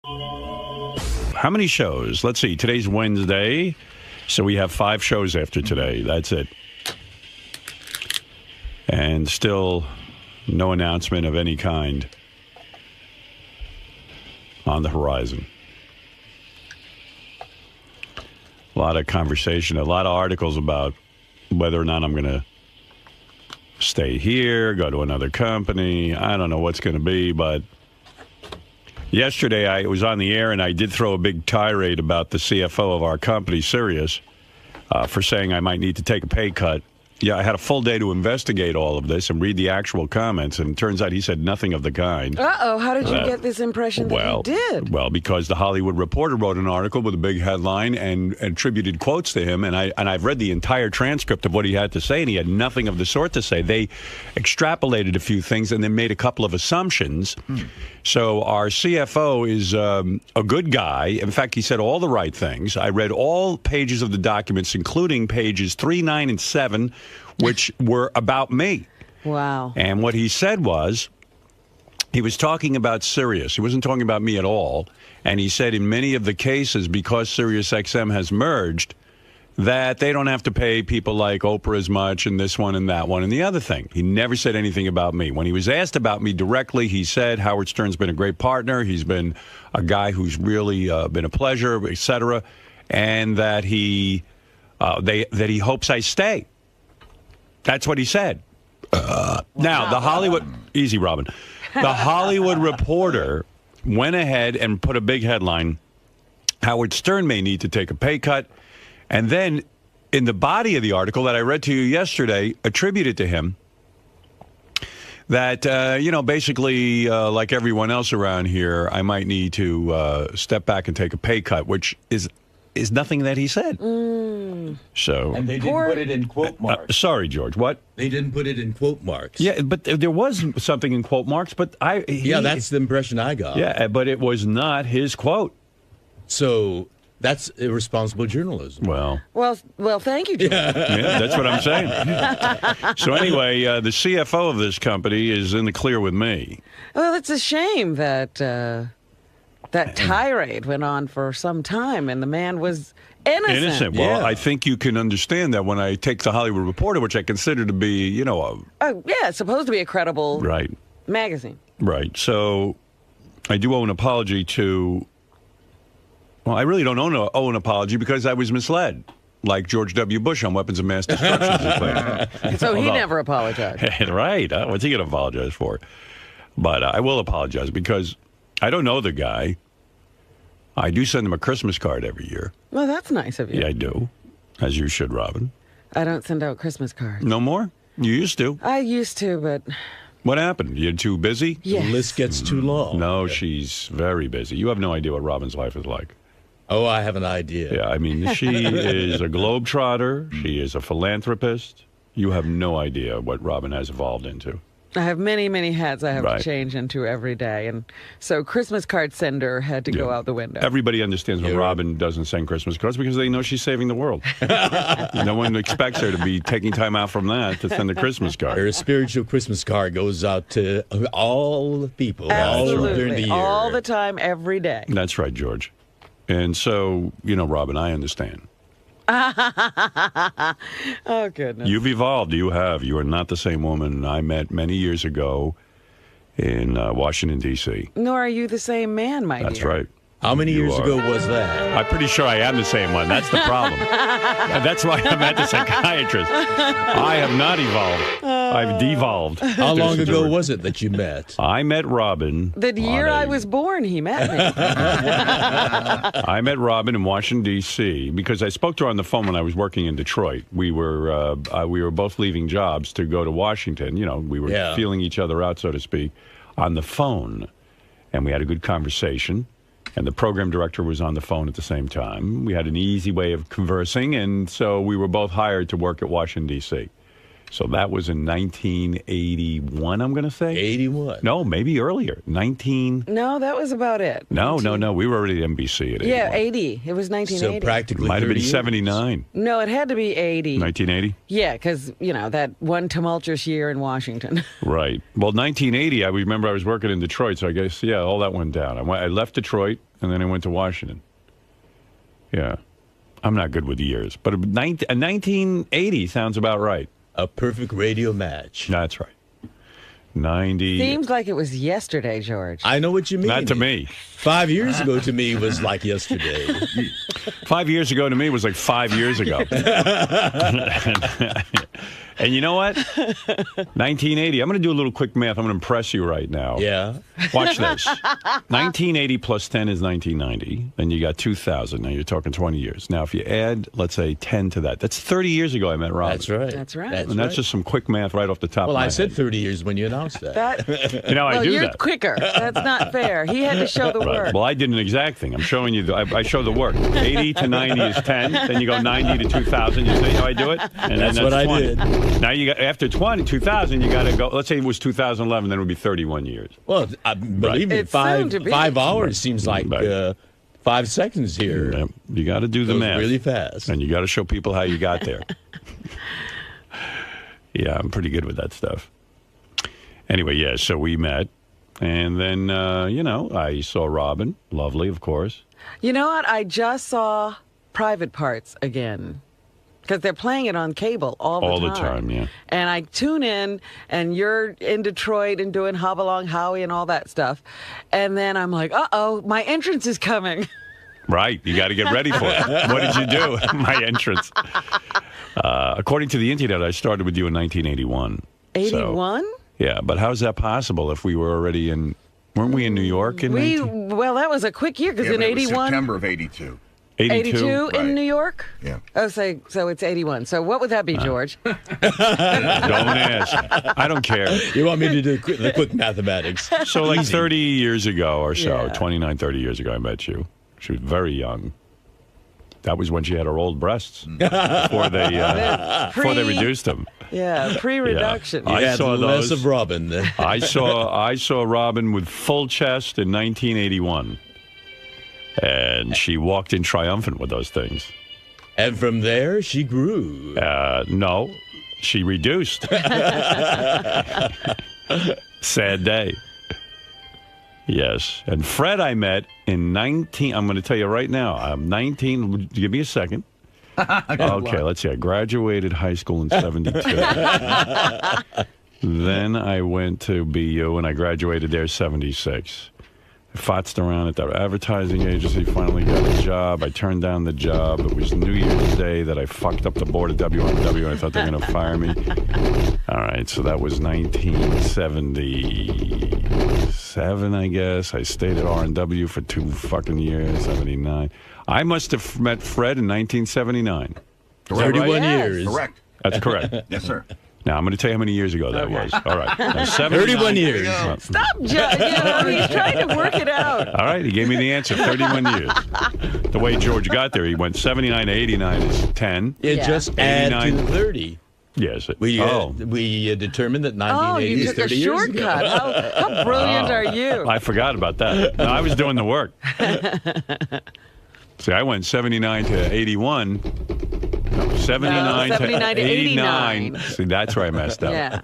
How many shows? Let's see. Today's Wednesday, so we have 5 shows after today. That's it. And still no announcement of any kind on the horizon. A lot of conversation, a lot of articles about whether or not I'm going to stay here, go to another company. I don't know what's going to be, but yesterday I was on the air and I did throw a big tirade about the CFO of our company, Sirius, for saying I might need to take a pay cut. Yeah, I had a full day to investigate all of this and read the actual comments, and it turns out he said nothing of the kind. Uh-oh, how did you get this impression that he did? Well, because the Hollywood Reporter wrote an article with a big headline and attributed quotes to him, and I've read the entire transcript of what he had to say, and he had nothing of the sort to say. They extrapolated a few things and then made a couple of assumptions. So our CFO is a good guy. In fact, he said all the right things. I read all pages of the documents, including pages 3, 9, and 7, which were about me. Wow. And what he said was, he was talking about Sirius. He wasn't talking about me at all. And he said in many of the cases, because SiriusXM has merged, that they don't have to pay people like Oprah as much and this one and that one and the other thing. He never said anything about me. When he was asked about me directly, he said Howard Stern's been a great partner. He's been a guy who's really been a pleasure, etc., and that he hopes I stay. That's what he said. Now, the Hollywood... Easy, Robin. The Hollywood Reporter went ahead and put a big headline, Howard Stern may need to take a pay cut. And then in the body of the article that I read to you yesterday, attributed to him that, basically, like everyone else around here, I might need to step back and take a pay cut, which is nothing that he said. So, and they didn't put it in quote marks. Sorry, George. What? They didn't put it in quote marks. Yeah, but there was something in quote marks. But that's the impression I got. Yeah, but it was not his quote. So that's irresponsible journalism. Well, thank you, George. Yeah, that's what I'm saying. So anyway, the CFO of this company is in the clear with me. Well, it's a shame that that tirade went on for some time, and the man was innocent. Well, I think you can understand that when I take the Hollywood Reporter, which I consider to be, it's supposed to be a credible magazine. Right. So I do owe an apology to... Well, I really don't owe an apology because I was misled, like George W. Bush on weapons of mass destruction. So he never apologized. Right. What's he going to apologize for? But I will apologize because I don't know the guy. I do send him a Christmas card every year. Well, that's nice of you. Yeah, I do. As you should, Robin. I don't send out Christmas cards. No more? You used to. I used to, but... What happened? You're too busy? Yes. The list gets too long. No, she's very busy. You have no idea what Robin's life is like. Oh, I have an idea. Yeah, I mean, she is a globetrotter. She is a philanthropist. You have no idea what Robin has evolved into. I have many, many hats I have to change into every day. And so Christmas card sender had to go out the window. Everybody understands when Robin doesn't send Christmas cards because they know she's saving the world. No one expects her to be taking time out from that to send a Christmas card. Her spiritual Christmas card goes out to all the people Absolutely. all during the year. All the time, every day. That's right, George. And so, Robin, I understand. Oh, goodness. You've evolved. You have. You are not the same woman I met many years ago in Washington, D.C. Nor are you the same man, my dear. That's right. How many years ago was that? I'm pretty sure I am the same one. That's the problem. That's why I'm at the psychiatrist. I have not evolved. I've devolved. How long ago was it that you met? I met Robin. The year I was born, he met me. I met Robin in Washington, D.C. because I spoke to her on the phone when I was working in Detroit. We were both leaving jobs to go to Washington. We were feeling each other out, so to speak, on the phone. And we had a good conversation. And the program director was on the phone at the same time. We had an easy way of conversing, and so we were both hired to work at Washington, D.C. So that was in 1981, I'm going to say. 81. No, maybe earlier. No, that was about it. No. We were already at NBC at 81. Yeah, 80. It was 1980. So practically Might have been 30 years. 79. No, it had to be 80. 1980? Yeah, because, that one tumultuous year in Washington. Right. Well, 1980, I remember I was working in Detroit, so I guess, all that went down. I left Detroit, and then I went to Washington. Yeah. I'm not good with years, but 1980 sounds about right. A perfect radio match. That's right. 90. Seems like it was yesterday, George. I know what you mean. Not to me. 5 years ago to me was like yesterday. 5 years ago to me was like 5 years ago. And you know what? 1980. I'm going to do a little quick math. I'm going to impress you right now. Yeah. Watch this. 1980 plus 10 is 1990. Then you got 2000. Now you're talking 20 years. Now, if you add, let's say, 10 to that, that's 30 years ago I met Robin. That's right. That's right. And that's just some quick math right off the top of my I head. said 30 years when you announced that. I do you're that. quicker. That's not fair. He had to show the work. Well, I did an exact thing. I'm showing you. I show the work. 80 to 90 is 10. Then you go 90 to 2000. You see how I do it? And That's what I 20. did. Now you got after 2000, you got to go. Let's say it was 2011. Then it would be 31 years. Well, believe me, It's soon to be. 5 hours seems like Right. 5 seconds here. Yeah, you got to do the Goes math really fast. and you got to show people how you got there. Yeah, I'm pretty good with that stuff. Anyway, yeah. So we met, and then I saw Robin. Lovely, of course. You know what? I just saw Private Parts again. Because they're playing it on cable all the time. All the time, yeah. And I tune in, and you're in Detroit and doing Hop-Along Howie and all that stuff. And then I'm like, uh-oh, my entrance is coming. Right. You got to get ready for it. What did you do? My entrance. According to the internet, I started with you in 1981. 81? Yeah, but how's that possible if we were already in... Weren't we in New York in Well, that was a quick year, because in but it was 81... September of 82. 82 Right. in New York? Yeah. Oh, so it's 81. So what would that be, George? Don't ask. I don't care. You want me to do the quick mathematics? So like 30 years ago or so, Yeah. 29, 30 years ago, I met you. She was very young. That was when she had her old breasts before they reduced them. Yeah, pre-reduction. Yeah. I had saw less those. of Robin. I saw Robin with full chest in 1981. And she walked in triumphant with those things. And from there, she grew. No, she reduced. Sad day. Yes. And Fred I met in 19... I'm going to tell you right now. I'm 19... Give me a second. Okay, let's see. I graduated high school in 72. Then I went to BU, and I graduated there 76. I fotzed around at the advertising agency, finally got a job. I turned down the job. It was New Year's Day that I fucked up the board of WMW, and I thought they were going to fire me. All right, so that was 1977, I guess. I stayed at R&W for 2 fucking years, 79. I must have met Fred in 1979. 31 Yes. years. Correct. That's correct. Yes, sir. Now, I'm going to tell you how many years ago that was. All right. Now, 31 years. Stop, Joe. He's trying to work it out. All right, he gave me the answer, 31 years. The way George got there, he went 79 to 89 is 10. It Yeah. just add to 89. 30. Yes. We determined that Oh, 1980 you is took a 30 years ago. shortcut. How brilliant are you? I forgot about that. No, I was doing the work. See, I went 79 to 81. No, 79, No, 79 to 89. See, that's where I messed up. Yeah.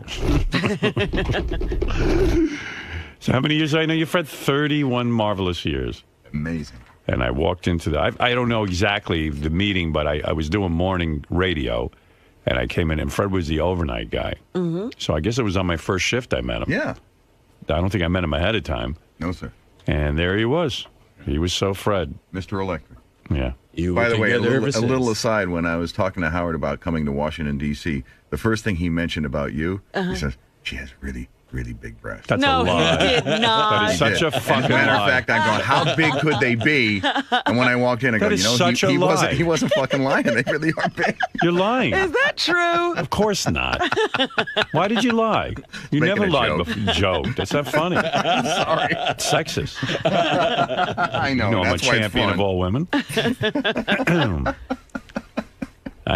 So how many years I know you, Fred? 31 marvelous years. Amazing. And I walked into I don't know exactly the meeting, but I was doing morning radio, and I came in, and Fred was the overnight guy. Mm-hmm. So I guess it was on my first shift I met him. Yeah. I don't think I met him ahead of time. No, sir. And there he was. He was so Fred. Mr. Electric. Yeah. You By were the way, together ever a since. little aside, when I was talking to Howard about coming to Washington, D.C., the first thing he mentioned about you, he says, she has really, really big breasts. That's No, a lie. he did That not. is such a As a fucking matter lie. of fact, I'm going, how big could they be? And when I walked in, I go, That is such a he lie. wasn't fucking lying. They really are big. You're lying. Is that true? Of course not. Why did you lie? You Making never a lied joke. before. Joke. That's not funny. Sorry. It's sexist. I know. You know I'm a That's why it's champion fun. of all women.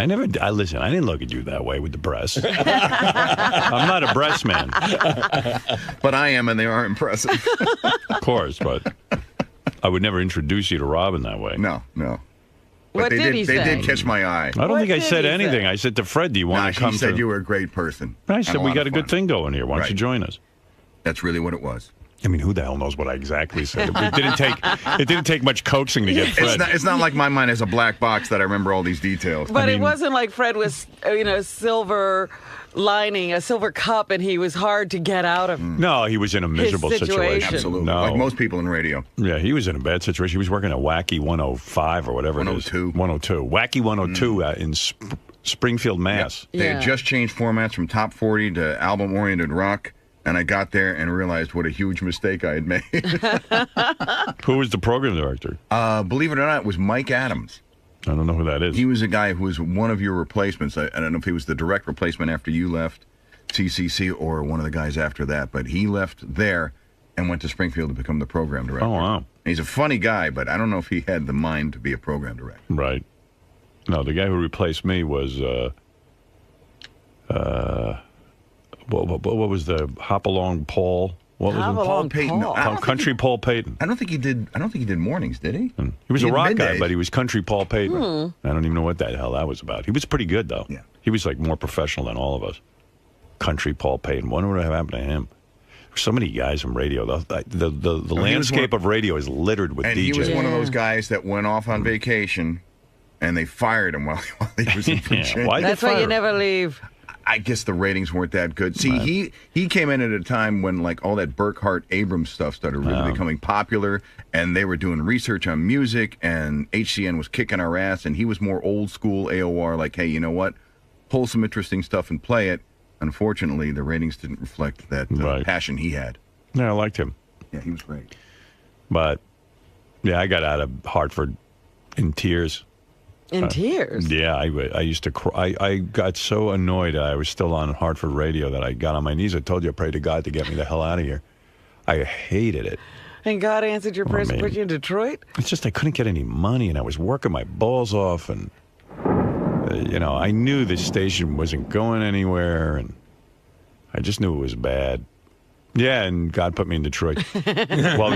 Listen, I didn't look at you that way with the breasts. I'm not a breast man. But I am, and they are impressive. Of course, but I would never introduce you to Robin that way. No. But What did he They say? did catch my eye. I don't What think I did said he anything. say? I said to Fred, do you want to come She said to... you were a great person. I and said, we lot got of a good fun. thing going here. Why don't Right. you join us? That's really what it was. I mean, who the hell knows what I exactly said? It didn't take much coaxing to get Fred. It's not like my mind is a black box that I remember all these details. But it wasn't like Fred was, silver lining, a silver cup, and he was hard to get out of. No, he was in a miserable situation. Absolutely. No. Like most people in radio. Yeah, he was in a bad situation. He was working at Wacky 105 or whatever it is. 102. 102. Wacky 102 in Springfield, Mass. They Yeah. had just changed formats from top 40 to album-oriented rock, and I got there and realized what a huge mistake I had made. Who was the program director? Believe it or not, it was Mike Adams. I don't know who that is. He was a guy who was one of your replacements. I don't know if he was the direct replacement after you left CCC or one of the guys after that, but he left there and went to Springfield to become the program director. Oh, wow. He's a funny guy, but I don't know if he had the mind to be a program director. Right. No, the guy who replaced me was... what was the Hop-Along Paul? What was Hop it? Along Payton. Paul. I don't Country Paul Payton. I don't think he did mornings, did he? He was He a had rock guy, middays. but he was Country Paul Payton. I don't even know what the hell that was about. He was pretty good, though. Yeah. He was like more professional than all of us. Country Paul Payton. Wonder what happened to him. So many guys in radio. The landscape of radio is littered with And DJs. he was one of those guys that went off on vacation, and they fired him while he was in Virginia. Why'd they That's why fire you him? never leave. I guess the ratings weren't that good. See, he came in at a time when like all that Burkhart-Abrams stuff started really becoming popular, and they were doing research on music, and HCN was kicking our ass, and he was more old school AOR, like, hey, you know what? Pull some interesting stuff and play it. Unfortunately, the ratings didn't reflect that passion he had. Yeah, I liked him. Yeah, he was great. But, yeah, I got out of Hartford in tears. In tears. Yeah, I used to cry. I got so annoyed I was still on Hartford radio that I got on my knees. I told you I prayed to God to get me the hell out of here. I hated it. And God answered your prayers and put you in Detroit? It's just I couldn't get any money, and I was working my balls off, and, I knew this station wasn't going anywhere, and I just knew it was bad. Yeah, and God put me in Detroit. Well,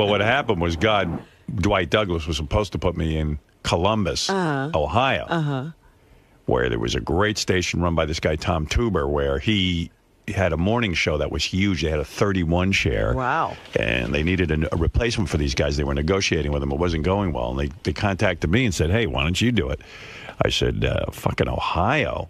what happened was Dwight Douglas was supposed to put me in Columbus, Ohio, where there was a great station run by this guy, Tom Tuber, where he had a morning show that was huge. They had a 31 share. Wow. And they needed a replacement for these guys. They were negotiating with them. It wasn't going well. And they contacted me and said, hey, why don't you do it? I said, fucking Ohio.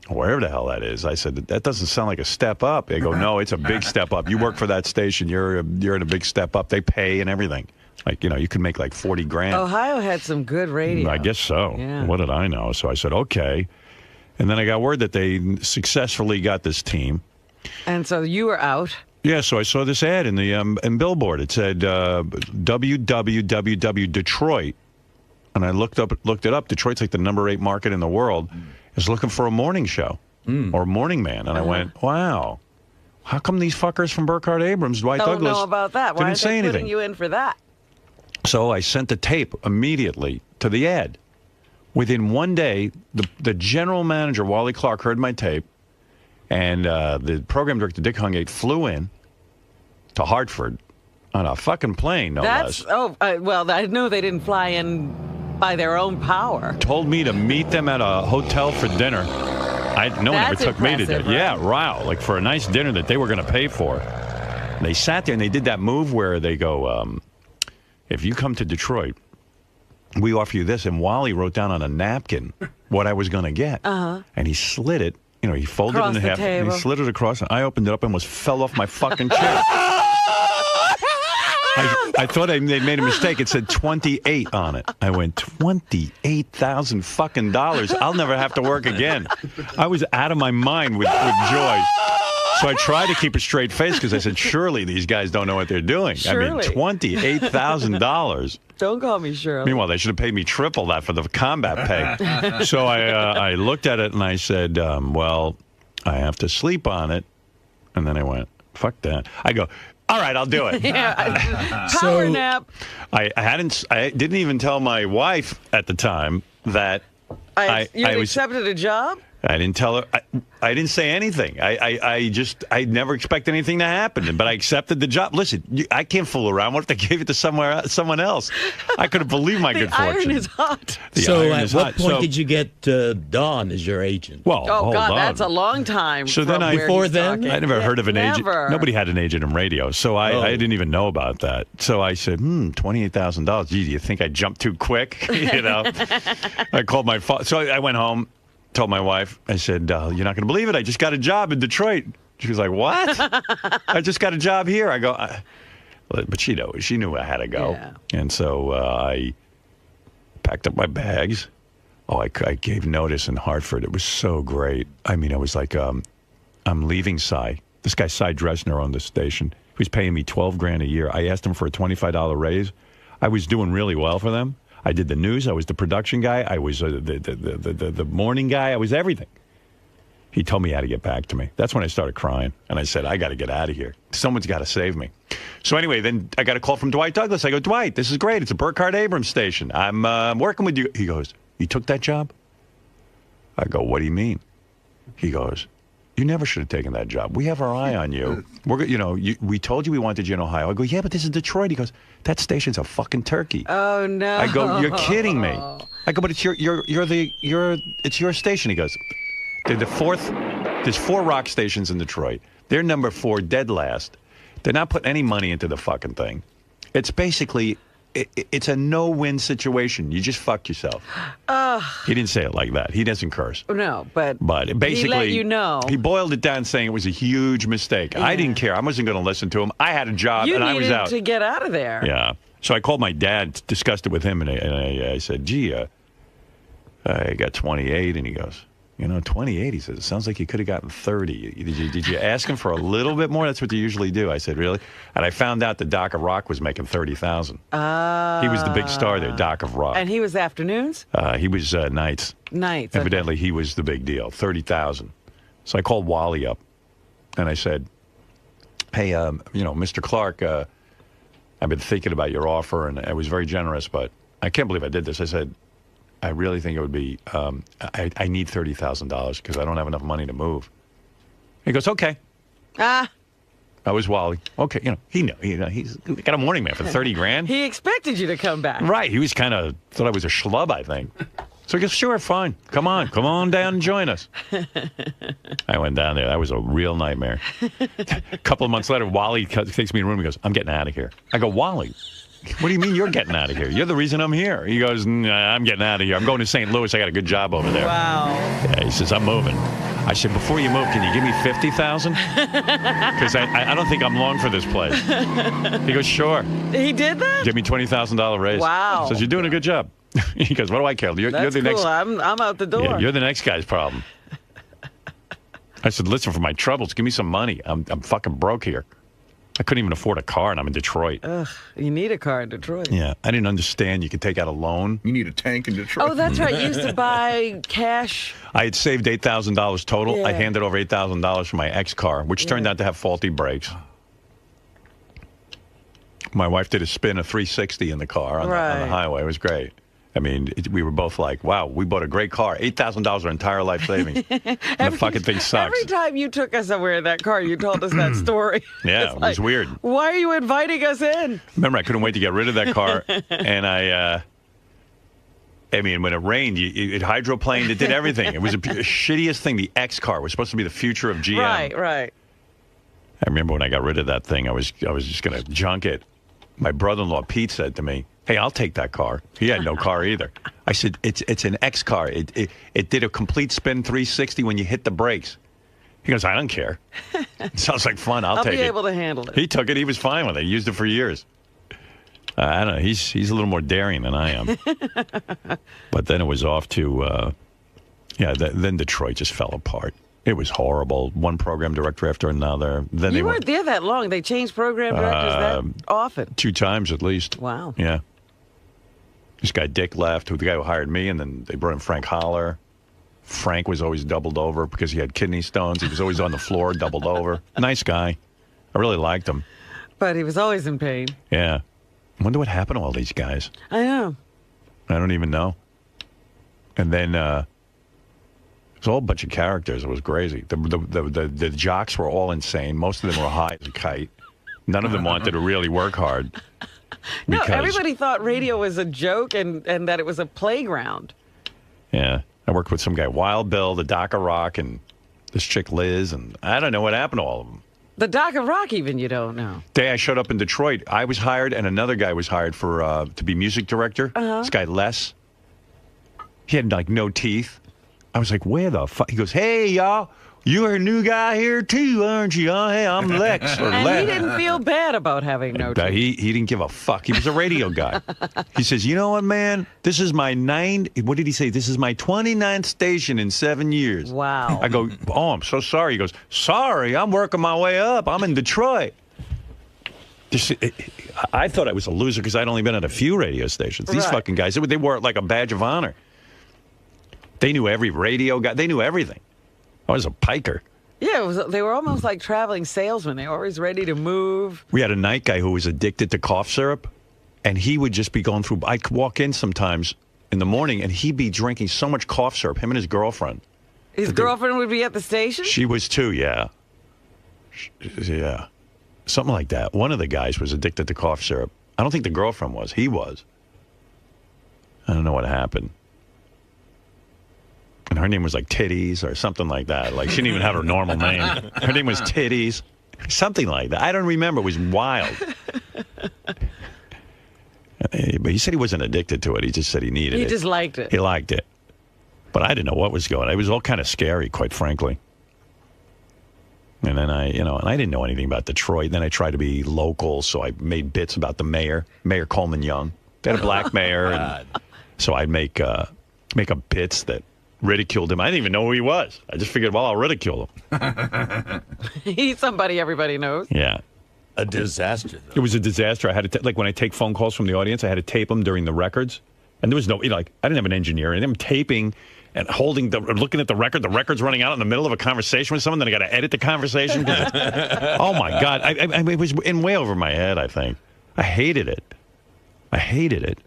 Wherever the hell that is. I said, that doesn't sound like a step up. They go, no, it's a big step up. You work for that station. You're in a big step up. They pay and everything. Like, you could make like 40 grand. Ohio had some good radio. I guess so. Yeah. What did I know? So I said, okay. And then I got word that they successfully got this team. And so you were out. Yeah, so I saw this ad in the in Billboard. It said www Detroit. And I looked it up. Detroit's like the #8 market in the world. Is looking for a morning show or morning man. And I went, wow. How come these fuckers from Burkhart-Abrams, Dwight Don't Douglas, know about that. Why didn't aren't say they anything? putting you in for that? So I sent the tape immediately to the ad. Within one day, the general manager, Wally Clark, heard my tape, and the program director, Dick Hungate, flew in to Hartford on a fucking plane, no less. Well, I know they didn't fly in by their own power. Told me to meet them at a hotel for dinner. No one ever That's took me to impressive, dinner. right? Yeah, wow, like for a nice dinner that they were going to pay for. And they sat there and they did that move where they go, if you come to Detroit, we offer you this. And Wally wrote down on a napkin what I was going to get. And he slid it. He folded Across it in the half. table. And he slid it across. And I opened it up and almost fell off my fucking chair. I thought they made a mistake. It said 28 on it. I went, $28,000 fucking dollars. I'll never have to work again. I was out of my mind with joy. So I tried to keep a straight face because I said, surely these guys don't know what they're doing. Surely. I mean, $28,000. Don't call me Shirley. Meanwhile, they should have paid me triple that for the combat pay. So I looked at it and I said, well, I have to sleep on it. And then I went, fuck that. I go, all right, I'll do it. Power nap. I didn't even tell my wife at the time that You accepted a job? I didn't tell her. I didn't say anything. I never expected anything to happen, but I accepted the job. Listen, I can't fool around. What if they gave it to someone else? I couldn't believe my good fortune. The iron is hot. So at what point did you get Don as your agent? Well, Oh, God, on. that's a long time. So then Before then? I never heard of an agent. Never. Nobody had an agent in radio, so I didn't even know about that. So I said, $28,000. Gee, do you think I jumped too quick? I called my father. So I went home. Told my wife, I said, you're not going to believe it. I just got a job in Detroit. She was like, what? I just got a job here. I go, but she knew I had to go. Yeah. And so I packed up my bags. I gave notice in Hartford. It was so great. I mean, I was like, I'm leaving Cy. This guy, Cy Dresner, on the station. He was paying me $12,000 a year. I asked him for a $25 raise. I was doing really well for them. I did the news. I was the production guy. I was the morning guy. I was everything. He told me how to get back to me. That's when I started crying. And I said, I got to get out of here. Someone's got to save me. So anyway, then I got a call from Dwight Douglas. I go, Dwight, this is great. It's a 𝗏𝗏𝗏 station. I'm working with you. He goes, you took that job? I go, what do you mean? He goes, you never should have taken that job. We have our eye on you. We told you we wanted you in Ohio. I go, yeah, but this is Detroit. He goes, that station's a fucking turkey. Oh, no. I go, you're kidding me. I go, but it's it's your station. He goes, there's 4 rock stations in Detroit. They're number 4, dead last. They're not putting any money into the fucking thing. It's basically, it's a no-win situation. You just fucked yourself. He didn't say it like that. He doesn't curse. No, but basically, he let you know. He boiled it down saying it was a huge mistake. Yeah. I didn't care. I wasn't going to listen to him. I had a job, and I was out. You needed to get out of there. Yeah. So I called my dad, discussed it with him, and I said, gee, I got 28, and he goes, 28, he says, it sounds like you could have gotten 30. Did you ask him for a little bit more? That's what you usually do. I said, really? And I found out that Doc of Rock was making $30,000. He was the big star there, Doc of Rock. And he was afternoons? He was nights. Nights. Evidently, he was the big deal, $30,000. So I called Wally up, and I said, hey, Mr. Clark, I've been thinking about your offer, and I was very generous, but I can't believe I did this. I said, I really think it would be, I need $30,000 because I don't have enough money to move. He goes, okay. I was Wally. Okay, he knew. He's got a morning man for $30,000. He expected you to come back. Right. He was thought I was a schlub, I think. So he goes, sure, fine. Come on down and join us. I went down there. That was a real nightmare. A couple of months later, Wally takes me in a room and goes, I'm getting out of here. I go, Wally, what do you mean you're getting out of here? You're the reason I'm here. He goes, nah, I'm getting out of here. I'm going to St. Louis. I got a good job over there. Wow. Yeah, he says, I'm moving. I said, before you move, can you give me $50,000? Because I don't think I'm long for this place. He goes, sure. He did that? Give me $20,000 raise. Wow. Says, you're doing a good job. He goes, what do I care? You're That's the cool. next. I'm out the door. Yeah, you're the next guy's problem. I said, listen, for my troubles, give me some money. I'm fucking broke here. I couldn't even afford a car, and I'm in Detroit. Ugh, you need a car in Detroit. Yeah, I didn't understand you could take out a loan. You need a tank in Detroit. Oh, that's right. You used to buy cash. I had saved $8,000 total. Yeah. I handed over $8,000 for my ex car, which turned out to have faulty brakes. My wife did a spin of 360 in the car on the highway. It was great. I mean, we were both like, wow, we bought a great car. $8,000 our entire life savings. The fucking thing sucks. Every time you took us somewhere in that car, you told us that story. Yeah, it was weird. Why are you inviting us in? Remember, I couldn't wait to get rid of that car. And I mean, when it rained, it hydroplaned. It did everything. It was the shittiest thing. The X car was supposed to be the future of GM. Right. I remember when I got rid of that thing, I was just going to junk it. My brother-in-law, Pete, said to me, hey, I'll take that car. He had no car either. I said, it's an X car. It did a complete spin 360 when you hit the brakes. He goes, I don't care. It sounds like fun. I'll take it. I'll be able to handle it. He took it. He was fine with it. He used it for years. I don't know. He's a little more daring than I am. But then it was off to, then Detroit just fell apart. It was horrible. One program director after another. Then you weren't there that long. They changed program directors that often. 2 times at least. Wow. Yeah. This guy Dick left, the guy who hired me, and then they brought in Frank Holler. Frank was always doubled over because he had kidney stones. He was always on the floor, doubled over. Nice guy. I really liked him. But he was always in pain. Yeah. I wonder what happened to all these guys. I know. I don't even know. And then it was a whole bunch of characters. It was crazy. The jocks were all insane. Most of them were high as a kite. None of them wanted to really work hard. No, everybody thought radio was a joke and that it was a playground. Yeah. I worked with some guy, Wild Bill, the Doc of Rock, and this chick Liz, and I don't know what happened to all of them. The Doc of Rock, even, you don't know. Day I showed up in Detroit, I was hired, and another guy was hired for to be music director. This guy, Les. He had, like, no teeth. I was like, where the fuck? He goes, hey, y'all, you're a new guy here, too, aren't you? Oh, hey, I'm Lex. Or And Lex. he didn't feel bad about having no teeth. He didn't give a fuck. He was a radio guy. He says, you know what, man? This is my what did he say? This is my 29th station in 7 years. Wow. I go, oh, I'm so sorry. He goes, sorry, I'm working my way up. I'm in Detroit. I thought I was a loser because I'd only been at a few radio stations. These fucking guys, they wore it like a badge of honor. They knew every radio guy. They knew everything. I was a piker. Yeah, they were almost like traveling salesmen. They were always ready to move. We had a night guy who was addicted to cough syrup, and he would just be going through. I'd walk in sometimes in the morning, and he'd be drinking so much cough syrup, him and his girlfriend. His girlfriend would be at the station? She was too, yeah. Yeah. Something like that. One of the guys was addicted to cough syrup. I don't think the girlfriend was. He was. I don't know what happened. And her name was like Titties or something like that. Like, she didn't even have her normal name. Her name was Titties. Something like that. I don't remember. It was wild. But he said he wasn't addicted to it. He just said he needed it. He just liked it. He liked it. But I didn't know what was going on. It was all kind of scary, quite frankly. And then I didn't know anything about Detroit. Then I tried to be local, so I made bits about the mayor, Mayor Coleman Young. They had a black mayor, and so I'd make up bits that ridiculed him. I didn't even know who he was. I just figured, well, I'll ridicule him. He's somebody everybody knows. Yeah. A disaster, though. It was a disaster. I had to, like, when I take phone calls from the audience, I had to tape them during the records. And there was no, like, I didn't have an engineer. And I'm taping and looking at the record. The record's running out in the middle of a conversation with someone. Then I got to edit the conversation. Oh, my God. I mean, it was in way over my head, I think. I hated it. It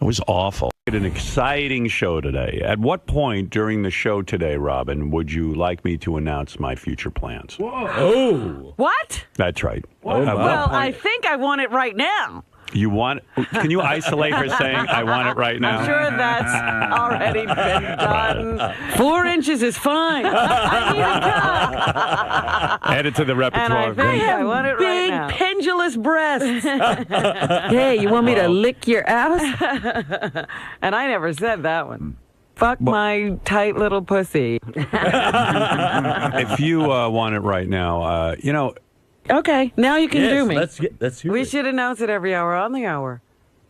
was awful. An exciting show today. At what point during the show today, Robin, would you like me to announce my future plans? Whoa. Oh. What? That's right. Well, I think I want it right now. You want? Can you isolate her saying, I want it right now? I'm sure that's already been done. 4 inches is fine. I need a cut. Add it to the repertoire. And I think I want it right now. Big pendulous breasts. Hey, you want me to lick your ass? And I never said that one. Fuck my tight little pussy. If you want it right now, Okay, now you can do me. Let's hear We it. should announce it every hour on the hour.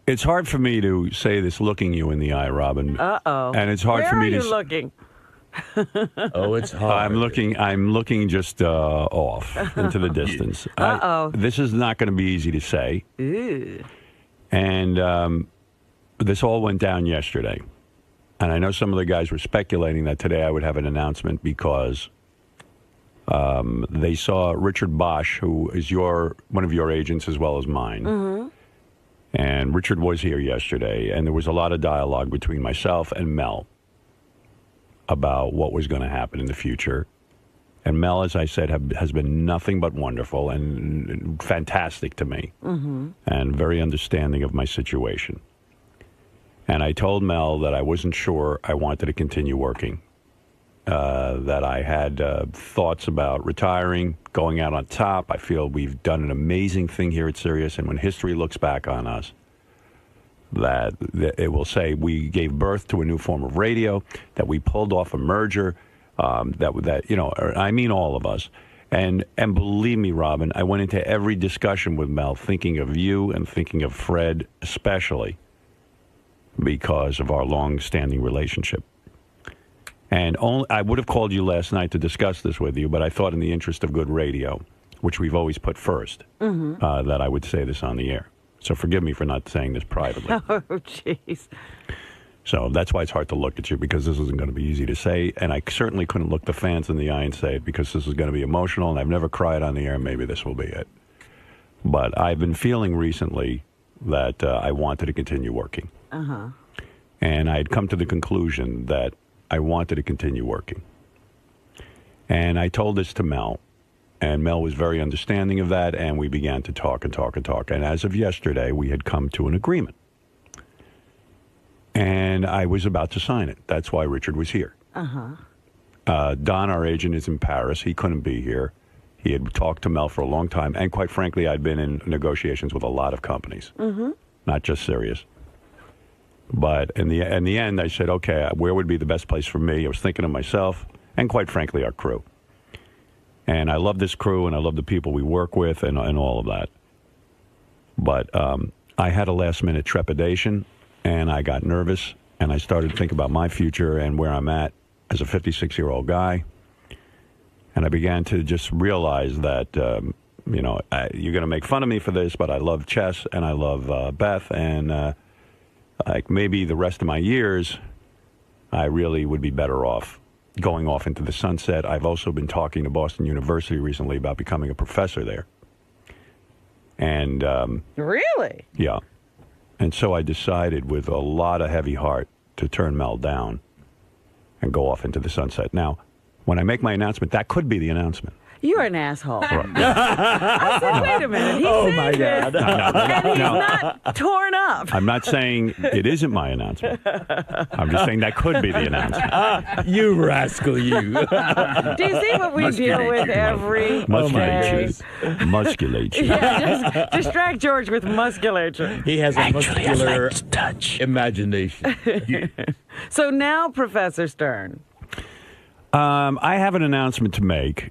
it's hard for me to say this looking you in the eye, Robin. Uh-oh. And it's hard Where for me are to. you looking? Oh, it's hard. I'm looking just off into the distance. Uh-oh. This is not going to be easy to say. Ew. And this all went down yesterday. And I know some of the guys were speculating that today I would have an announcement because they saw Richard Bosch, who is one of your agents as well as mine. Mm-hmm. And Richard was here yesterday, and there was a lot of dialogue between myself and Mel about what was going to happen in the future. And Mel, as I said, has been nothing but wonderful and fantastic to me, and very understanding of my situation. And I told Mel that I wasn't sure I wanted to continue working, that I had thoughts about retiring, going out on top. I feel we've done an amazing thing here at Sirius, and when history looks back on us, that it will say we gave birth to a new form of radio, that we pulled off a merger, I mean all of us. And believe me, Robin, I went into every discussion with Mel thinking of you and thinking of Fred especially because of our long-standing relationship. And I would have called you last night to discuss this with you, but I thought in the interest of good radio, which we've always put first, that I would say this on the air. So forgive me for not saying this privately. Oh, jeez. So that's why it's hard to look at you, because this isn't going to be easy to say. And I certainly couldn't look the fans in the eye and say it, because this is going to be emotional, and I've never cried on the air. Maybe this will be it. But I've been feeling recently that I wanted to continue working. And I had come to the conclusion that I wanted to continue working. And I told this to Mel. And Mel was very understanding of that, and we began to talk and talk and talk. And as of yesterday, we had come to an agreement. And I was about to sign it. That's why Richard was here. Don, our agent, is in Paris. He couldn't be here. He had talked to Mel for a long time. And quite frankly, I'd been in negotiations with a lot of companies, not just Sirius. But in the end, I said, okay, where would be the best place for me? I was thinking of myself and, quite frankly, our crew. And I love this crew, and I love the people we work with, and all of that. But I had a last-minute trepidation, and I got nervous, and I started to think about my future and where I'm at as a 56-year-old guy. And I began to just realize that, you're going to make fun of me for this, but I love chess, and I love Beth, and like maybe the rest of my years, I really would be better off going off into the sunset. I've also been talking to Boston University recently about becoming a professor there. And Really? Yeah. And so I decided with a lot of heavy heart to turn Mel down and go off into the sunset. Now, when I make my announcement, that could be the announcement. You're an asshole. I said, wait a minute. He's saying God. this, and he's not torn up. I'm not saying it isn't my announcement. I'm just saying that could be the announcement. You rascal, you. Do you see what we deal with every day? Musculature. Yeah, just distract George with musculature. He has a muscular imagination. So now, Professor Stern. I have an announcement to make.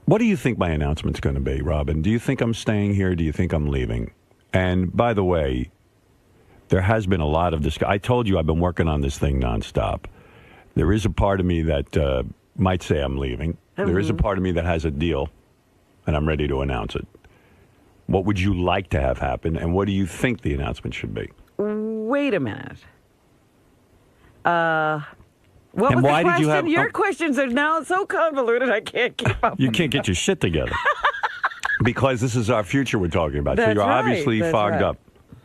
What do you think my announcement's going to be, Robin? Do you think I'm staying here? Do you think I'm leaving? And by the way, there has been a lot of discussion. I told you I've been working on this thing nonstop. There is a part of me that might say I'm leaving. There is a part of me that has a deal, and I'm ready to announce it. What would you like to have happen, and what do you think the announcement should be? Wait a minute. What And was why the did you question? have- Your questions are now so convoluted, I can't keep up. You can't get your shit together. Because this is our future we're talking about. So That's you're right. obviously That's fogged right. up.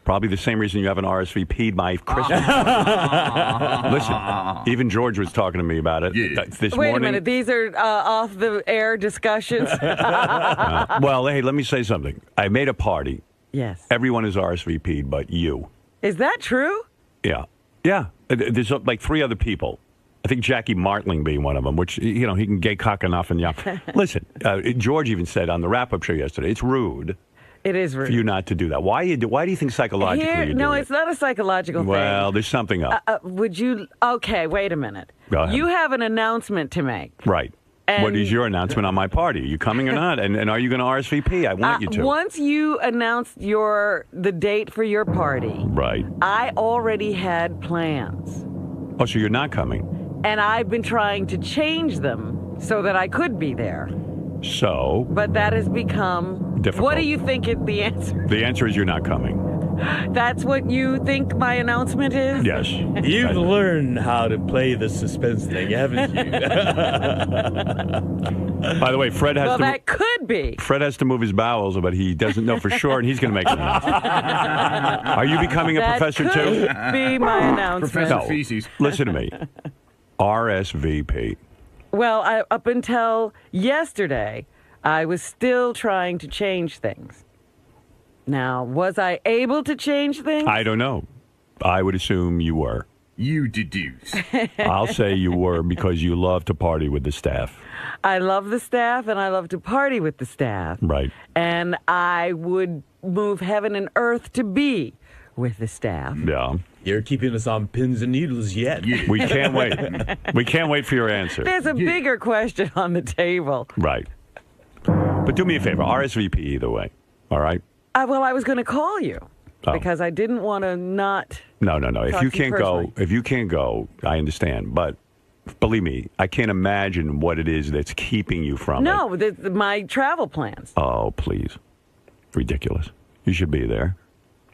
Probably the same reason you haven't RSVP'd my Christmas. Listen, even George was talking to me about it this Wait morning. a minute. These are off-the-air discussions? Well, hey, let me say something. I made a party. Yes. Everyone is RSVP'd but you. Is that true? Yeah. Yeah. There's like 3 other people. I think Jackie Martling being one of them, which, he can gay cock enough. And yeah. Listen, George even said on the wrap-up show yesterday, it's rude. It is rude. For you not to do that. Why do you think psychologically you do No, it? it's not a psychological Well, thing. there's something up. Okay, wait a minute. Go ahead. You have an announcement to make. Right. And what is your announcement on my party? Are you coming or not? And are you going to RSVP? I want you to. Once you announced the date for your party, Right. I already had plans. Oh, so you're not coming? And I've been trying to change them so that I could be there. So? But that has become Difficult. What do you think is the answer? The answer is you're not coming. That's what you think my announcement is? Yes. You've learned how to play the suspense thing, haven't you? By the way, Fred has to. That could be. Fred has to move his bowels, but he doesn't know for sure, and he's going to make an announcement. Are you becoming a professor too? That could be my announcement. Professor Feces. Listen to me. RSVP. Well, up until yesterday, I was still trying to change things. Now, was I able to change things? I don't know. I would assume you were. You deduce. I'll say you were because you love to party with the staff. I love the staff, and I love to party with the staff. Right. And I would move heaven and earth to be with the staff. Yeah. You're keeping us on pins and needles yet. We can't wait. We can't wait for your answer. There's a bigger question on the table. Right. But do me a favor. RSVP either way. All right? Well, I was going to call you because I didn't want to not. No. If talk you to you can't go, I understand. But believe me, I can't imagine what it is that's keeping you from it. No, my travel plans. Oh, please. Ridiculous. You should be there.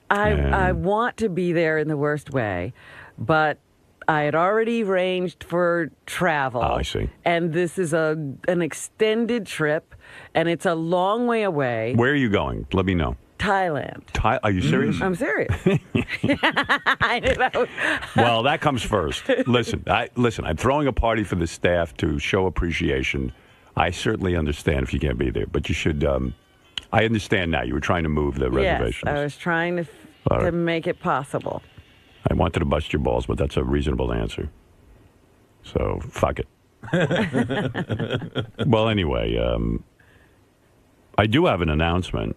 I want to be there in the worst way, but I had already arranged for travel. Oh, I see. And this is an extended trip, and it's a long way away. Where are you going? Let me know. Thailand. Are you serious? I'm serious. I knew that was... Well, that comes first. Listen, I'm throwing a party for the staff to show appreciation. I certainly understand if you can't be there, but you should. I understand now. You were trying to move the reservations. Yes, I was trying to make it possible. I wanted to bust your balls, but that's a reasonable answer. So, fuck it. Well, anyway, I do have an announcement.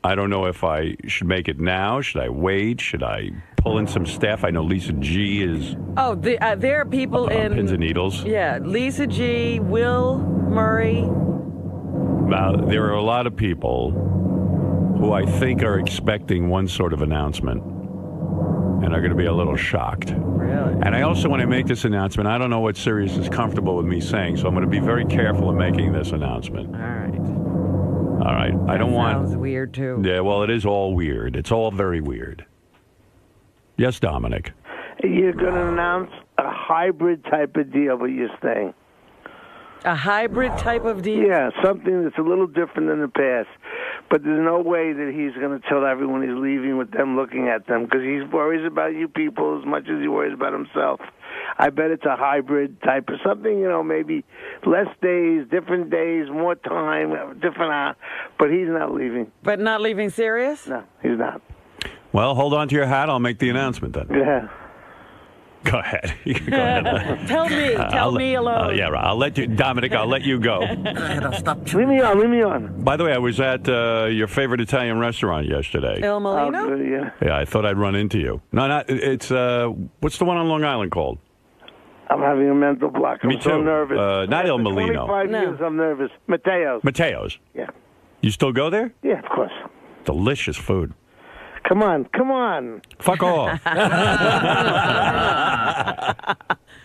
I don't know if I should make it now. Should I wait? Should I pull in some staff? I know Lisa G is... Oh, there are people in... Pins and Needles. Yeah, Lisa G, Will Murray. There are a lot of people who I think are expecting one sort of announcement and are going to be a little shocked. Really? And I also, when I make this announcement, I don't know what Sirius is comfortable with me saying, so I'm going to be very careful in making this announcement. All right. All right. I don't want... Sounds weird, too. Yeah, well, it is all weird. It's all very weird. Yes, Dominic. You're going to announce a hybrid type of deal with your thing. A hybrid type of deal? Yeah, something that's a little different than the past. But there's no way that he's going to tell everyone he's leaving with them looking at them, because he worries about you people as much as he worries about himself. I bet it's a hybrid type of something, maybe less days, different days, more time, different, but he's not leaving. But not leaving Sirius? No, he's not. Well, hold on to your hat. I'll make the announcement then. Yeah. Go ahead. You can go ahead. Tell me alone. Yeah, right. I'll let you, Dominic, I'll let you go. Leave me on. By the way, I was at your favorite Italian restaurant yesterday. Il Molino? Yeah, I thought I'd run into you. No, it's, what's the one on Long Island called? I'm having a mental block. I'm so nervous. Not Il Molino. 25 years I'm nervous. Mateo's. Yeah. You still go there? Yeah, of course. Delicious food. Come on. Fuck off.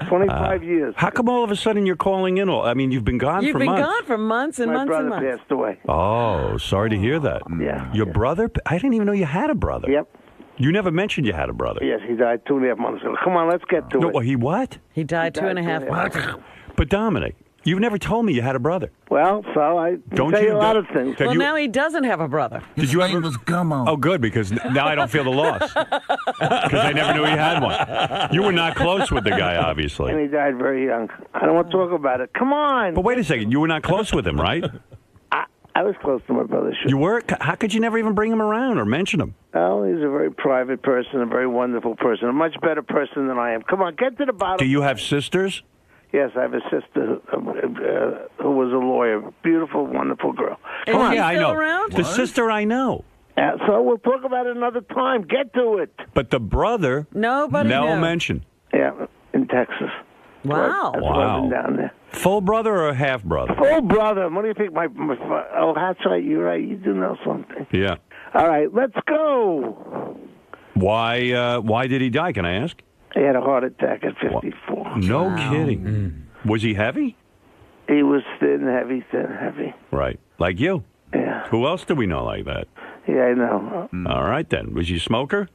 25 years. How come all of a sudden you're calling in? You've been gone for months. You've been gone for months and My months and brother months. passed away. Oh, sorry to hear that. Yeah. Your brother? I didn't even know you had a brother. Yep. You never mentioned you had a brother. Yes, he died 2.5 months ago. Come on, let's get to it. No, he what? He died 2.5 months ago. But Dominic, you've never told me you had a brother. Well, so I Don't tell you you a lot of things. Well, now he doesn't have a brother. Did you ever? was Gummo. Oh, good, because now I don't feel the loss. Because I never knew he had one. You were not close with the guy, obviously. And he died very young. I don't want to talk about it. Come on. But wait a second, you were not close with him, right? I was close to my brother. Sure. You were? How could you never even bring him around or mention him? Well, he's a very private person, a very wonderful person, a much better person than I am. Come on, get to the bottom. Do you have sisters? Yes, I have a sister who was a lawyer. Beautiful, wonderful girl. Is he I still know. around? The sister I know. So we'll talk about it another time. Get to it. But the brother, Nobody no knew. mention. Yeah, in Texas. Wow. That's why I've been Wow. down there. Full brother or half brother? Full brother. What do you think? Oh, that's right. You're right. You do know something. Yeah. All right, let's go. Why did he die, can I ask? He had a heart attack at 54. No kidding. Was he heavy? He was thin, heavy. Right. Like you. Yeah. Who else do we know like that? Yeah, I know. All right, then. Was he a smoker?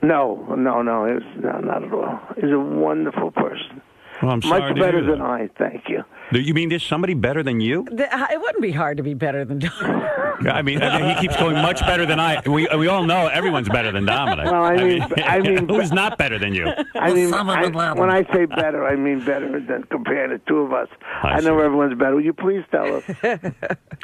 No. It was, no, not at all. He's a wonderful person. Well, I'm sorry Much to better hear than that. I, thank you. You mean there's somebody better than you? It wouldn't be hard to be better than Dominic. I mean, he keeps going much better than I. We all know everyone's better than Dominic. Well, I mean, who's not better than you? When I say better, I mean better than compared to two of us. I know everyone's better. Will you please tell us?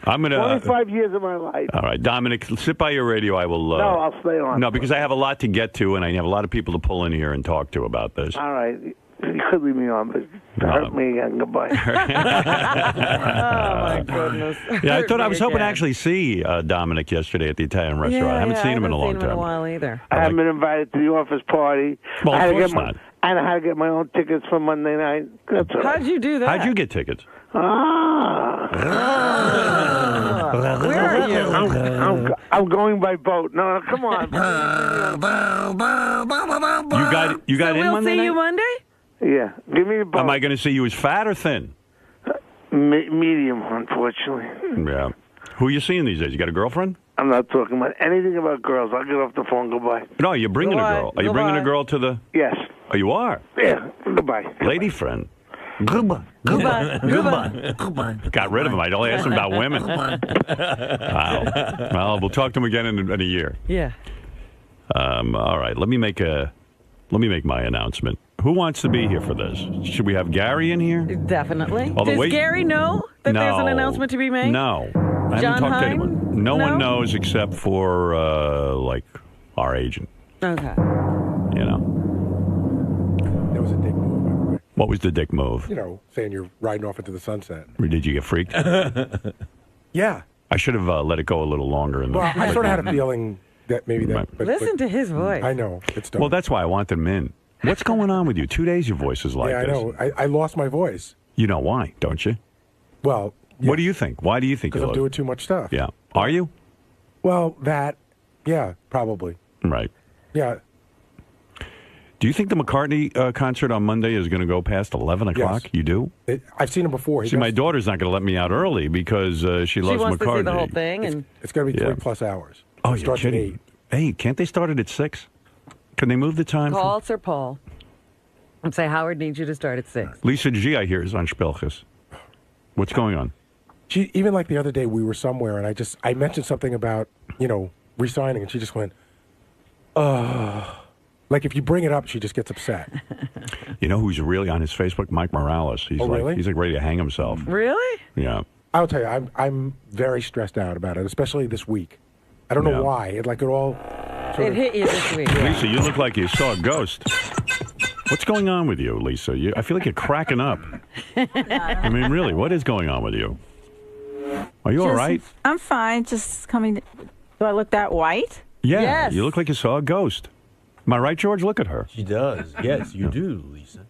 I'm gonna. 25 years of my life. All right, Dominic, sit by your radio. I will. No, I'll stay on. No, because I have a lot to get to, and I have a lot of people to pull in here and talk to about this. All right. You could leave me on, but hurt me again. Goodbye. Oh, my goodness. Yeah, I was hoping to actually see Dominic yesterday at the Italian restaurant. I haven't seen him in a long time. I haven't seen him in a while either. I haven't been invited to the office party. Well, I of had to course get not. And I had to get my own tickets for Monday night. That's all right. How'd you do that? How'd you get tickets? Where are you? I'm going by boat. No, come on. You got in We'll Monday see night? you Monday? Yeah, give me the boat. Am I going to see you as fat or thin? Medium, unfortunately. Yeah. Who are you seeing these days? You got a girlfriend? I'm not talking about anything about girls. I'll get off the phone. Goodbye. No, you're bringing a Goodbye. girl. Are you bringing a Goodbye. girl to the... Yes. Oh, you are? Yeah. Goodbye. Lady friend. Goodbye. Goodbye. Goodbye. Goodbye. Got rid of him. I only asked him about women. Wow. Well, we'll talk to him again in a year. Yeah. All right. Let me make my announcement. Who wants to be here for this? Should we have Gary in here? Definitely. Does Gary know that there's an announcement to be made? No. I haven't talked to anyone. No one knows except for, our agent. Okay. You know. That was a dick move, by the way. What was the dick move? You know, saying you're riding off into the sunset. Or did you get freaked? Yeah. I should have let it go a little longer. Well, I sort of had a feeling that maybe that... Right. But, Listen to his voice. I know. It's dumb. Well, that's why I wanted him in. What's going on with you? 2 days your voice is like yeah, I this. know. I lost my voice. You know why, don't you? Well... Yeah. What do you think? Why do you think? Because I'm doing too much stuff. Yeah. Are you? Well, yeah, probably. Right. Yeah. Do you think the McCartney concert on Monday is going to go past 11 o'clock? Yes. You do? I've seen him before. See, my daughter's not going to let me out early because she loves wants McCartney. to see the whole thing. And It's going to be 3+ hours. Oh, It you're starts at kidding. 8. Hey, can't they start it at 6? Can they move the time? call Sir Paul and say, Howard needs you to start at 6. Lisa G, I hear, is on 𝗛ÇIH. What's going on? She even like the other day we were somewhere and I mentioned something about resigning and she just went, like if you bring it up she just gets upset. You know who's really on his Facebook? Mike Morales. He's really? He's like ready to hang himself. Really? Yeah. I'll tell you, I'm very stressed out about it, especially this week. I don't know why. It all. It hit you this week. Lisa, you look like you saw a ghost. What's going on with you, Lisa? I feel like you're cracking up. I mean, really, what is going on with you? Are you all right? I'm fine. Just coming. Do I look that white? Yeah, Yes. you look like you saw a ghost. Am I right, George? Look at her. She does. Yes, you do, Lisa.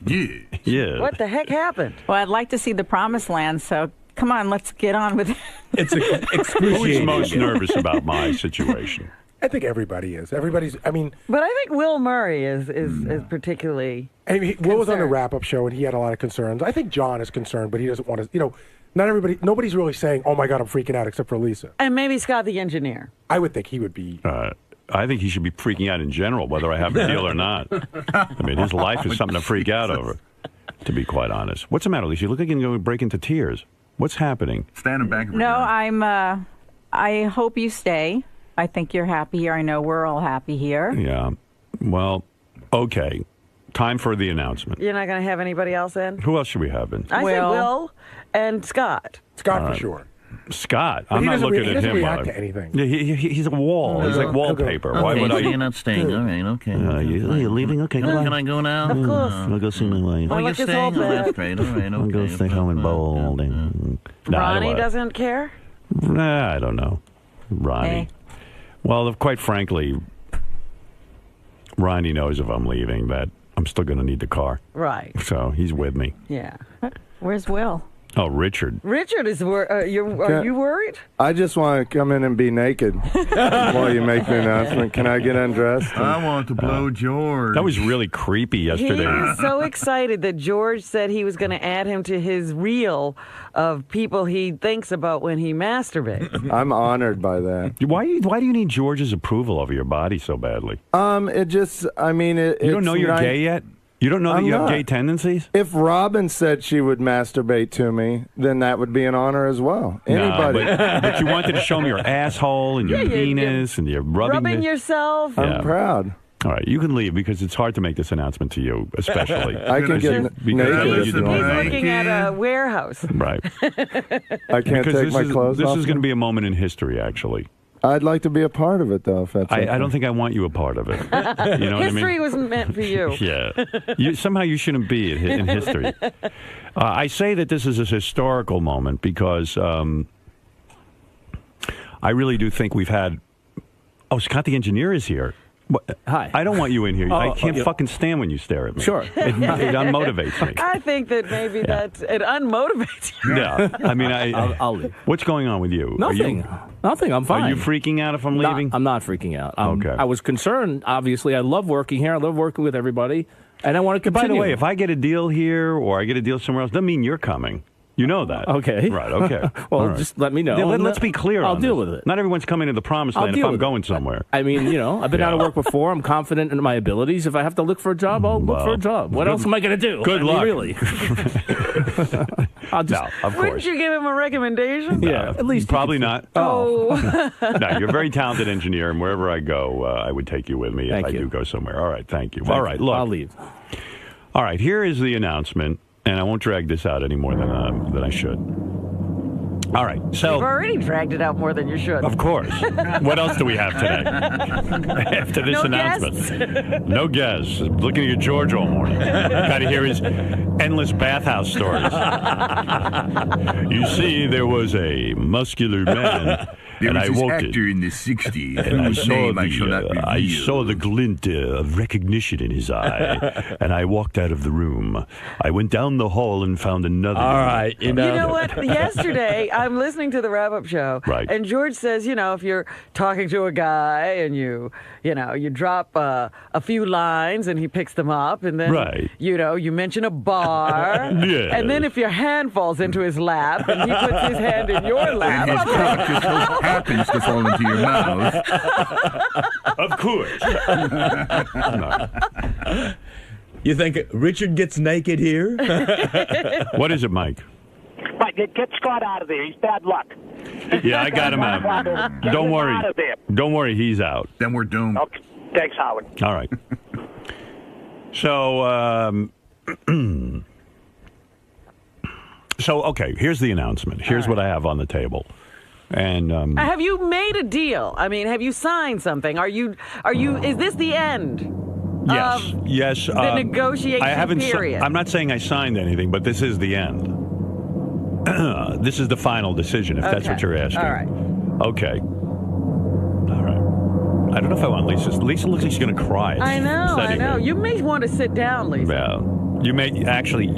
Yeah. Yeah. What the heck happened? Well, I'd like to see the promised land, so come on, let's get on with it. It's Who's excruciating. most nervous about my situation? I think everybody is. I mean, But I think Will Murray is particularly. Will was on the concerned. wrap-up show and he had a lot of concerns. I think John is concerned, but he doesn't want to. Nobody's really saying, "Oh my God, I'm freaking out," except for Lisa. And maybe Scott the engineer. I would think he would be. I think he should be freaking out in general, whether I have a deal or not. I mean, his life is something to freak out over, to be quite honest. What's the matter, Lisa? You look like you're going to break into tears. What's happening? Standing back. No, I hope you stay. I think you're happy here. I know we're all happy here. Yeah. Well, okay. Time for the announcement. You're not going to have anybody else in? Who else should we have in? I say Will and Scott. Scott for sure. Scott. But I'm not looking he at doesn't him. react to anything. Yeah, he's a wall. He's like wallpaper. Why would I? So you're not staying. All right, okay. You're leaving? Okay, go Can I go now? Of course. I'll go see my wife. Oh, Oh, you're look, it's staying? all Oh, that's bad. great. All right, okay. I'll go stay home and bowl all day. No, I don't Ronnie wanna- doesn't care? Nah, I don't know. Ronnie. Hey. Well, quite frankly, Ronnie knows if I'm leaving that I'm still going to need the car. Right. So he's with me. Yeah. Where's Will? Oh, Richard. Richard is are you worried? I just want to come in and be naked while you make the announcement. Can I get undressed? I want to blow George. That was really creepy yesterday. He's so excited that George said he was going to add him to his reel of people he thinks about when he masturbates. I'm honored by that. Why do you need George's approval over your body so badly? It just, I mean, it. You don't know you're gay yet? You don't know that I'm you have not. gay tendencies? If Robin said she would masturbate to me, then that would be an honor as well. Anybody. No, but you wanted to show me your asshole and your penis and you're rubbing yourself. I'm proud. All right, you can leave because it's hard to make this announcement to you, especially. I can get Because I know naked you if do you He's want. looking at a warehouse. Right. I can't Because take my clothes this off. is going to be a moment in history, actually. I'd like to be a part of it, though, if that's okay. I don't think I want you a part of it. You know what I mean? History wasn't meant for you. Yeah. Somehow you shouldn't be in history. I say that this is a historical moment because I really do think we've had... Oh, Scott the engineer is here. Hi. I don't want you in here. I can't fucking stand when you stare at me. Sure. It unmotivates me. I think that maybe it unmotivates you. Yeah. I mean, I'll leave. What's going on with you? Nothing. Nothing. I'm fine. Are you freaking out if I'm leaving? I'm not freaking out. Okay. I was concerned, obviously. I love working here. I love working with everybody. And I want to continue. By the way, if I get a deal here or I get a deal somewhere else, doesn't mean you're coming. You know that. Okay. Right, okay. Well, All right. just let me know. Yeah, let's be clear I'll on deal this. with it. Not everyone's coming to the promised I'll land if deal I'm with it. going somewhere. I mean, I've been out of work before. I'm confident in my abilities. If I have to look for a job, I'll look for a job. What else am I going to do? Good luck. Really. I'll just, No, of Wouldn't course. you give him a recommendation? Yeah, at least Probably not. Oh. No, you're a very talented engineer, and wherever I go, I would take you with me Thank if I you. do go somewhere. All right, thank you. All right, look. I'll leave. All right, here is the announcement, and I won't drag this out any more than I should. All right, You've so already dragged it out more than you should. of course, what else do we have today after this No announcement? guests? No guests. Looking at George all morning. Got to hear his endless bathhouse stories. You see, there was a muscular man. There and was I this walked actor it. in the 60s And I whose saw, name I shall not I reveal. saw the glint of recognition in his eye, and I walked out of the room. I went down the hall and found another. All right, You know what? Yesterday, I'm listening to the wrap-up show, Right. and George says, if you're talking to a guy and you drop a few lines and he picks them up, and then, Right. you mention a bar, Yes. and then if your hand falls into his lap and he puts his hand in your lap, And his cock just so happens to fall into your mouth. Of course. No. You think Richard gets naked here? What is it, Mike? Mike, get Scott out of there. He's bad luck. Yeah, I got him out. Get Don't him worry. out of there. Don't worry, he's out. Then we're doomed. Okay. Thanks, Howard. All right. So, okay, here's the announcement. Here's what I have on the table. And have you made a deal? I mean, have you signed something? Is this the end? yes, yes. The negotiation I haven't. period. I'm not saying I signed anything, but this is the end. This is the final decision, if that's what you're asking. All right. Okay. All right. I don't know if I want Lisa. Lisa looks like she's going to cry. I know. You may want to sit down, Lisa. Yeah. You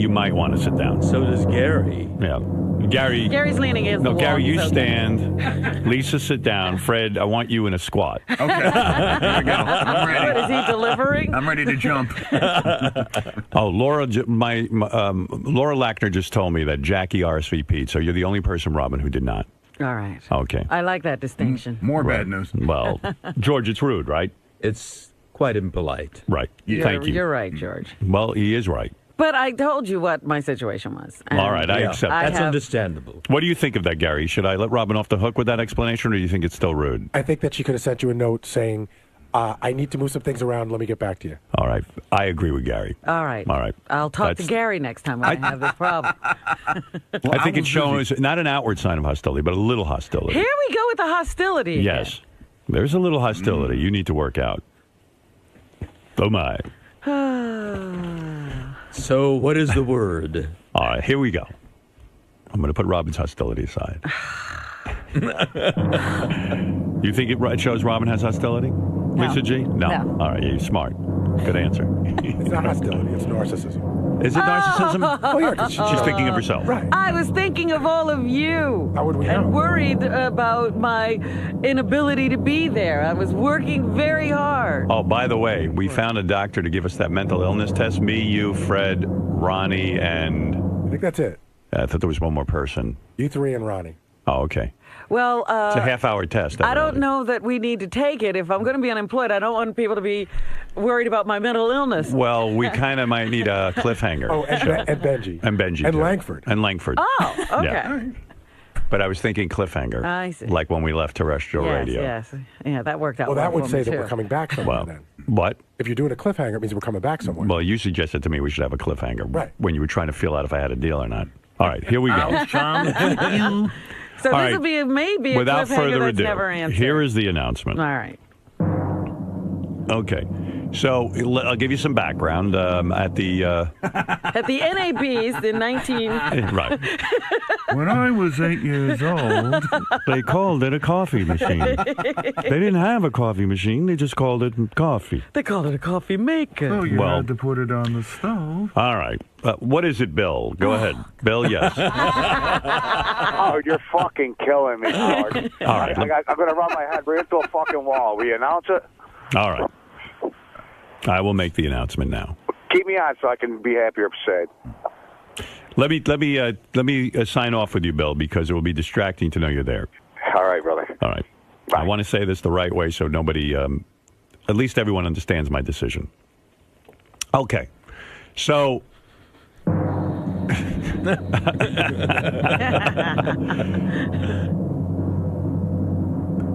might want to sit down. So does Gary. Yeah. Gary's leaning in. No, Gary, you stand. Lisa, sit down. Fred, I want you in a squat. Okay. Here we go. I'm ready. What, is he delivering? I'm ready to jump. Oh, Laura Lackner just told me that Jackie RSVP'd, so you're the only person, Robin, who did not. All right. Okay. I like that distinction. More bad news. Well, George, it's rude, right? It's quite impolite. Right. Thank you. You're right, George. Well, he is right. But I told you what my situation was. All right, I accept. That's understandable. What do you think of that, Gary? Should I let Robin off the hook with that explanation, or do you think it's still rude? I think that she could have sent you a note saying, I need to move some things around. Let me get back to you. All right. I agree with Gary. All right. All right. I'll talk to Gary next time when I have this problem. I think it shows not an outward sign of hostility, but a little hostility. Here we go with the hostility again. Yes. There's a little hostility you need to work out. Oh, my. So what is the word? All right, here we go. I'm going to put Robin's hostility aside. You think it shows Robin has hostility? No. Lisa G? No. All right, you're smart. Good answer. It's not hostility. It's narcissism. Is it narcissism? Oh, yeah. She's thinking of herself. Right. I was thinking of all of you. How would we know? And worried about my inability to be there. I was working very hard. Oh, by the way, we found a doctor to give us that mental illness test. Me, you, Fred, Ronnie, and... I think that's it. I thought there was one more person. You three and Ronnie. Oh, okay. Well, It's a half-hour test. I don't know that we need to take it. If I'm going to be unemployed, I don't want people to be worried about my mental illness. Well, we kind of might need a cliffhanger. Oh, and Benji. And Benji. And too. Langford. And Langford. Oh, okay. Yeah. But I was thinking cliffhanger. I see. Like when we left terrestrial radio. Yes. Yeah, that worked out Well, that would say that too. we're coming back somewhere Well, then. what? If you're doing a cliffhanger, it means we're coming back somewhere. Well, you suggested to me we should have a cliffhanger. Right. When you were trying to feel out if I had a deal or not. All right, here we go. So All this right. will be maybe a Without cliffhanger further that's ado, never answered. here is the announcement. All right. Okay. So I'll give you some background at the... At the NABs in 19... right. When I was 8 years old, They called it a coffee machine. They didn't have a coffee machine. They just called it coffee. They called it a coffee maker. oh, you Well- had to put it on the stove. All right. What is it, Bill? Go ahead. Bill, yes. Oh, you're fucking killing me, Howard. All right. I'm going to run my head right into a fucking wall. Will you announce it? All right. I will make the announcement now. Keep me on so I can be happier said. Let me sign off with you, Bill, because it will be distracting to know you're there. All right, brother. All right. Bye. I want to say this the right way so nobody, at least everyone understands my decision. Okay. So.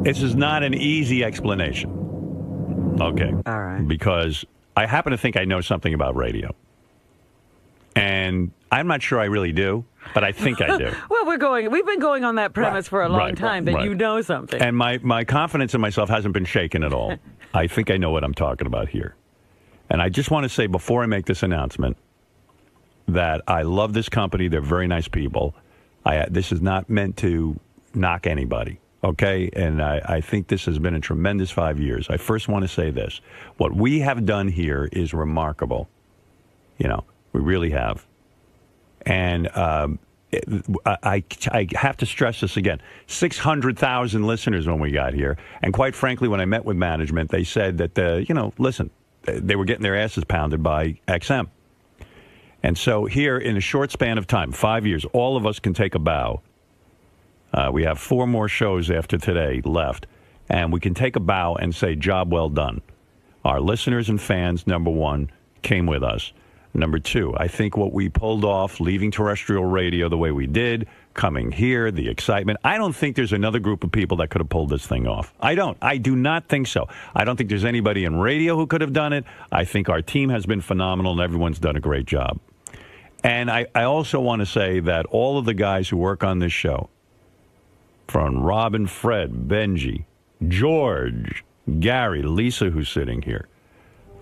This is not an easy explanation. Okay. All right. Because I happen to think I know something about radio. And I'm not sure I really do, but I think I do. Well, we've been going on that premise for a long time that you know something. And my confidence in myself hasn't been shaken at all. I think I know what I'm talking about here. And I just want to say before I make this announcement that I love this company. They're very nice people. This is not meant to knock anybody, okay? And I think this has been a tremendous 5 years. I first want to say this. What we have done here is remarkable. You know, we really have. And I have to stress this again. 600,000 listeners when we got here. And quite frankly, when I met with management, they said that, listen, they were getting their asses pounded by XM. And so here, in a short span of time, 5 years, all of us can take a bow. We have 4 more shows after today left. And we can take a bow and say, job well done. Our listeners and fans, number one, came with us. Number two, I think what we pulled off, leaving terrestrial radio the way we did, coming here, the excitement. I don't think there's another group of people that could have pulled this thing off. I don't. I do not think so. I don't think there's anybody in radio who could have done it. I think our team has been phenomenal, and everyone's done a great job. And I also want to say that all of the guys who work on this show, from Robin, Fred, Benji, George, Gary, Lisa, who's sitting here,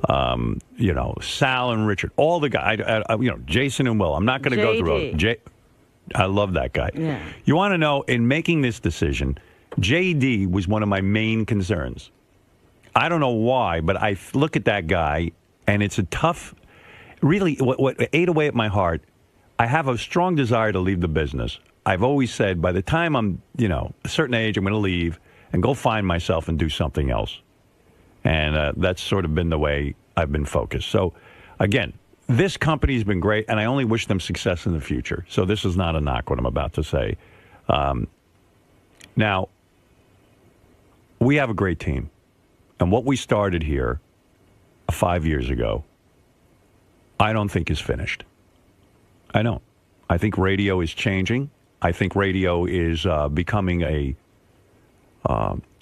Sal and Richard, all the guys, Jason and Will. I'm not going to go through it. I love that guy. Yeah. You want to know, in making this decision, JD was one of my main concerns. I don't know why, but I look at that guy, and it's a tough, really, what ate away at my heart. I have a strong desire to leave the business. I've always said, by the time I'm, a certain age, I'm going to leave and go find myself and do something else. And that's sort of been the way I've been focused. So, again, this company's been great, and I only wish them success in the future. So this is not a knock, what I'm about to say. Now, we have a great team. And what we started here 5 years ago, I don't think is finished. I don't. I think radio is changing. I think radio is becoming a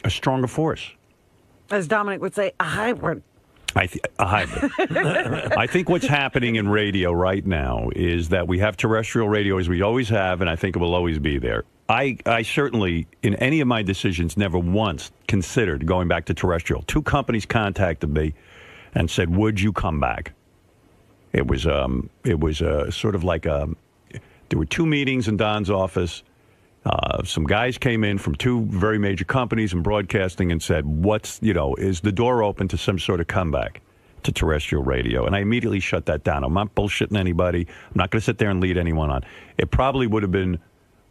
stronger force. As Dominic would say, a hybrid. A hybrid. I think what's happening in radio right now is that we have terrestrial radio as we always have, and I think it will always be there. I certainly, in any of my decisions, never once considered going back to terrestrial. 2 companies contacted me and said, would you come back? It was sort of like there were 2 meetings in Don's office. Some guys came in from 2 very major companies in broadcasting and said, is the door open to some sort of comeback to terrestrial radio? And I immediately shut that down. I'm not bullshitting anybody. I'm not going to sit there and lead anyone on. It probably would have been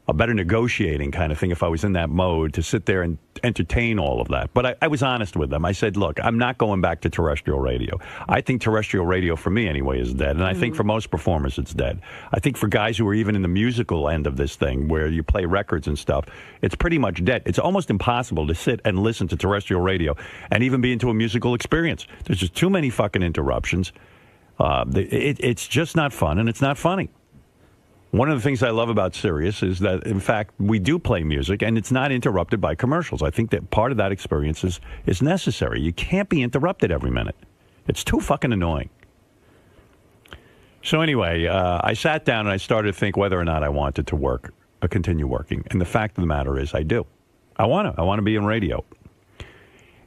a better negotiating kind of thing if I was in that mode to sit there and entertain all of that. But I was honest with them. I said, look, I'm not going back to terrestrial radio. I think terrestrial radio, for me anyway, is dead. And I think for most performers, it's dead. I think for guys who are even in the musical end of this thing, where you play records and stuff, it's pretty much dead. It's almost impossible to sit and listen to terrestrial radio and even be into a musical experience. There's just too many fucking interruptions. It's just not fun, and it's not funny. One of the things I love about Sirius is that, in fact, we do play music, and it's not interrupted by commercials. I think that part of that experience is necessary. You can't be interrupted every minute. It's too fucking annoying. So anyway, I sat down and I started to think whether or not I wanted to continue working. And the fact of the matter is I do. I want to be in radio.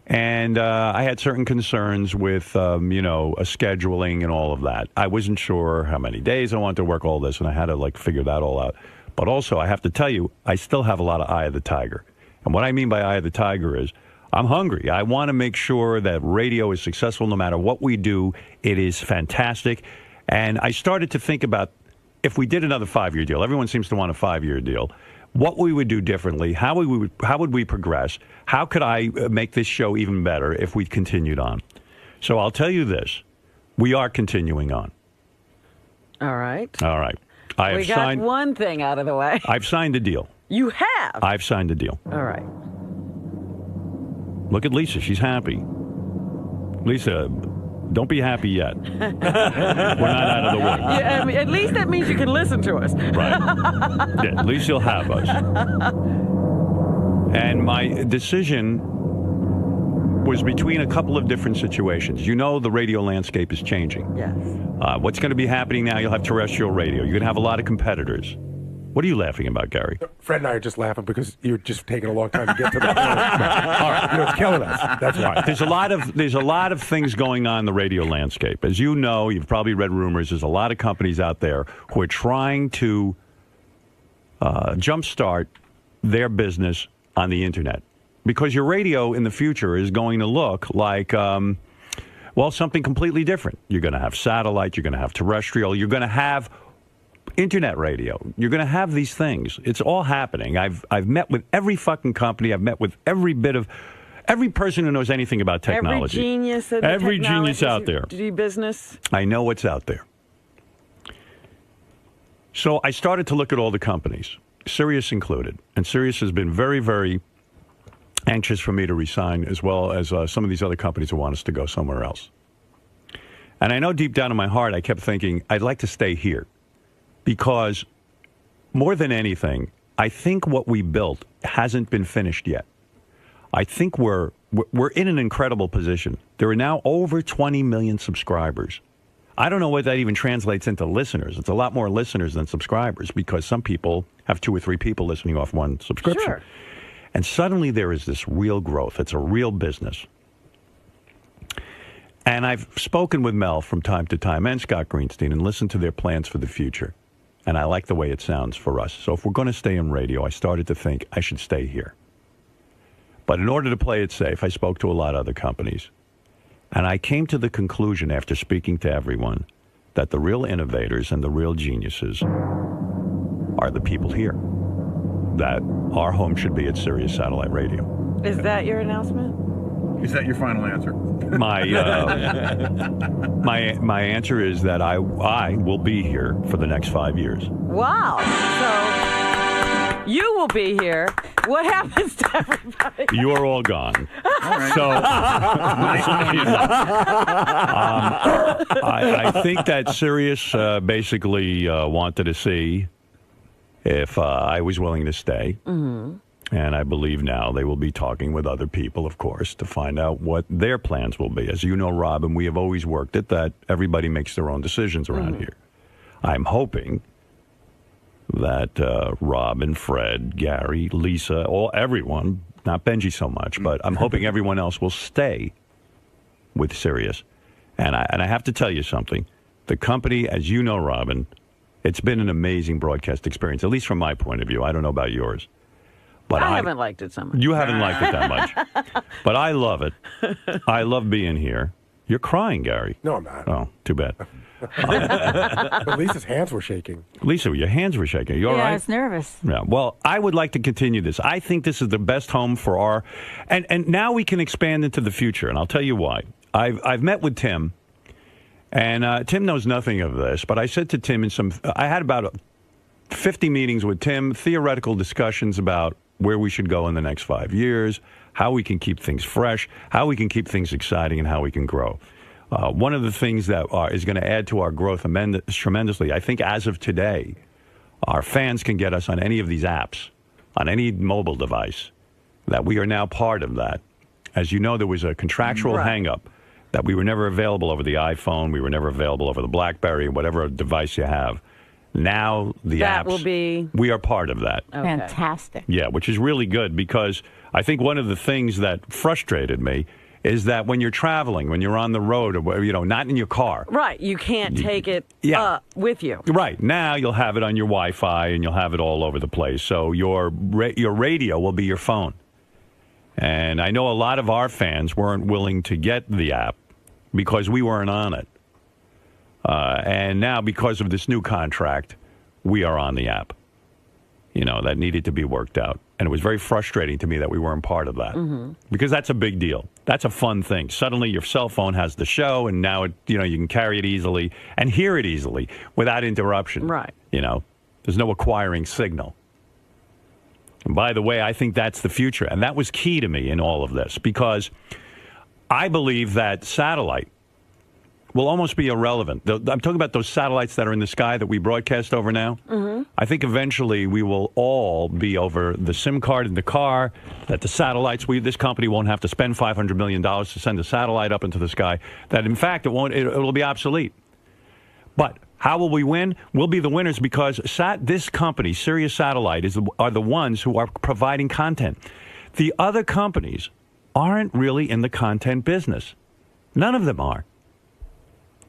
And I had certain concerns with, a scheduling and all of that. I wasn't sure how many days I wanted to work all this, and I had to, figure that all out. But also, I have to tell you, I still have a lot of eye of the tiger. And what I mean by eye of the tiger is I'm hungry. I want to make sure that radio is successful no matter what we do. It is fantastic. And I started to think about if we did another 5-year deal. Everyone seems to want a 5-year deal. What we would do differently, how would we progress? How could I make this show even better if we continued on? So I'll tell you this. We are continuing on. All right. All right. We got one thing out of the way. I've signed a deal. You have? I've signed a deal. All right. Look at Lisa. She's happy. Lisa, don't be happy yet. We're not out of the woods. Yeah, I mean, at least that means you can listen to us. Right. Yeah, at least you'll have us. And my decision was between a couple of different situations. You know the radio landscape is changing. Yes. What's going to be happening now, you'll have terrestrial radio. You're going to have a lot of competitors. What are you laughing about, Gary? Fred and I are just laughing because you're just taking a long time to get to that point. All right, it's killing us. That's why. There's a lot of things going on in the radio landscape. As you know, you've probably read rumors, there's a lot of companies out there who are trying to jumpstart their business on the internet. Because your radio in the future is going to look like, something completely different. You're going to have satellite, you're going to have terrestrial, you're going to have internet radio. You're going to have these things. It's all happening. I've met with every fucking company. I've met with every person who knows anything about technology. Every genius out there. Do business. I know what's out there. So I started to look at all the companies, Sirius included. And Sirius has been very, very anxious for me to resign, as well as some of these other companies who want us to go somewhere else. And I know deep down in my heart, I kept thinking, I'd like to stay here. Because more than anything, I think what we built hasn't been finished yet. I think we're in an incredible position. There are now over 20 million subscribers. I don't know what that even translates into listeners. It's a lot more listeners than subscribers because some people have 2 or 3 people listening off one subscription. Sure. And suddenly there is this real growth. It's a real business. And I've spoken with Mel from time to time and Scott Greenstein and listened to their plans for the future. And I like the way it sounds for us. So if we're going to stay in radio, I started to think I should stay here. But in order to play it safe, I spoke to a lot of other companies. And I came to the conclusion after speaking to everyone that the real innovators and the real geniuses are the people here. That our home should be at Sirius Satellite Radio. Is that your announcement? Is that your final answer? My answer is that I will be here for the next 5 years. Wow. So you will be here. What happens to everybody? You are all gone. All right. So I think that Sirius basically wanted to see if I was willing to stay. Mm-hmm. And I believe now they will be talking with other people, of course, to find out what their plans will be. As you know, Robin, we have always worked it that everybody makes their own decisions around here. I'm hoping that Robin, Fred, Gary, Lisa, everyone, not Benji so much, but I'm hoping everyone else will stay with Sirius. And I have to tell you something. The company, as you know, Robin, it's been an amazing broadcast experience, at least from my point of view. I don't know about yours. But I haven't liked it so much. You haven't liked it that much. But I love it. I love being here. You're crying, Gary. No, I'm not. Oh, too bad. But Lisa's hands were shaking. Lisa, your hands were shaking. Are you all right? I was nervous. Yeah. Well, I would like to continue this. I think this is the best home for our... And now we can expand into the future, and I'll tell you why. I've met with Tim, and Tim knows nothing of this, but I said to Tim I had about 50 meetings with Tim, theoretical discussions about where we should go in the next 5 years, how we can keep things fresh, how we can keep things exciting, and how we can grow. One of the things that is going to add to our growth tremendously, I think as of today, our fans can get us on any of these apps, on any mobile device, that we are now part of that. As you know, there was a contractual hang-up that we were never available over the iPhone, we were never available over the BlackBerry, whatever device you have. Now the that apps, will be... we are part of that. Okay. Fantastic. Yeah, which is really good because I think one of the things that frustrated me is that when you're traveling, when you're on the road, or not in your car. Right, you can't take it with you. Right, now you'll have it on your Wi-Fi and you'll have it all over the place. So your radio will be your phone. And I know a lot of our fans weren't willing to get the app because we weren't on it. And now, because of this new contract, we are on the app. That needed to be worked out. And it was very frustrating to me that we weren't part of that. Mm-hmm. Because that's a big deal. That's a fun thing. Suddenly, your cell phone has the show, and now you can carry it easily and hear it easily without interruption. Right. There's no acquiring signal. And by the way, I think that's the future. And that was key to me in all of this, because I believe that satellite will almost be irrelevant. I'm talking about those satellites that are in the sky that we broadcast over now. Mm-hmm. I think eventually we will all be over the SIM card in the car, that the satellites, this company won't have to spend $500 million to send a satellite up into the sky, that in fact it'll be obsolete. But how will we win? We'll be the winners because this company, Sirius Satellite, are the ones who are providing content. The other companies aren't really in the content business. None of them are.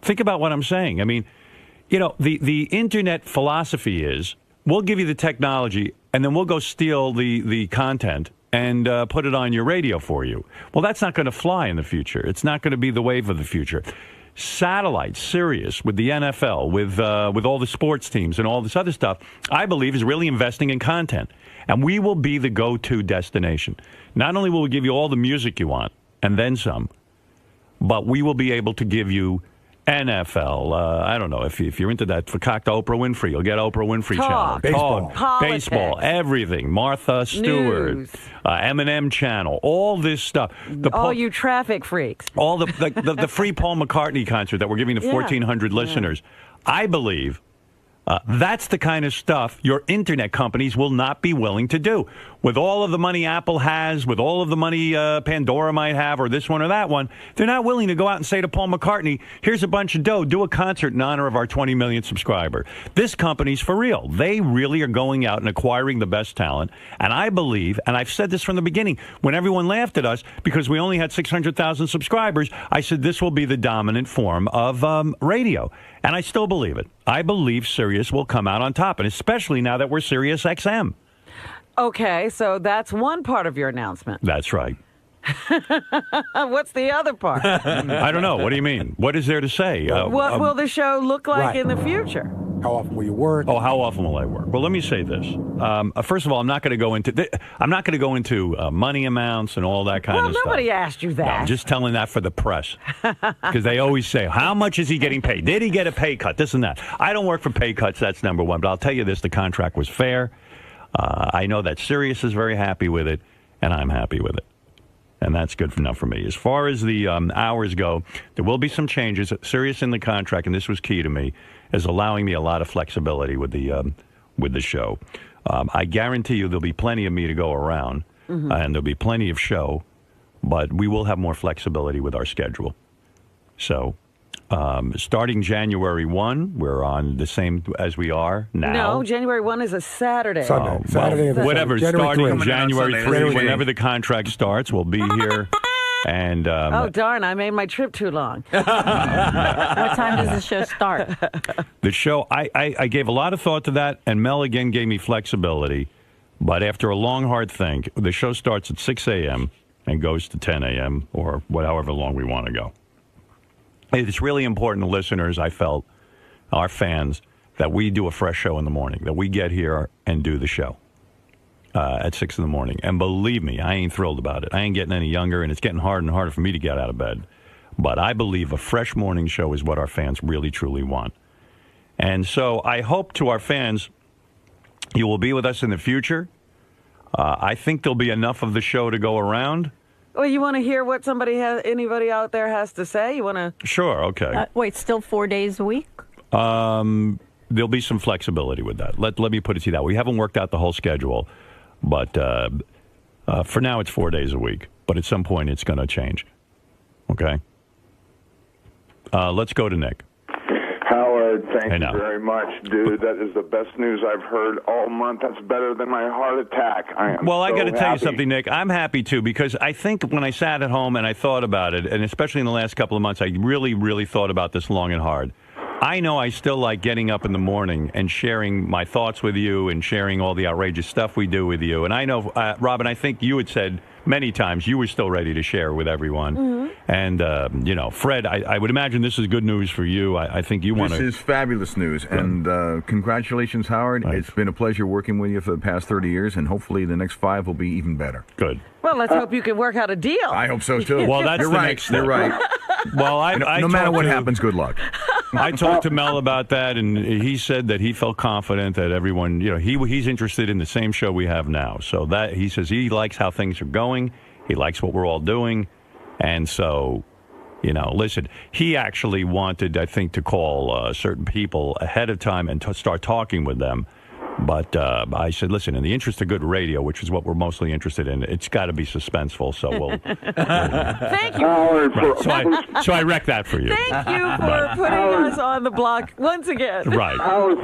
Think about what I'm saying. I mean, the internet philosophy is we'll give you the technology and then we'll go steal the content and put it on your radio for you. Well, that's not going to fly in the future. It's not going to be the wave of the future. Satellite, Sirius, with the NFL, with all the sports teams and all this other stuff, I believe is really investing in content. And we will be the go-to destination. Not only will we give you all the music you want, and then some, but we will be able to give you NFL, I don't know, if you're into that, for cock to Oprah Winfrey, you'll get Oprah Winfrey channel. Baseball. Baseball, everything. Martha Stewart, M&M channel, all this stuff. All you traffic freaks. All the free Paul McCartney concert that we're giving to 1,400 listeners. I believe that's the kind of stuff your internet companies will not be willing to do. With all of the money Apple has, with all of the money Pandora might have, or this one or that one, they're not willing to go out and say to Paul McCartney, here's a bunch of dough, do a concert in honor of our 20 million subscriber. This company's for real. They really are going out and acquiring the best talent. And I believe, and I've said this from the beginning, when everyone laughed at us because we only had 600,000 subscribers, I said this will be the dominant form of radio. And I still believe it. I believe Sirius will come out on top, and especially now that we're Sirius XM. Okay, so that's one part of your announcement. That's right. What's the other part? I don't know. What do you mean? What is there to say? What will the show look like in the future? How often will you work? Oh, how often will I work? Well, let me say this. First of all, I'm not going to go into money amounts and all that kind of stuff. Well, nobody asked you that. No, I'm just telling that for the press because they always say, "How much is he getting paid? Did he get a pay cut? This and that." I don't work for pay cuts. That's number one. But I'll tell you this: the contract was fair. I know that Sirius is very happy with it, and I'm happy with it. And that's good enough for me. As far as the hours go, there will be some changes. Sirius in the contract, and this was key to me, is allowing me a lot of flexibility with the show. I guarantee you there'll be plenty of me to go around, and there'll be plenty of show, but we will have more flexibility with our schedule. So starting January 1, we're on the same as we are now. No, January 1 is a Saturday. Saturday. Whatever, starting January 3, whenever the contract starts, we'll be here. And oh, darn, I made my trip too long. What time does the show start? The show, I gave a lot of thought to that, and Mel again gave me flexibility. But after a long, hard think, the show starts at 6 a.m. and goes to 10 a.m. or however long we want to go. It's really important to listeners, I felt, our fans, that we do a fresh show in the morning, that we get here and do the show at 6 in the morning. And believe me, I ain't thrilled about it. I ain't getting any younger, and it's getting harder and harder for me to get out of bed. But I believe a fresh morning show is what our fans really, truly want. And so I hope to our fans, you will be with us in the future. I think there'll be enough of the show to go around. Well, you want to hear what anybody out there has to say? You want to? Sure, okay. Wait, still 4 days a week? There'll be some flexibility with that. Let me put it to you that way. We haven't worked out the whole schedule, but for now it's 4 days a week. But at some point it's going to change. Okay? Let's go to Nick. Howard, thank you very much, dude. That is the best news I've heard all month. That's better than my heart attack. I got to tell you something, Nick. I'm happy, too, because I think when I sat at home and I thought about it, and especially in the last couple of months, I really, really thought about this long and hard. I know I still like getting up in the morning and sharing my thoughts with you and sharing all the outrageous stuff we do with you. And I know, Robin, I think you had said many times you were still ready to share with everyone. Mm-hmm. And, Fred, I would imagine this is good news for you. I think you want to... This is fabulous news. Good. And congratulations, Howard. Right. It's been a pleasure working with you for the past 30 years, and hopefully the next 5 will be even better. Good. Well, let's hope you can work out a deal. I hope so, too. Well, that's You're the right. next You're right. Well, no matter what happens, good luck. I talked to Mel about that, and he said that he felt confident that everyone, he's interested in the same show we have now. So that he says he likes how things are going. He likes what we're all doing. And so, listen, he actually wanted, I think, to call certain people ahead of time and start talking with them. But I said, listen, in the interest of good radio, which is what we're mostly interested in, it's got to be suspenseful. So we'll. Thank you. Right. So I wrecked that for you. Thank you for putting us on the block once again. Right.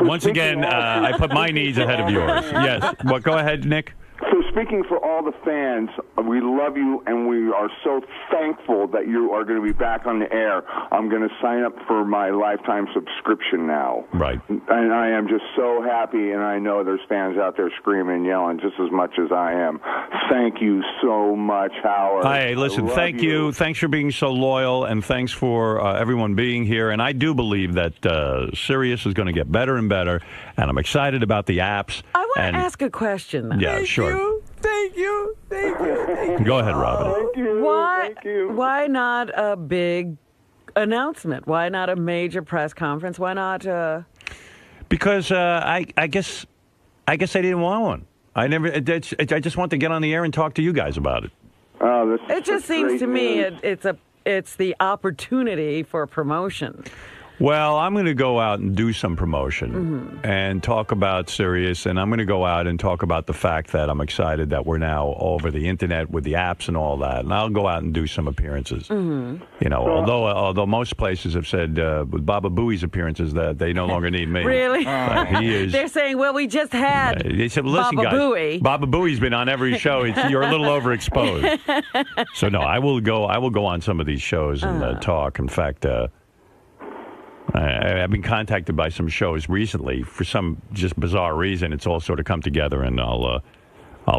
Once again, I put my needs ahead of yours. Yes. Well, go ahead, Nick. So speaking for all the fans, we love you, and we are so thankful that you are going to be back on the air. I'm going to sign up for my lifetime subscription now. Right. And I am just so happy, and I know there's fans out there screaming and yelling just as much as I am. Thank you so much, Howard. Hey, listen, thank you. Thanks for being so loyal, and thanks for everyone being here. And I do believe that Sirius is going to get better and better, and I'm excited about the apps. I want to ask a question, though. Yeah, sure. Thank you. Go ahead, Robin. Why not a big announcement? Why not a major press conference? Why not? Because I guess I didn't want one. I just want to get on the air and talk to you guys about it. It just seems to me it's the opportunity for promotion. Well, I'm going to go out and do some promotion and talk about Sirius, and I'm going to go out and talk about the fact that I'm excited that we're now over the internet with the apps and all that, and I'll go out and do some appearances. Although most places have said with Baba Booey's appearances that they no longer need me. Really? He is. They're saying, well, we just had They said, well, listen, Baba guys, Booey. Baba Booey's been on every show. You're a little overexposed. So no, I will go on some of these shows and talk. In fact. I've been contacted by some shows recently for some just bizarre reason. It's all sort of come together, and I'll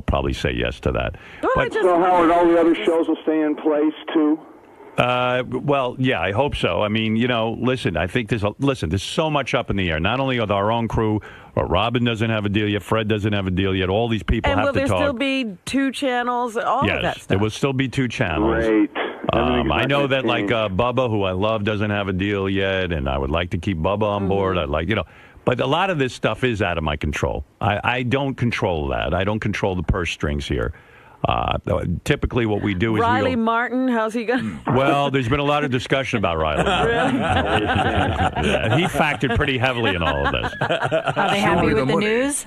probably say yes to that. So, Howard, all the other shows will stay in place, too? Well, yeah, I hope so. I mean, listen, I think there's so much up in the air. Not only with our own crew, or Robin doesn't have a deal yet, Fred doesn't have a deal yet. All these people have to talk. And will there still be 2 channels? All of that stuff. Yes, there will still be 2 channels. Great. I know that Bubba, who I love, doesn't have a deal yet, and I would like to keep Bubba on board. I'd like, but a lot of this stuff is out of my control. I don't control that. I don't control the purse strings here. Typically, what we do is Riley Martin, how's he going? Well, there's been a lot of discussion about Riley. Really? Yeah, he factored pretty heavily in all of this. Are they happy with the news?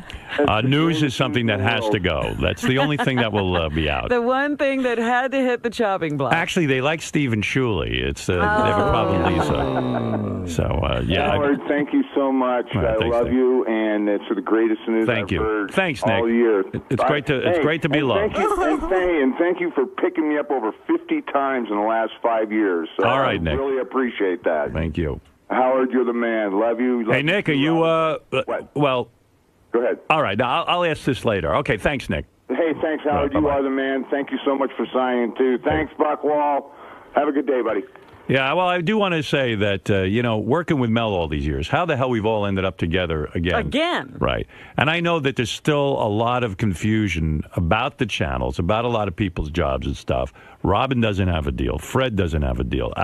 News is something that has to go. That's the only thing that will be out. The one thing that had to hit the chopping block. Actually, they like Stephen Shuley. It's they have a problem with Lisa. So yeah. Howard, thank you so much. I love you, and it's the greatest news I've heard all year. It's great to be loved. And thank you for picking me up over 50 times in the last 5 years. So all right, Nick. I really appreciate that. Thank you. Howard, you're the man. Love you. Hey, Nick, are you, well... Go ahead. All right, I'll ask this later. Okay, thanks, Nick. Hey, thanks, Howard. You are the man. Thank you so much for signing, too. Thanks, Buckwall. Have a good day, buddy. Yeah, well, I do want to say that, working with Mel all these years, how the hell we've all ended up together again. Again. Right. And I know that there's still a lot of confusion about the channels, about a lot of people's jobs and stuff. Robin doesn't have a deal. Fred doesn't have a deal.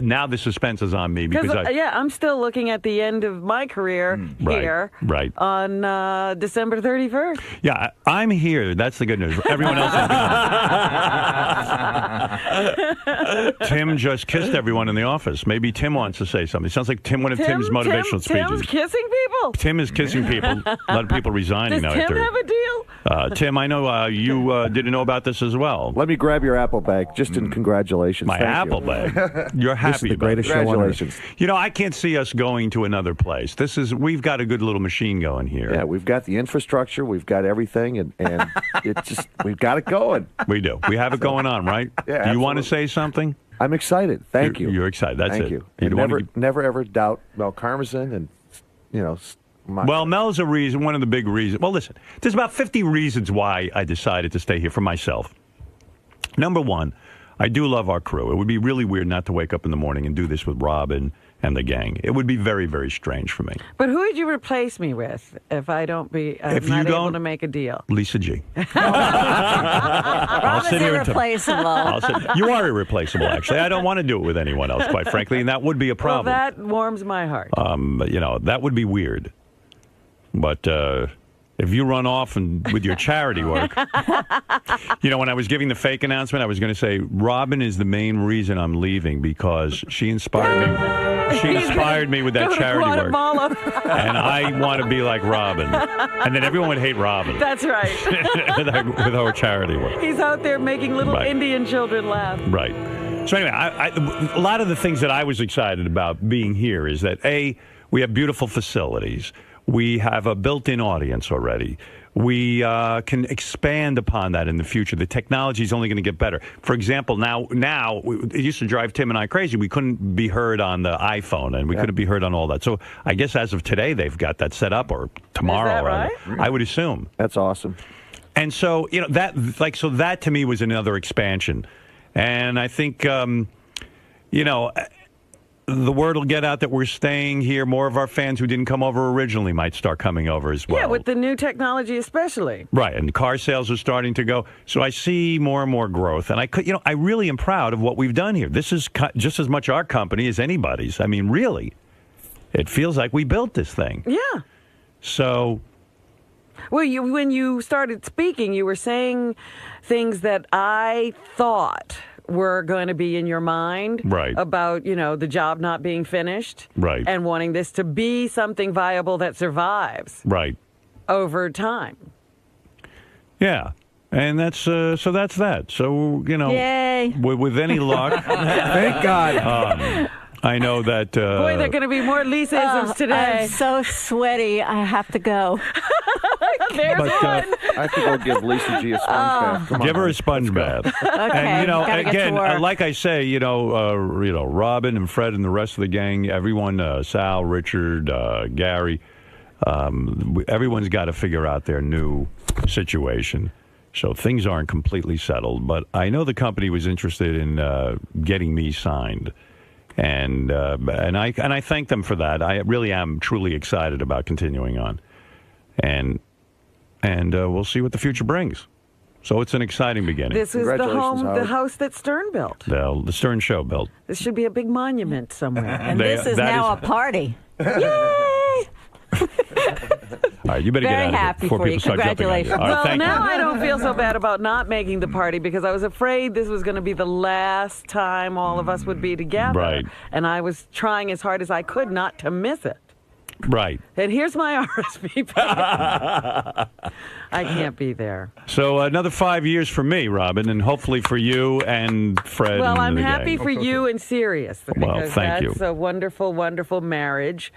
Now the suspense is on me because I'm still looking at the end of my career here on December 31st. Yeah, I'm here. That's the good news. Everyone else is gone. Tim just kissed everyone in the office. Maybe Tim wants to say something. It sounds like one of Tim's motivational speeches. Tim's kissing people? Tim is kissing people. A lot of people resigning now. Does Tim have a deal? Tim, I know you didn't know about this as well. Let me grab your Apple bag. Just in congratulations. My Apple bag. You're happy. This is the greatest show on earth. I can't see us going to another place. We've got a good little machine going here. Yeah, we've got the infrastructure, we've got everything, and we've got it going. We do. We have it going on, right? Yeah. Do you want to say something? I'm excited. Thank you. You're excited. That's Thank it. you. And never ever doubt 𝗦𝗵cie and Well, Mel's a reason. One of the big reasons. Well, listen. There's about 50 reasons why I decided to stay here for myself. Number one, I do love our crew. It would be really weird not to wake up in the morning and do this with Robin and the gang. It would be very, very strange for me. But who would you replace me with if I don't be If not you able don't- to make a deal? Lisa G. Robin's sit here and irreplaceable. You are irreplaceable, actually. I don't want to do it with anyone else, quite frankly, and that would be a Well, problem. that warms my heart. That would be weird. But if you run off and with your charity work, when I was giving the fake announcement, I was going to say Robin is the main reason I'm leaving because she inspired me. She inspired me with that Go to charity work, Guatemala. and I want to be like Robin. And then everyone would hate Robin That's right. with our charity work. He's out there making little Right. Indian children laugh. Right. So anyway, a lot of the things that I was excited about being here is that we have beautiful facilities. We have a built-in audience already. We can expand upon that in the future. The technology is only going to get better. For example, now it used to drive Tim and I crazy. We couldn't be heard on the iPhone, and we couldn't be heard on all that. So I guess as of today, they've got that set up, or tomorrow. Is that right? I would assume. That's awesome. And so that to me was another expansion, and I think the word will get out that we're staying here. More of our fans who didn't come over originally might start coming over as well. Yeah, with the new technology especially. Right, and car sales are starting to go. So I see more and more growth, and I really am proud of what we've done here. This is just as much our company as anybody's. I mean, really, it feels like we built this thing. Yeah. So, well, when you started speaking, you were saying things that I thought were going to be in your mind, right, about the job not being finished, right, and wanting this to be something viable that survives, right, over time. Yeah, and that's so that's that. So Yay. with any luck, thank God. I know that. Boy, there are going to be more Lisa-isms today. I'm so sweaty. I have to go. There's one. I have to go give Lisa G a sponge bath. Come on, Give her a let's sponge go. bath. Okay, And gotta get to again, work. like I say, Robin and Fred and the rest of the gang, everyone, Sal, Richard, Gary, everyone's got to figure out their new situation. So things aren't completely settled, but I know the company was interested in getting me signed. And I thank them for that. I really am truly excited about continuing on, and we'll see what the future brings. So it's an exciting beginning. This is the house that Stern built. The Stern Show built. This should be a big monument somewhere. And this is now a party. Yay! All right, you better Very get out of here happy before for you. people start jumping on you. Congratulations. All right, Well, thank now you. I don't feel so bad about not making the party because I was afraid this was going to be the last time all of us would be together. Right. And I was trying as hard as I could not to miss it. Right. And here's my RSVP. I can't be there. So another 5 years for me, Robin, and hopefully for you and Fred. Well, and I'm the happy gang. for you and Sirius because thank you. that's a wonderful, wonderful marriage.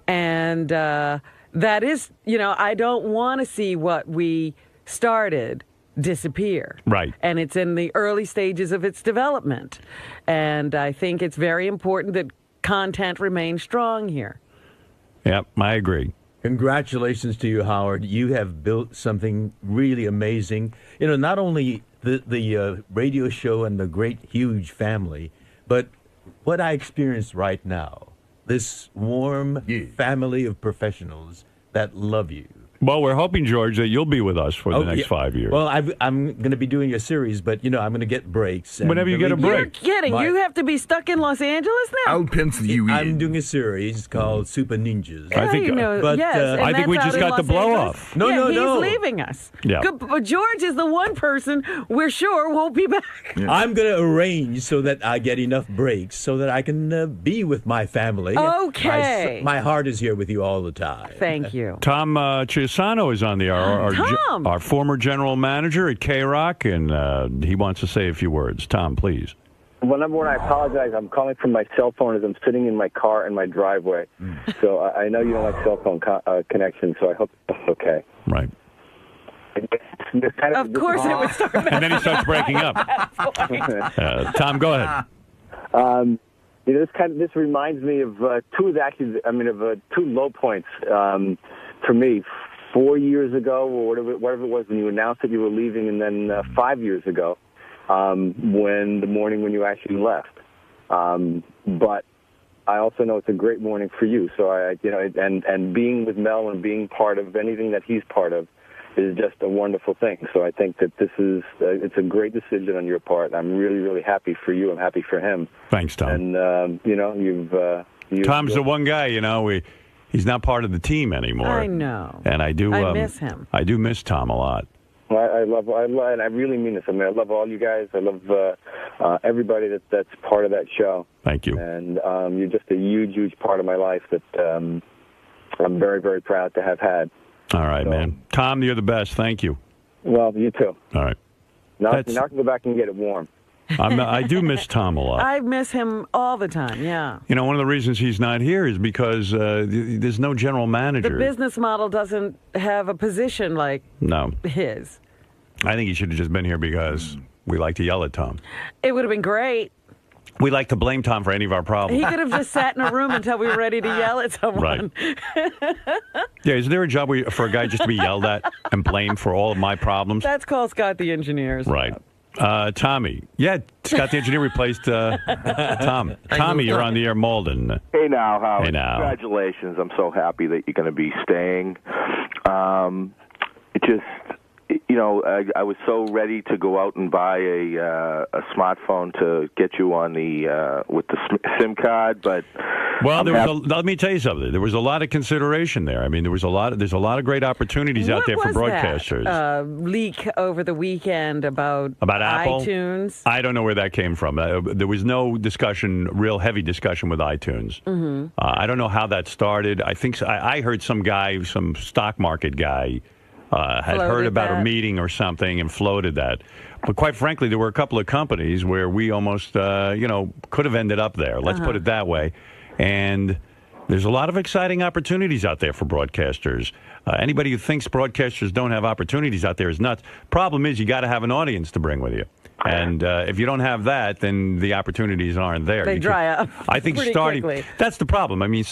And that is, I don't want to see what we started disappear. Right. And it's in the early stages of its development. And I think it's very important that content remains strong here. Yep, I agree. Congratulations to you, Howard. You have built something really amazing. Not only the radio show and the great, huge family, but what I experience right now, this warm family of professionals that love you. Well, we're hoping, George, that you'll be with us for the next 5 years. Well, I'm going to be doing a series, but, I'm going to get breaks. Whenever you get a break. You're kidding. You have to be stuck in Los Angeles now? I'll pencil you in. I'm doing a series called Super Ninjas. I think, I think we just got the blow off. No. He's leaving us. Yeah. But George is the one person we're sure won't be back. Yeah. I'm going to arrange so that I get enough breaks so that I can be with my family. Okay. My heart is here with you all the time. Thank you. Tom Chiusano is on the air, our former general manager at K-Rock, and he wants to say a few words. Tom, please. Well, number one, I apologize. I'm calling from my cell phone as I'm sitting in my car in my driveway. So I know you don't like cell phone connection, so I hope it's okay. Right. Of course it would start. And then he starts breaking up. Tom, go ahead. This reminds me of two low points for me. 4 years ago, or whatever it was, when you announced that you were leaving, and then 5 years ago, when the morning when you actually left. But I also know it's a great morning for you. So and being with Mel and being part of anything that he's part of is just a wonderful thing. So I think that this is it's a great decision on your part. I'm really, really happy for you. I'm happy for him. Thanks, Tom. And you've Tom's the one guy, he's not part of the team anymore. I know. And I do. I miss him. I do miss Tom a lot. I love, and I really mean this. I mean, I love all you guys. I love everybody that's part of that show. Thank you. And you're just a huge, huge part of my life that I'm very, very proud to have had. All right, man. Tom, you're the best. Thank you. Well, you too. All right. Now I can go back and get it warm. I do miss Tom a lot. I miss him all the time, yeah. One of the reasons he's not here is because there's no general manager. The business model doesn't have a position like his. I think he should have just been here because we like to yell at Tom. It would have been great. We like to blame Tom for any of our problems. He could have just sat in a room until we were ready to yell at someone. Right. Yeah, is there a job for a guy just to be yelled at and blamed for all of my problems? That's called Scott the Engineer's right. Tommy. Yeah, Scott the Engineer replaced Tom. Tommy, you're on the air, Malden. Hey now, Howard. Hey now. Congratulations. I'm so happy that you're going to be staying. I was so ready to go out and buy a smartphone to get you on the with the SIM card, but let me tell you something. There was a lot of consideration there. I mean, there's a lot of great opportunities out there for broadcasters. That, leak over the weekend about Apple? iTunes. I don't know where that came from. There was no real heavy discussion with iTunes. Mm-hmm. I don't know how that started. I think I heard some stock market guy. Had heard about a meeting or something and floated that. But quite frankly, there were a couple of companies where we almost, could have ended up there. Let's put it that way. And there's a lot of exciting opportunities out there for broadcasters. Anybody who thinks broadcasters don't have opportunities out there is nuts. Problem is, you got to have an audience to bring with you. And if you don't have that, then the opportunities aren't there. They dry up. I think starting, quickly. That's the problem. I mean,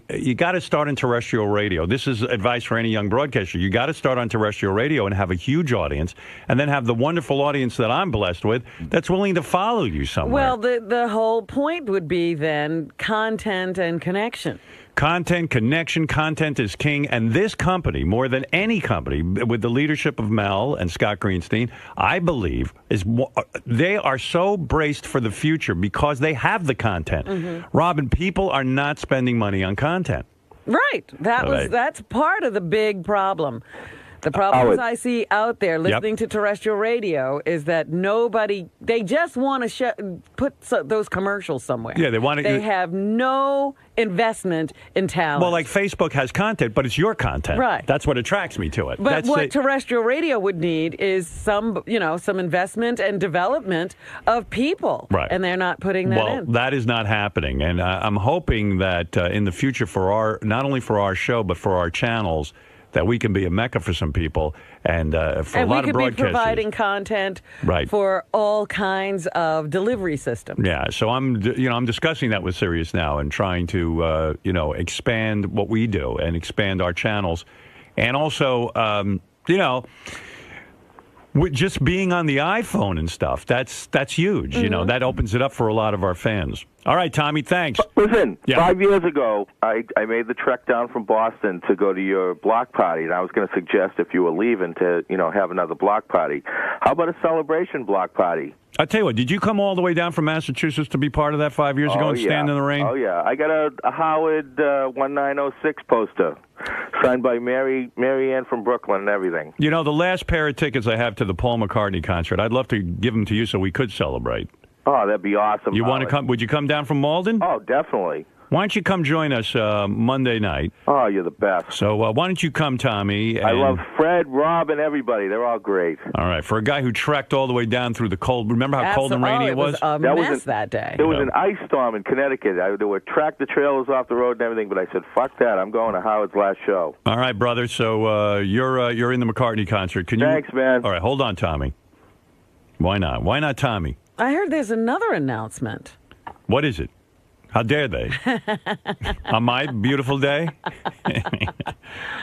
you got to start on terrestrial radio. This is advice for any young broadcaster. You got to start on terrestrial radio and have a huge audience, and then have the wonderful audience that I'm blessed with that's willing to follow you somewhere. Well, the whole point would be then content and connection. Content, connection, content is king. And this company, more than any company, with the leadership of Mel and Scott Greenstein, I believe, they are so braced for the future because they have the content. Mm-hmm. Robin, people are not spending money on content. Right. That's part of the big problem. The problems I see out there listening to terrestrial radio is that they just want to put those commercials somewhere. Yeah, They have no investment in talent. Well, like Facebook has content, but it's your content. Right. That's what attracts me to it. But what terrestrial radio would need is some investment and development of people. Right. And they're not putting that in. Well, that is not happening. And I'm hoping that in the future not only for our show, but for our channels, that we can be a mecca for some people and for a lot of broadcasters. And we could be providing content for all kinds of delivery systems. Yeah, so I'm discussing that with Sirius now and trying to expand what we do and expand our channels, and also with just being on the iPhone and stuff. That's huge. Mm-hmm. That opens it up for a lot of our fans. All right, Tommy, thanks. Listen, 5 years ago, I made the trek down from Boston to go to your block party, and I was going to suggest if you were leaving to, have another block party. How about a celebration block party? I'll tell you what, did you come all the way down from Massachusetts to be part of that 5 years ago and stand in the rain? Oh, yeah. I got a Howard 1906 poster signed by Mary Ann from Brooklyn and everything. The last pair of tickets I have to the Paul McCartney concert, I'd love to give them to you so we could celebrate. Oh, that'd be awesome. You want to come? Would you come down from Malden? Oh, definitely. Why don't you come join us Monday night? Oh, you're the best. So why don't you come, Tommy? I love Fred, Rob, and everybody. They're all great. All right. For a guy who trekked all the way down through the cold, remember how cold and rainy it was? It was a mess that day. There was an ice storm in Connecticut. There were tractor trailers off the road and everything, but I said, fuck that. I'm going to Howard's last show. All right, brother. So you're in the McCartney concert. Thanks, man. All right. Hold on, Tommy. Why not? Why not Tommy? I heard there's another announcement. What is it? How dare they? On my beautiful day?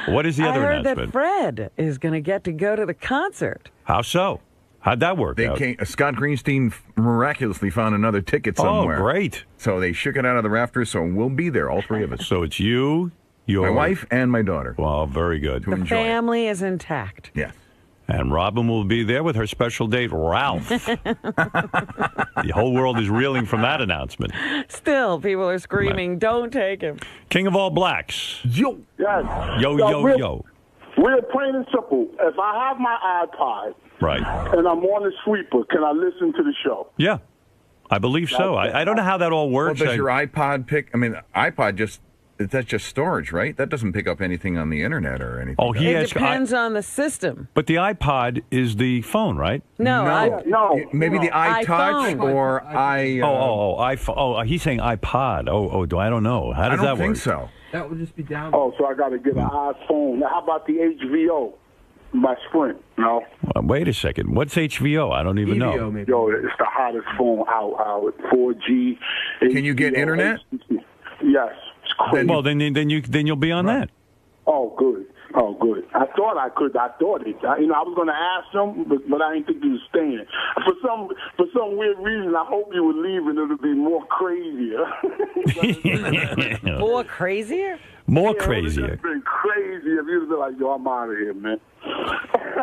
What is the other announcement? I heard that Fred is going to get to go to the concert. How so? How'd that work out? Scott Greenstein miraculously found another ticket somewhere. Oh, great. So they shook it out of the rafters, so we'll be there, all three of us. So it's you, your... My wife, and my daughter. Well, very good. The family is intact. Yes. And Robin will be there with her special date, Ralph. The whole world is reeling from that announcement. Still, people are screaming, don't take him. King of all blacks. Yo. Yes. Yo. Real plain and simple. If I have my iPod right, and I'm on the sweeper, can I listen to the show? Yeah, I believe so. I don't know how that all works. Well, does your iPod pick? I mean, iPod that's just storage, right? That doesn't pick up anything on the internet or anything. Oh, it depends on the system. But the iPod is the phone, right? No. Maybe the iTouch or iPhone. He's saying iPod. I don't know. How does that work? I don't think so. That would just be down. Oh, so I got to get an iPhone. Now, how about the HVO by Sprint? No. Wait a second. What's HVO? I don't even know. Maybe. Yo, it's the hottest phone out with 4G. Can you get internet? Yes. Well, then you'll be on that. Oh, good. I thought I could. I was going to ask them, but I didn't think you were staying. For some weird reason, I hope you would leave, and it'll be more crazier. More crazier? More It crazier. would have been crazy if you'd been like, yo, I'm out of here, man.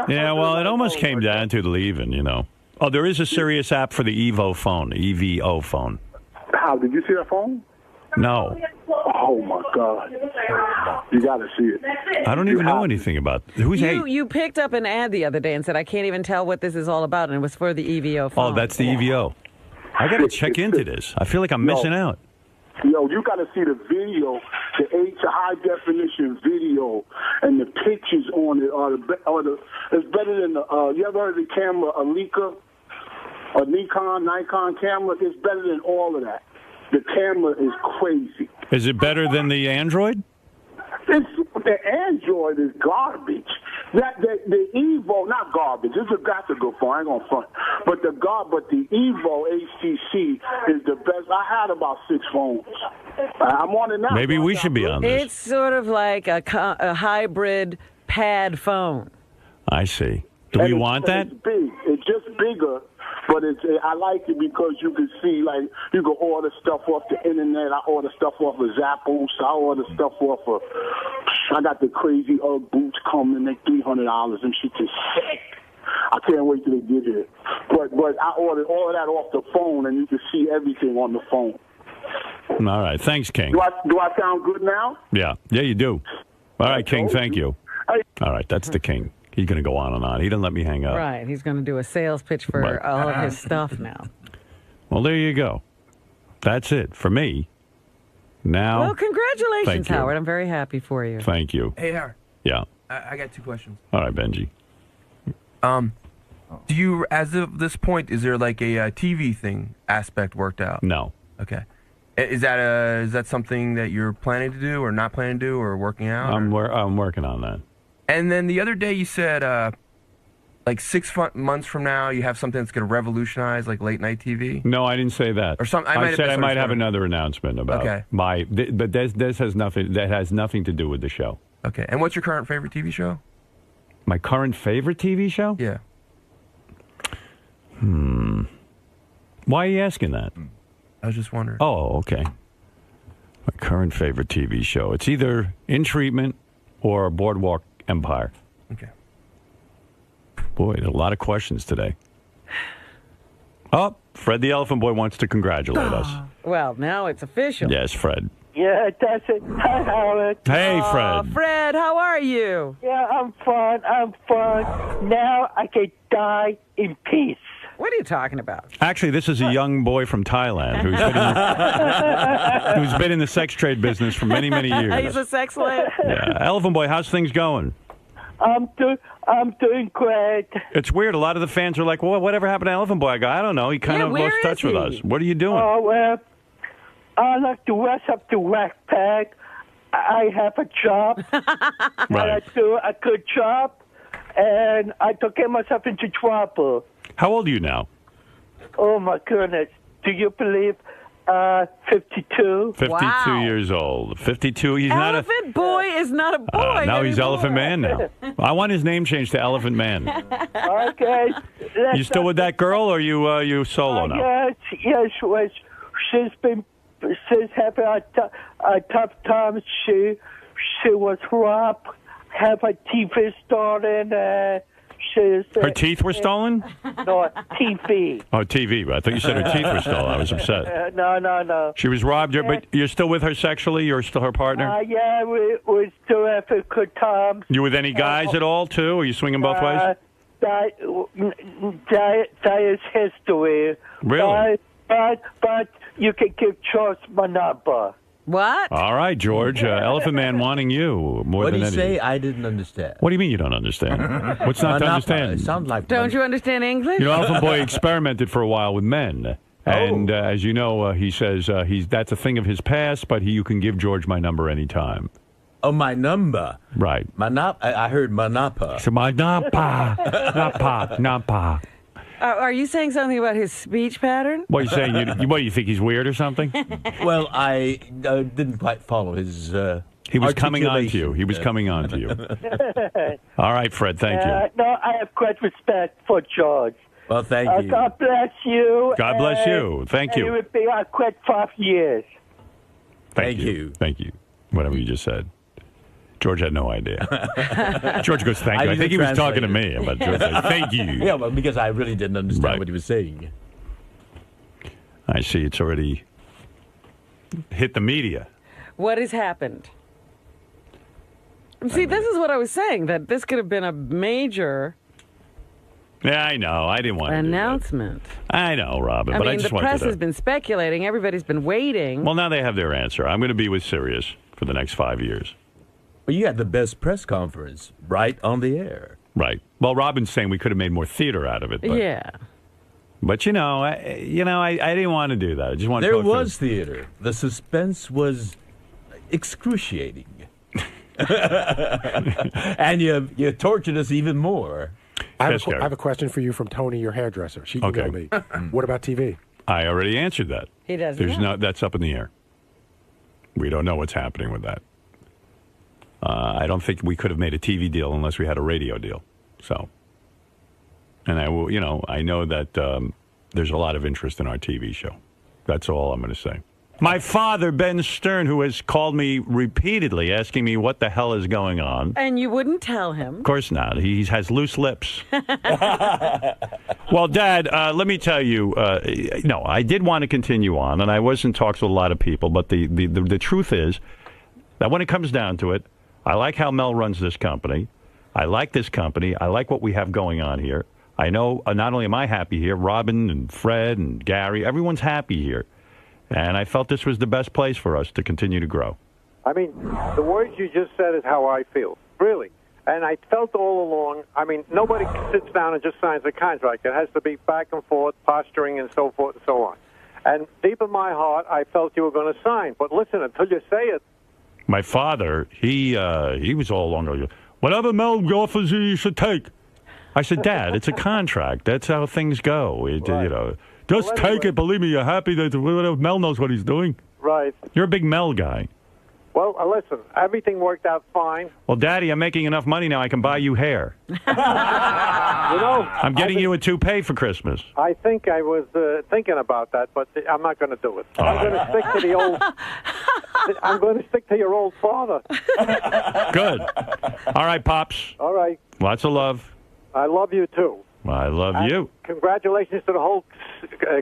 Yeah, well, it almost came down to leaving, you know. Oh, there is a Sirius app for the EVO phone, EVO phone. How, did you see that phone? No. Oh, my God. You got to see it. I don't even know anything about You picked up an ad the other day and said, I can't even tell what this is all about, and it was for the EVO phone. Oh, that's the EVO. I got to check into this. I feel like I'm missing out. Yo, you got to see the video, the high-definition video, and the pictures on it. It's better than you ever heard of the camera, a Leica, a Nikon camera? It's better than all of that. The camera is crazy. Is it better than the Android? The Android is garbage. The Evo, not garbage. That's a good phone. I ain't gonna front. But the Evo HTC is the best. I had about 6 phones. I'm on it now. Maybe we should be on this. It's sort of like a hybrid pad phone. I see. Do we want that? It's big. It's just bigger. But I like it because you can see, like, you can order stuff off the internet. I order stuff off of Zappos. I order stuff off of, I got the crazy Ugg boots coming. They're $300 and shit is sick. I can't wait till they get here. But I ordered all of that off the phone, and you can see everything on the phone. All right. Thanks, King. Do I sound good now? Yeah, you do. All right, King, thank you. All right, that's the King. He's going to go on and on. He doesn't let me hang up. Right. He's going to do a sales pitch for all of his stuff now. Well, there you go. That's it for me. Now. Well, congratulations, Howard. I'm very happy for you. Thank you. Hey, Howard. Yeah. I got 2 questions. All right, Benji. Do you, as of this point, is there like a TV thing aspect worked out? No. Okay. Is that something that you're planning to do or not planning to do or working out? I'm working on that. And then the other day you said, like 6 months from now, you have something that's going to revolutionize like late night TV. No, I didn't say that. Or something. I said I might have another announcement about but this has nothing. That has nothing to do with the show. Okay. And what's your current favorite TV show? My current favorite TV show? Yeah. Why are you asking that? I was just wondering. Oh, okay. My current favorite TV show. It's either In Treatment or Boardwalk Empire. Okay. Boy, a lot of questions today. Oh, Fred the Elephant Boy wants to congratulate us. Well, now it's official. Yes, Fred. Yeah, that's it. Hi, Howard. Hey, Fred. Fred, how are you? Yeah, I'm fine. Now I can die in peace. What are you talking about? Actually, this is a young boy from Thailand who's been in the sex trade business for many, many years. He's a sex slave? Yeah. Elephant Boy, how's things going? I'm doing great. It's weird. A lot of the fans are like, well, whatever happened to Elephant Boy? I go, I don't know. He kind of lost touch with us. What are you doing? Oh, well, I like to rest up the backpack. I have a job. Right. And I do a good job. And I don't get myself into trouble. How old are you now? Oh, my goodness. Do you believe 52. 52 years old. 52. He's not a... Elephant Boy is not a boy. no, he's anymore. Elephant Man now. I want his name changed to Elephant Man. Okay. You still with that girl, or you solo now? Yes. She's having a tough time. She was robbed, have her teeth stolen. Her teeth were stolen? No, TV. Oh, TV. I thought you said her teeth were stolen. I was upset. No. She was robbed, but you're still with her sexually? You're still her partner? Yeah, we still have a good time. You with any guys at all, too? Are you swinging both ways? That is history. Really? But you can give George my number. What? All right, George. Elephant Man wanting you more What than did he anything. say? I didn't understand. What do you mean you don't understand? What's not to understand? It sounds like... Don't you understand English? You know, Elephant Boy experimented for a while with men. And as you know, he says that's a thing of his past, but you can give George my number anytime. Oh, my number. Right. I heard manapa. So my napa. Napa. Are you saying something about his speech pattern? What are you saying? What, you think he's weird or something? Well, I didn't quite follow his He was coming on to you. He was coming on to you. All right, Fred, thank you. No, I have great respect for George. Well, thank you. God bless you. God bless you. Thank you. It would be a quick 5 years. Thank you. Thank you. Whatever you just said. George had no idea. George goes, thank you. I think he was talking to me. But George said, thank you. Yeah, well, because I really didn't understand what he was saying. I see it's already hit the media. What has happened? See, this is what I was saying, that this could have been a major... Yeah, I know. I didn't want to announcement. I know, Robin, but I just the wanted to... press has been speculating. Everybody's been waiting. Well, now they have their answer. I'm going to be with Sirius for the next 5 years. Well, you had the best press conference right on the air. Right. Well, Robin's saying we could have made more theater out of it. But, yeah. But I didn't want to do that. I just wanted. There was theater. The suspense was excruciating, and you tortured us even more. I have a question for you from Tony, your hairdresser. She emailed me. What about TV? I already answered that. He doesn't. That's up in the air. We don't know what's happening with that. I don't think we could have made a TV deal unless we had a radio deal. So, and I know that there's a lot of interest in our TV show. That's all I'm going to say. My father, Ben Stern, who has called me repeatedly asking me what the hell is going on. And you wouldn't tell him. Of course not. He has loose lips. Well, Dad, let me tell you, no, I did want to continue on, and I was in talks with a lot of people, but the truth is that when it comes down to it, I like how Mel runs this company. I like this company. I like what we have going on here. I know not only am I happy here, Robin and Fred and Gary, everyone's happy here. And I felt this was the best place for us to continue to grow. I mean, the words you just said is how I feel, really. And I felt all along, I mean, nobody sits down and just signs a contract. It has to be back and forth, posturing, and so forth and so on. And deep in my heart, I felt you were going to sign. But listen, until you say it. My father, he was all along, whatever Mel offers you should take. I said, Dad, it's a contract. That's how things go. Just take it. Believe me, you're happy that Mel knows what he's doing. Right. You're a big Mel guy. Well, listen, everything worked out fine. Well, Daddy, I'm making enough money now I can buy you hair. I'm getting you a toupee for Christmas. I think I was thinking about that, but I'm not going to do it. I'm going to stick to the old... I'm going to stick to your old father. Good. All right, Pops. All right. Lots of love. I love you, too. I love you. Congratulations to the whole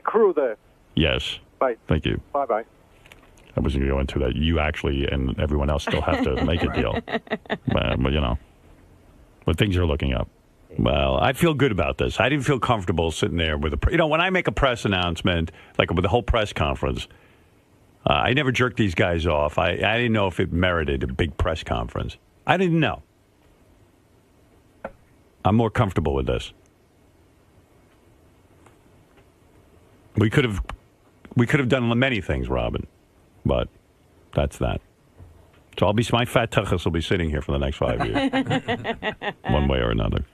crew there. Yes. Bye. Thank you. Bye-bye. I wasn't going to go into that. You actually and everyone else still have to make a deal. But things are looking up. Well, I feel good about this. I didn't feel comfortable sitting there with when I make a press announcement, like with the whole press conference, I never jerked these guys off. I didn't know if it merited a big press conference. I didn't know. I'm more comfortable with this. We could have done many things, Robin, but that's that. So my fat tuchus will be sitting here for the next 5 years, one way or another.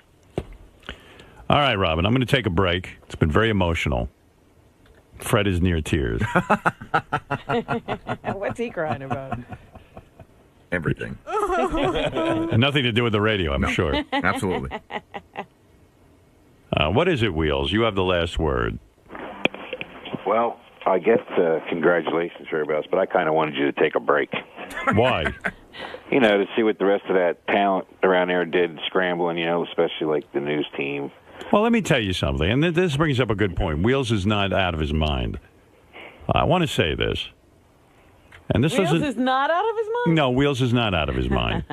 All right, Robin, I'm going to take a break. It's been very emotional. Fred is near tears. What's he crying about? Everything. And nothing to do with the radio, I'm sure. Absolutely. What is it, Wheels? You have the last word. Well, I guess congratulations for everybody else, but I kind of wanted you to take a break. Why? To see what the rest of that talent around there did scrambling, especially like the news team. Well, let me tell you something, and this brings up a good point. Wheels is not out of his mind. I want to say this. And this Wheels is not out of his mind? No, Wheels is not out of his mind.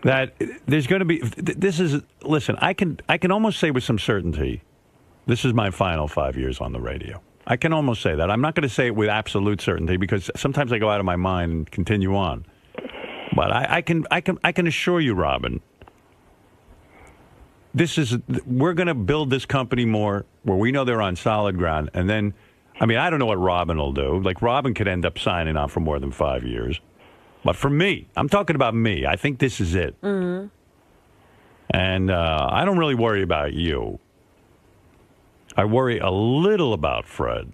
That there's going to be... Listen, I can almost say with some certainty, this is my final 5 years on the radio. I can almost say that. I'm not going to say it with absolute certainty because sometimes I go out of my mind and continue on. But I can assure you, Robin, we're going to build this company more where we know they're on solid ground. And then, I don't know what Robin will do. Like, Robin could end up signing on for more than 5 years. But for me, I'm talking about me. I think this is it. Mm-hmm. And I don't really worry about you. I worry a little about Fred.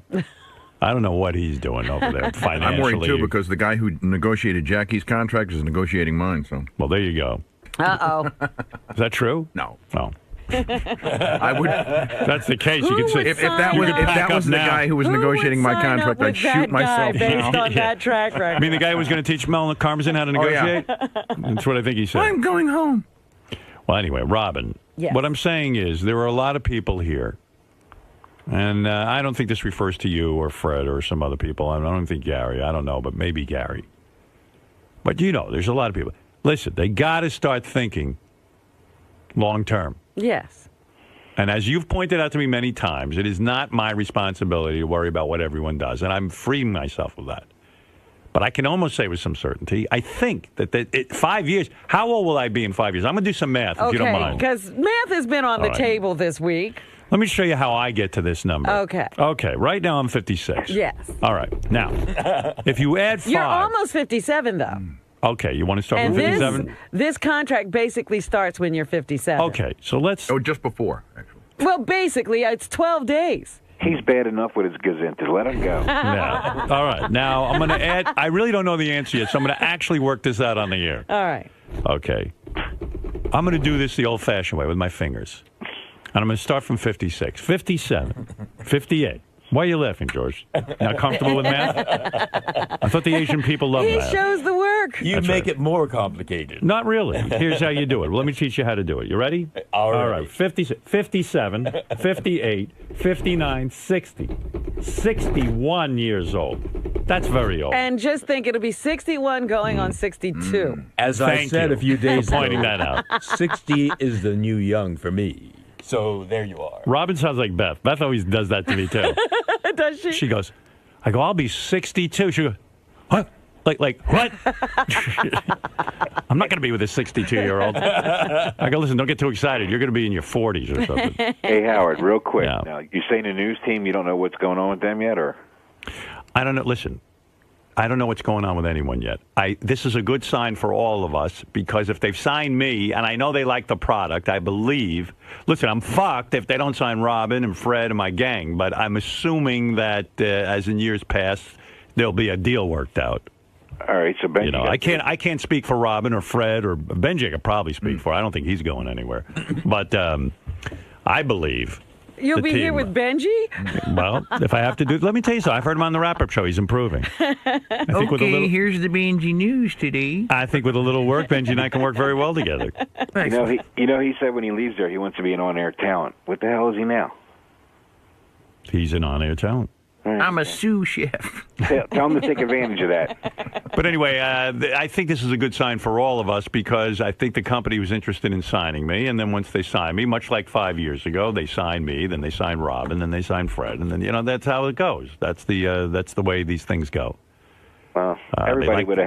I don't know what he's doing over there financially. I'm worried, too, because the guy who negotiated Jackie's contract is negotiating mine. So, well, there you go. Uh-oh. Is that true? No. Oh. I would. If that's the case, you could say if that was the guy who was negotiating my contract, I'd shoot myself. Based on that track record. I mean, the guy who was going to teach Mel Karmazin how to negotiate? Oh, yeah. That's what I think he said. I'm going home. Well, anyway, Robin, yes. What I'm saying is there are a lot of people here. And I don't think this refers to you or Fred or some other people. I don't think Gary. I don't know, but maybe Gary. But there's a lot of people. Listen, they got to start thinking long term. Yes. And as you've pointed out to me many times, it is not my responsibility to worry about what everyone does. And I'm freeing myself of that. But I can almost say with some certainty, I think that 5 years, how old will I be in 5 years? I'm going to do some math, if you don't mind. Because math has been on the table this week. Let me show you how I get to this number. Okay. Okay, right now I'm 56. Yes. All right. Now, if you add 5... You're almost 57, though. Okay, you want to start with 57? This contract basically starts when you're 57. Okay, so let's... Oh, just before, actually. Well, basically, it's 12 days. He's bad enough with his gazintas. Let him go. Yeah. All right. Now, I'm going to add... I really don't know the answer yet, so I'm going to actually work this out on the air. All right. Okay. I'm going to do this the old-fashioned way with my fingers. And I'm going to start from 56, 57, 58. Why are you laughing, George? Not comfortable with math? I thought the Asian people love math. He shows the work. You make it more complicated. Not really. Here's how you do it. Well, let me teach you how to do it. You ready? All right. 57, 58, 59, 60. 61 years old. That's very old. And just think, it'll be 61 going on 62. As I said a few days for pointing that out. 60 is the new young for me. So there you are. Robin sounds like Beth. Beth always does that to me, too. Does she? She goes, I'll be 62. She goes, what? Like what? I'm not going to be with a 62-year-old. I go, listen, don't get too excited. You're going to be in your 40s or something. Hey, Howard, real quick. Yeah. Now, you saying the news team, you don't know what's going on with them yet, or? I don't know. Listen, I don't know what's going on with anyone yet. This is a good sign for all of us because if they've signed me, and I know they like the product, I believe. Listen, I'm fucked if they don't sign Robin and Fred and my gang, but I'm assuming that as in years past, there'll be a deal worked out. All right, so Benji, I can't speak for Robin or Fred or Benji. I could probably speak for. I don't think he's going anywhere, but I believe. You'll be here with Benji? Well, if I have to do... Let me tell you something. I've heard him on the wrap-up show. He's improving. Okay, here's the Benji news today. I think with a little work, Benji and I can work very well together. He said when he leaves there, he wants to be an on-air talent. What the hell is he now? He's an on-air talent. I'm a sous chef. Tell him to take advantage of that. But anyway, I think this is a good sign for all of us because I think the company was interested in signing me. And then once they signed me, much like 5 years ago, they signed me, then they signed Robin, then they signed Fred. And then, that's how it goes. That's the way these things go. Well, everybody would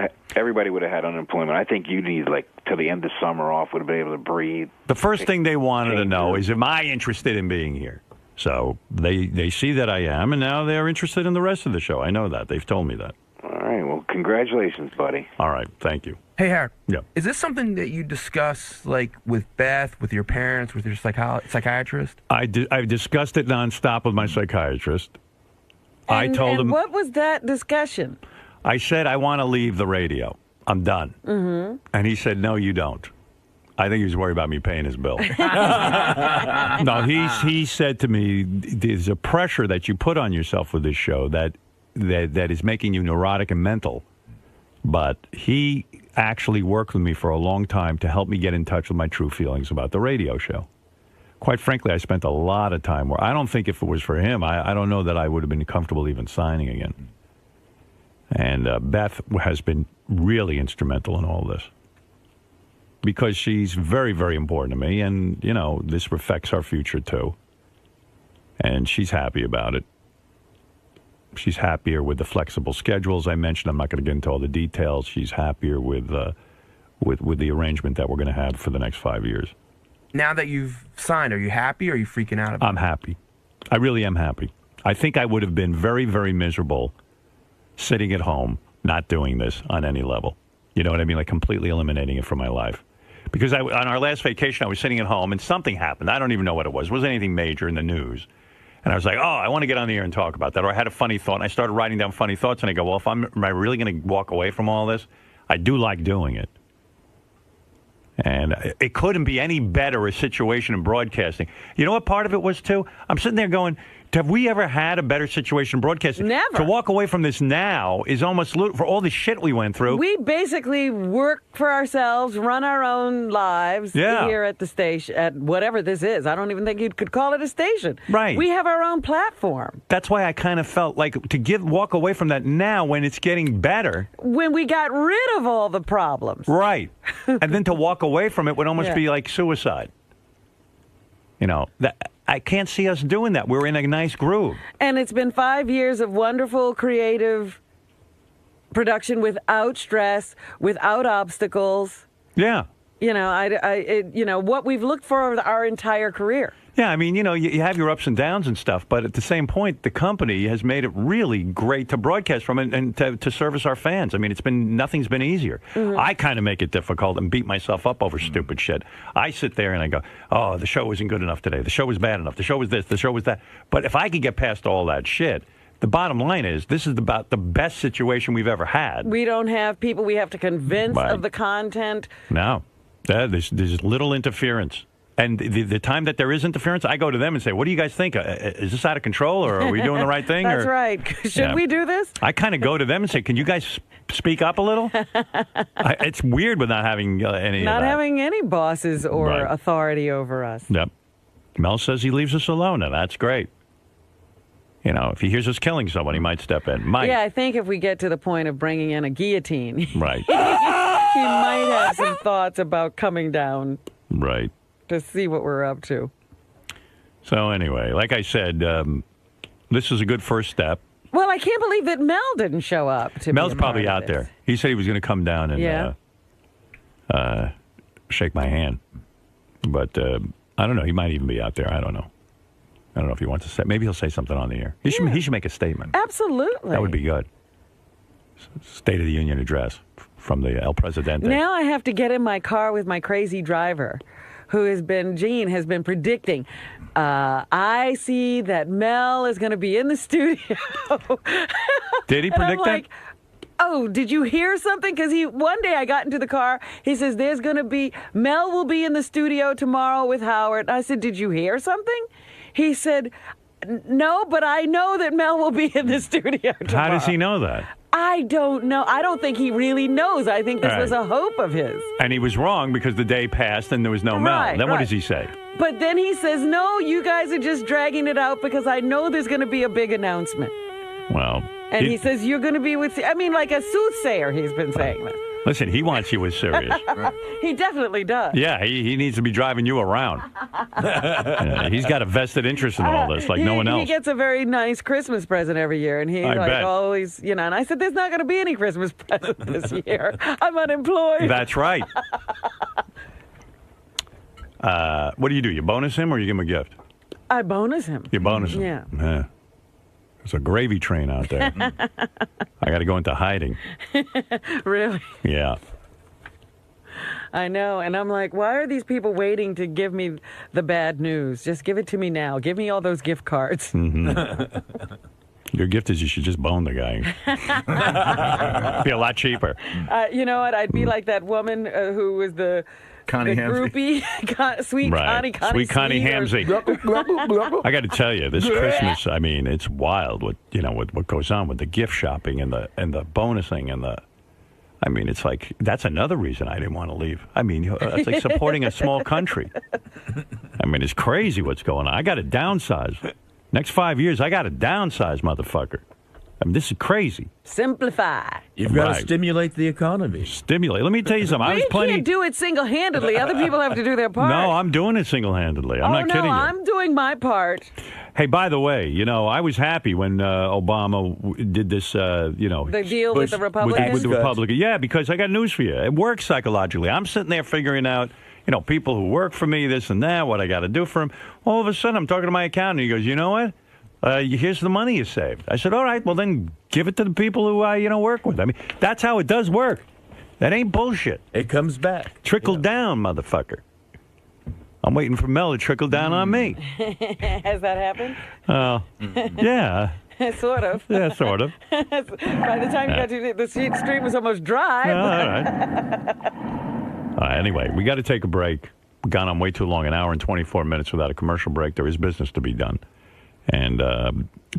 have had unemployment. I think you need, till the end of summer off, would have been able to breathe. The first thing they wanted to know is, am I interested in being here? So they see that I am, and now they're interested in the rest of the show. I know that. They've told me that. All right. Well, congratulations, buddy. All right. Thank you. Hey, Howard. Yeah. Is this something that you discuss, with Beth, with your parents, with your psychiatrist? I've discussed it nonstop with my psychiatrist. I told him. What was that discussion? I said, I want to leave the radio. I'm done. Mm-hmm. And he said, no, you don't. I think he was worried about me paying his bill. No, he said to me, there's a pressure that you put on yourself with this show that is making you neurotic and mental. But he actually worked with me for a long time to help me get in touch with my true feelings about the radio show. Quite frankly, I spent a lot of time where I don't think if it was for him, I don't know that I would have been comfortable even signing again. And Beth has been really instrumental in all this because she's very, very important to me. And, you know, this affects our future, too. And she's happy about it. She's happier with the flexible schedules I mentioned. I'm not going to get into all the details. She's happier with the arrangement that we're going to have for the next 5 years. Now that you've signed, are you happy or are you freaking out about it? I'm happy. I really am happy. I think I would have been very, very miserable sitting at home, not doing this on any level. You know what I mean? Like completely eliminating it from my life. Because on our last vacation, I was sitting at home and something happened. I don't even know what it was. It wasn't anything major in the news. And I was like, oh, I want to get on the air and talk about that. Or I had a funny thought, and I started writing down funny thoughts. And I go, well, am I really going to walk away from all this? I do like doing it. And it couldn't be any better a situation in broadcasting. You know what part of it was, too? I'm sitting there going, have we ever had a better situation in broadcasting? Never. To walk away from this now is almost, for all the shit we went through. We basically work for ourselves, run our own lives here at the station, at whatever this is. I don't even think you could call it a station. Right. We have our own platform. That's why I kind of felt like to walk away from that now when it's getting better. When we got rid of all the problems. Right. And then to walk away from it would almost be like suicide. You know, I can't see us doing that. We're in a nice groove. And it's been 5 years of wonderful, creative production without stress, without obstacles. Yeah. You know, what we've looked for our entire career. Yeah, I mean, you know, you have your ups and downs and stuff, but at the same point, the company has made it really great to broadcast from and to service our fans. I mean, nothing's been easier. Mm-hmm. I kind of make it difficult and beat myself up over stupid shit. I sit there and I go, oh, the show wasn't good enough today. The show was bad enough. The show was this. The show was that. But if I could get past all that shit, the bottom line is this is about the best situation we've ever had. We don't have people we have to convince of the content. No. There's little interference. And the time that there is interference, I go to them and say, what do you guys think? Is this out of control, or are we doing the right thing? That's right. Should we do this? I kind of go to them and say, can you guys speak up a little? It's weird with not having any Not having any bosses or authority over us. Yep. Mel says he leaves us alone, and that's great. You know, if he hears us killing someone, he might step in. Yeah, I think if we get to the point of bringing in a guillotine, right, he might have some thoughts about coming down. Right. To see what we're up to. So anyway, like I said, this is a good first step. Well, I can't believe that Mel didn't show up. Mel's probably out there. He said he was going to come down and shake my hand. But I don't know. He might even be out there. I don't know. I don't know if he wants to say. Maybe he'll say something on the air. He should make a statement. Absolutely. That would be good. State of the Union address from the El Presidente. Now I have to get in my car with my crazy driver, Gene has been predicting. I see that Mel is going to be in the studio. Did he predict that? Oh, did you hear something? Because one day I got into the car. He says, Mel will be in the studio tomorrow with Howard. I said, did you hear something? He said, no, but I know that Mel will be in the studio tomorrow. How does he know that? I don't know. I don't think he really knows. I think this was a hope of his. And he was wrong because the day passed and there was no Mel. Then what does he say? But then he says, no, you guys are just dragging it out because I know there's going to be a big announcement. Well. And he says, you're going to be with, like a soothsayer, he's been saying this. Listen, he wants you as serious. He definitely does. Yeah, he needs to be driving you around. He's got a vested interest in all this, like no one else. He gets a very nice Christmas present every year, and he always, and I said, there's not going to be any Christmas present this year. I'm unemployed. That's right. What do? You bonus him or you give him a gift? I bonus him. You bonus him? Yeah. There's a gravy train out there. I got to go into hiding. Really? Yeah. I know. And I'm like, why are these people waiting to give me the bad news? Just give it to me now. Give me all those gift cards. Mm-hmm. Your gift is you should just bone the guy. Be a lot cheaper. You know what? I'd be like that woman who was the Connie groupie, sweet right. Connie Hamsey. I got to tell you, this Christmas, I mean, it's wild. What goes on with the gift shopping and the bonusing and the. I mean, it's like that's another reason I didn't want to leave. I mean, it's like supporting a small country. I mean, it's crazy what's going on. I got to downsize. Next 5 years, I got to downsize, motherfucker. I mean, this is crazy. Simplify. You've got to stimulate the economy. Stimulate. Let me tell you something. We can't do it single-handedly. Other people have to do their part. No, I'm doing it single-handedly. I'm not kidding you. I'm doing my part. Hey, by the way, I was happy when Obama did this, the deal with the Republicans? With the Republicans. Yeah, because I got news for you. It works psychologically. I'm sitting there figuring out, people who work for me, this and that, what I got to do for them. All of a sudden, I'm talking to my accountant. He goes, you know what? Here's the money you saved. I said, all right, well, then give it to the people who I, work with. I mean, that's how it does work. That ain't bullshit. It comes back. Trickle down, motherfucker. I'm waiting for Mel to trickle down on me. Has that happened? Yeah. Sort of. Yeah, sort of. By the time you got to the stream was almost dry. All right. Anyway, we got to take a break. We've gone on way too long, an hour and 24 minutes without a commercial break. There is business to be done. And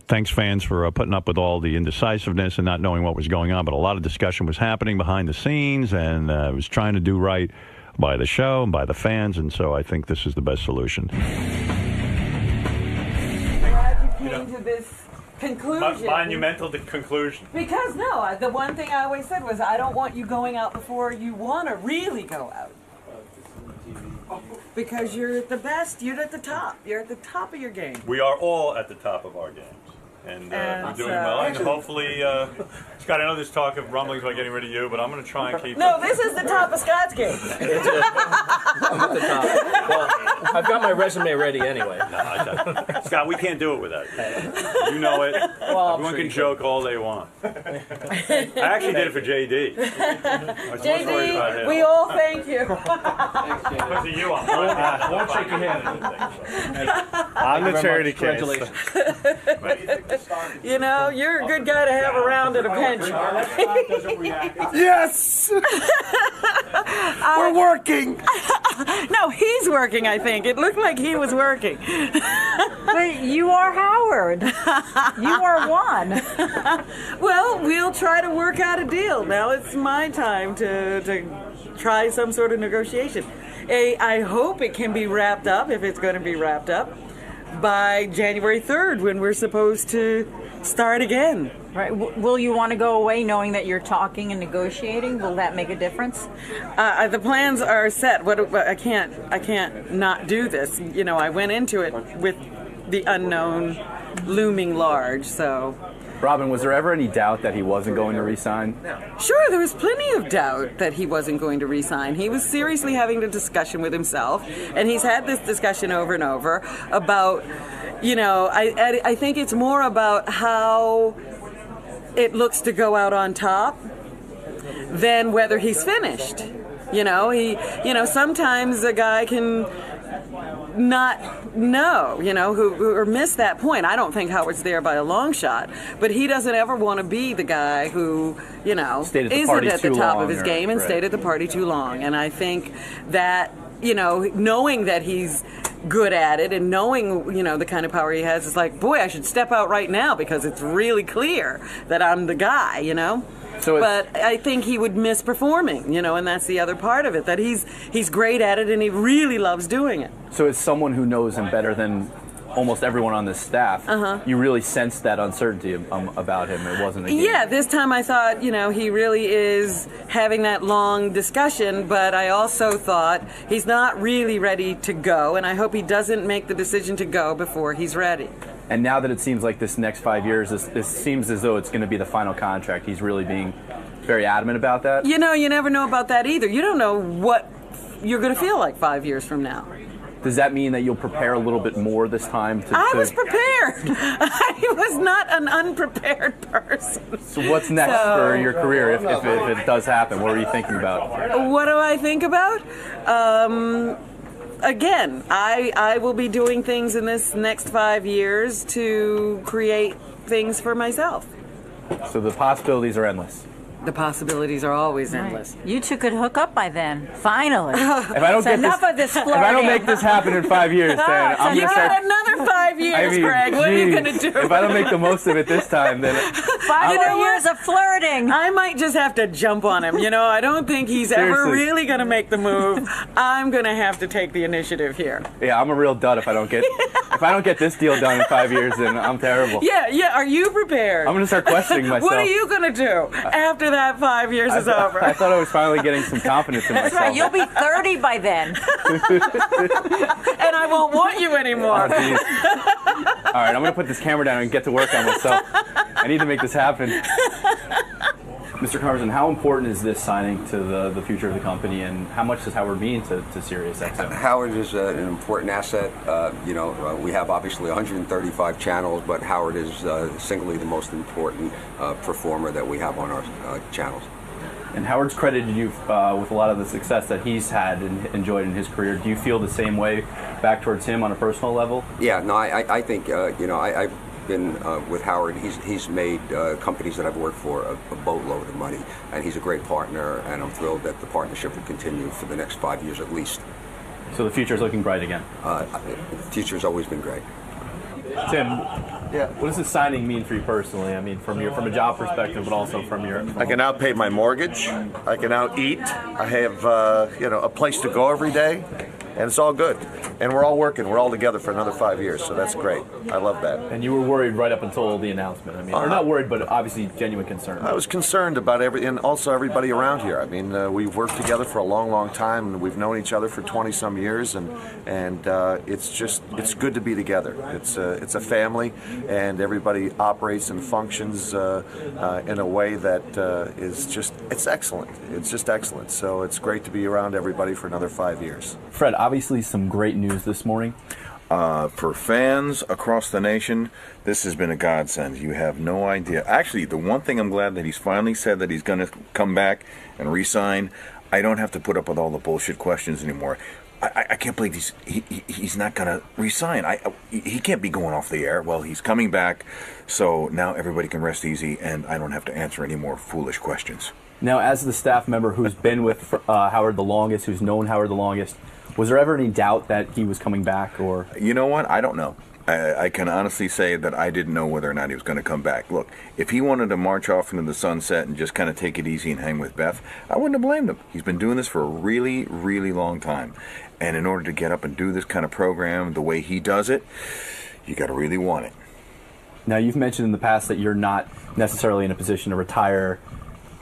thanks, fans, for putting up with all the indecisiveness and not knowing what was going on. But a lot of discussion was happening behind the scenes, and I was trying to do right by the show and by the fans, and so I think this is the best solution. Glad you came to this conclusion. Monumental conclusion. Because, the one thing I always said was I don't want you going out before you want to really go out. Because you're the best. You're at the top. You're at the top of your game. We are all at the top of our games. And we're doing well. And hopefully, Scott, I know there's talk of rumblings about getting rid of you, but I'm going to try and keep No, this is the top of Scott's game. I'm at the top. Well, I've got my resume ready anyway. No, Scott, we can't do it without you. You know it. Well, everyone can joke all they want. I actually did it for JD. JD, we all thank you. Because of you, I won't shake your hand. I'm the charity case. Congratulations. You're a good guy to have around at a pinch. Yes! We're working! No, he's working, I think. It looked like he was working. But you are Howard. You are one. Well, we'll try to work out a deal. Now it's my time to try some sort of negotiation. I hope it can be wrapped up, if it's going to be wrapped up, by January 3rd, when we're supposed to start again. Right. Will you want to go away knowing that you're talking and negotiating? Will that make a difference? The plans are set. I can't not do this. I went into it with the unknown looming large, so... Robin, was there ever any doubt that he wasn't going to resign? Sure, there was plenty of doubt that he wasn't going to resign. He was seriously having a discussion with himself, and he's had this discussion over and over about, I think it's more about how it looks to go out on top than whether he's finished. Sometimes a guy can not know, or miss that point. I don't think Howard's there by a long shot, but he doesn't ever want to be the guy who, isn't at the top of his game and stayed at the party too long. And I think that, knowing that he's good at it and knowing, the kind of power he has, is like, boy, I should step out right now because it's really clear that I'm the guy, But I think he would miss performing, and that's the other part of it, that he's great at it and he really loves doing it. So as someone who knows him better than almost everyone on this staff, you really sensed that uncertainty about him. It wasn't a game. Yeah, this time I thought, he really is having that long discussion, but I also thought he's not really ready to go, and I hope he doesn't make the decision to go before he's ready. And now that it seems like this next 5 years, this seems as though it's going to be the final contract. He's really being very adamant about that. You never know about that either. You don't know what you're going to feel like 5 years from now. Does that mean that you'll prepare a little bit more this time? I was prepared. I was not an unprepared person. So what's next for your career if it does happen? What are you thinking about? What do I think about? again, I will be doing things in this next 5 years to create things for myself. So the possibilities are endless. The possibilities are always endless. You two could hook up by then. Finally. If I don't get enough this, of this flirting. if I don't make this happen in 5 years, then I'm You going to start. got another 5 years, I mean, Greg. What are you geez, going to do? If I don't make the most of it this time, then 5 more years of flirting. I might just have to jump on him. I don't think he's ever Seriously. really going to make the move. I'm going to have to take the initiative here. yeah, I'm a real dud if I don't get this deal done in 5 years, then I'm terrible. Yeah. Are you prepared? I'm going to start questioning myself. What are you going to do after that 5 years is over? I thought I was finally getting some confidence in That's myself. right. You'll be 30 by then. And I won't want you anymore. Oh, geez. All right, I'm going to put this camera down and get to work on myself. I need to make this happen. Mr. Carson, how important is this signing to the future of the company, and how much does Howard mean to SiriusXM? Howard is an important asset. We have obviously 135 channels, but Howard is singly the most important performer that we have on our channels. And Howard's credited you with a lot of the success that he's had and enjoyed in his career. Do you feel the same way back towards him on a personal level? Yeah, no, I think, I've been with Howard. He's made companies that I've worked for a boatload of money, and he's a great partner, and I'm thrilled that the partnership will continue for the next 5 years at least. So the future is looking bright again? The future's always been great. Tim, what does this signing mean for you personally? I mean, from a job perspective, but also from your... I can now pay my mortgage. I can now eat. I have, a place to go every day, and it's all good. And we're all working. We're all together for another 5 years, so that's great. I love that. And you were worried right up until the announcement. I mean, or not worried, but obviously genuine concern. I was concerned about and also everybody around here. I mean, we've worked together for a long, long time, and we've known each other for 20-some years, and it's good to be together. It's a family, and everybody operates and functions in a way that it's excellent. It's just excellent. So it's great to be around everybody for another 5 years. Fred, obviously some great news this morning. For fans across the nation, this has been a godsend. You have no idea. Actually, the one thing I'm glad that he's finally said that he's going to come back and re-sign. I don't have to put up with all the bullshit questions anymore. I can't believe he's not going to re-sign. He can't be going off the air. Well, he's coming back, so now everybody can rest easy, and I don't have to answer any more foolish questions. Now, as the staff member who's been with Howard the longest, who's known Howard the longest, was there ever any doubt that he was coming back? Or you know what? I don't know. I can honestly say that I didn't know whether or not he was going to come back. Look, if he wanted to march off into the sunset and just kind of take it easy and hang with Beth, I wouldn't have blamed him. He's been doing this for a really, really long time. And in order to get up and do this kind of program the way he does it, you got to really want it. Now, you've mentioned in the past that you're not necessarily in a position to retire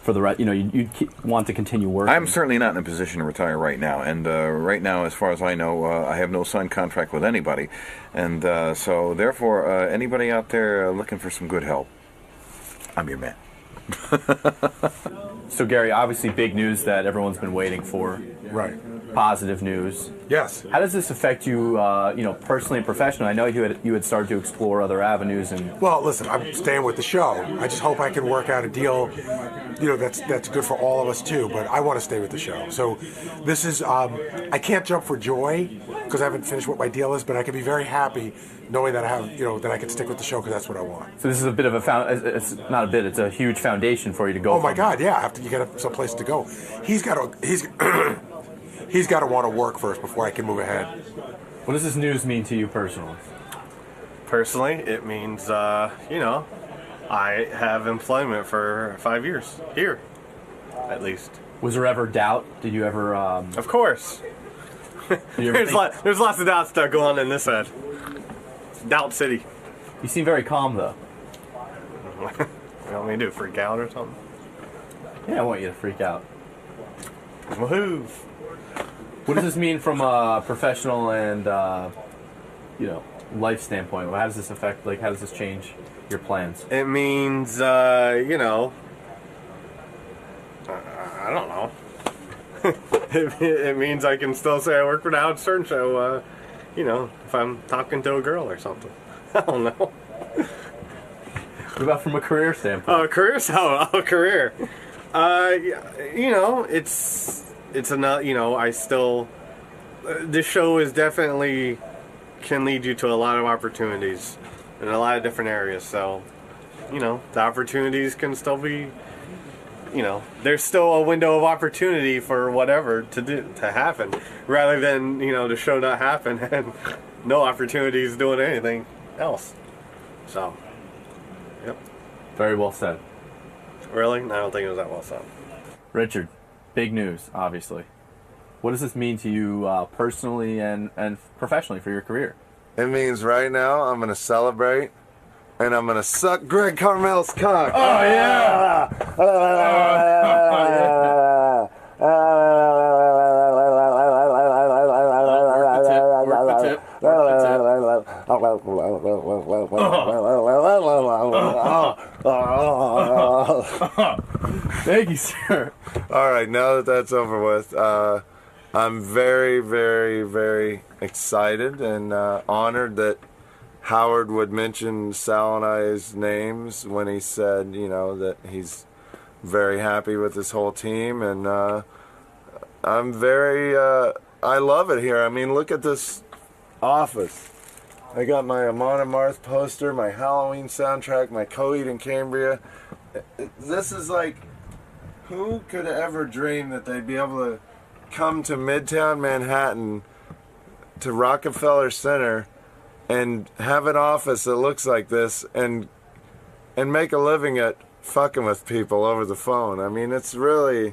for the right, you want to continue working. I'm certainly not in a position to retire right now, and right now, as far as I know, I have no signed contract with anybody, and so therefore, anybody out there looking for some good help, I'm your man. So, Gary, obviously, big news that everyone's been waiting for. Right. Positive news. Yes. How does this affect you, personally and professionally? I know you had started to explore other avenues and. Well, listen, I'm staying with the show. I just hope I can work out a deal, that's good for all of us too. But I want to stay with the show. So, this is I can't jump for joy because I haven't finished what my deal is, but I can be very happy knowing that I have, that I can stick with the show because that's what I want. So this is a bit of it's not a bit. It's a huge foundation for you to go. Oh my God, yeah. You got some place to go. He's got to want to work first before I can move ahead. What does this news mean to you personally? Personally, it means, I have employment for 5 years here, at least. Was there ever doubt? Did you ever? Of course. There's lots of doubts that go on in this head. Doubt City. You seem very calm, though. You want me to freak out or something? Yeah, I want you to freak out. Woohoo! What does this mean from a professional and, life standpoint? How does this affect, how does this change your plans? It means, I don't know. It means I can still say I work for the Howard Stern Show, if I'm talking to a girl or something. I don't know. What about from a career standpoint? Career? Career. It's enough, I still this show is definitely can lead you to a lot of opportunities in a lot of different areas. So, you know, the opportunities can still be, you know, there's still a window of opportunity for whatever to happen, rather than, you know, the show not happen and no opportunities doing anything else. So, yep. Very well said. Really? I don't think it was that well said. Richard, big news, obviously. What does this mean to you personally and professionally for your career? It means right now I'm going to celebrate, and I'm going to suck Greg Carmel's cock. Oh, yeah! Thank you, sir. All right, now that that's over with, I'm very, very, very excited and honored that Howard would mention Sal and I's names when he said, you know, that he's very happy with this whole team, and I'm very, I love it here. I mean, look at this office. I got my 𝗦𝗵cie𝘄𝗿𝗱 poster, my Halloween soundtrack, my Coheed and Cambria. This is like, who could ever dream that they'd be able to come to Midtown Manhattan to Rockefeller Center and have an office that looks like this and make a living at fucking with people over the phone. I mean, it's really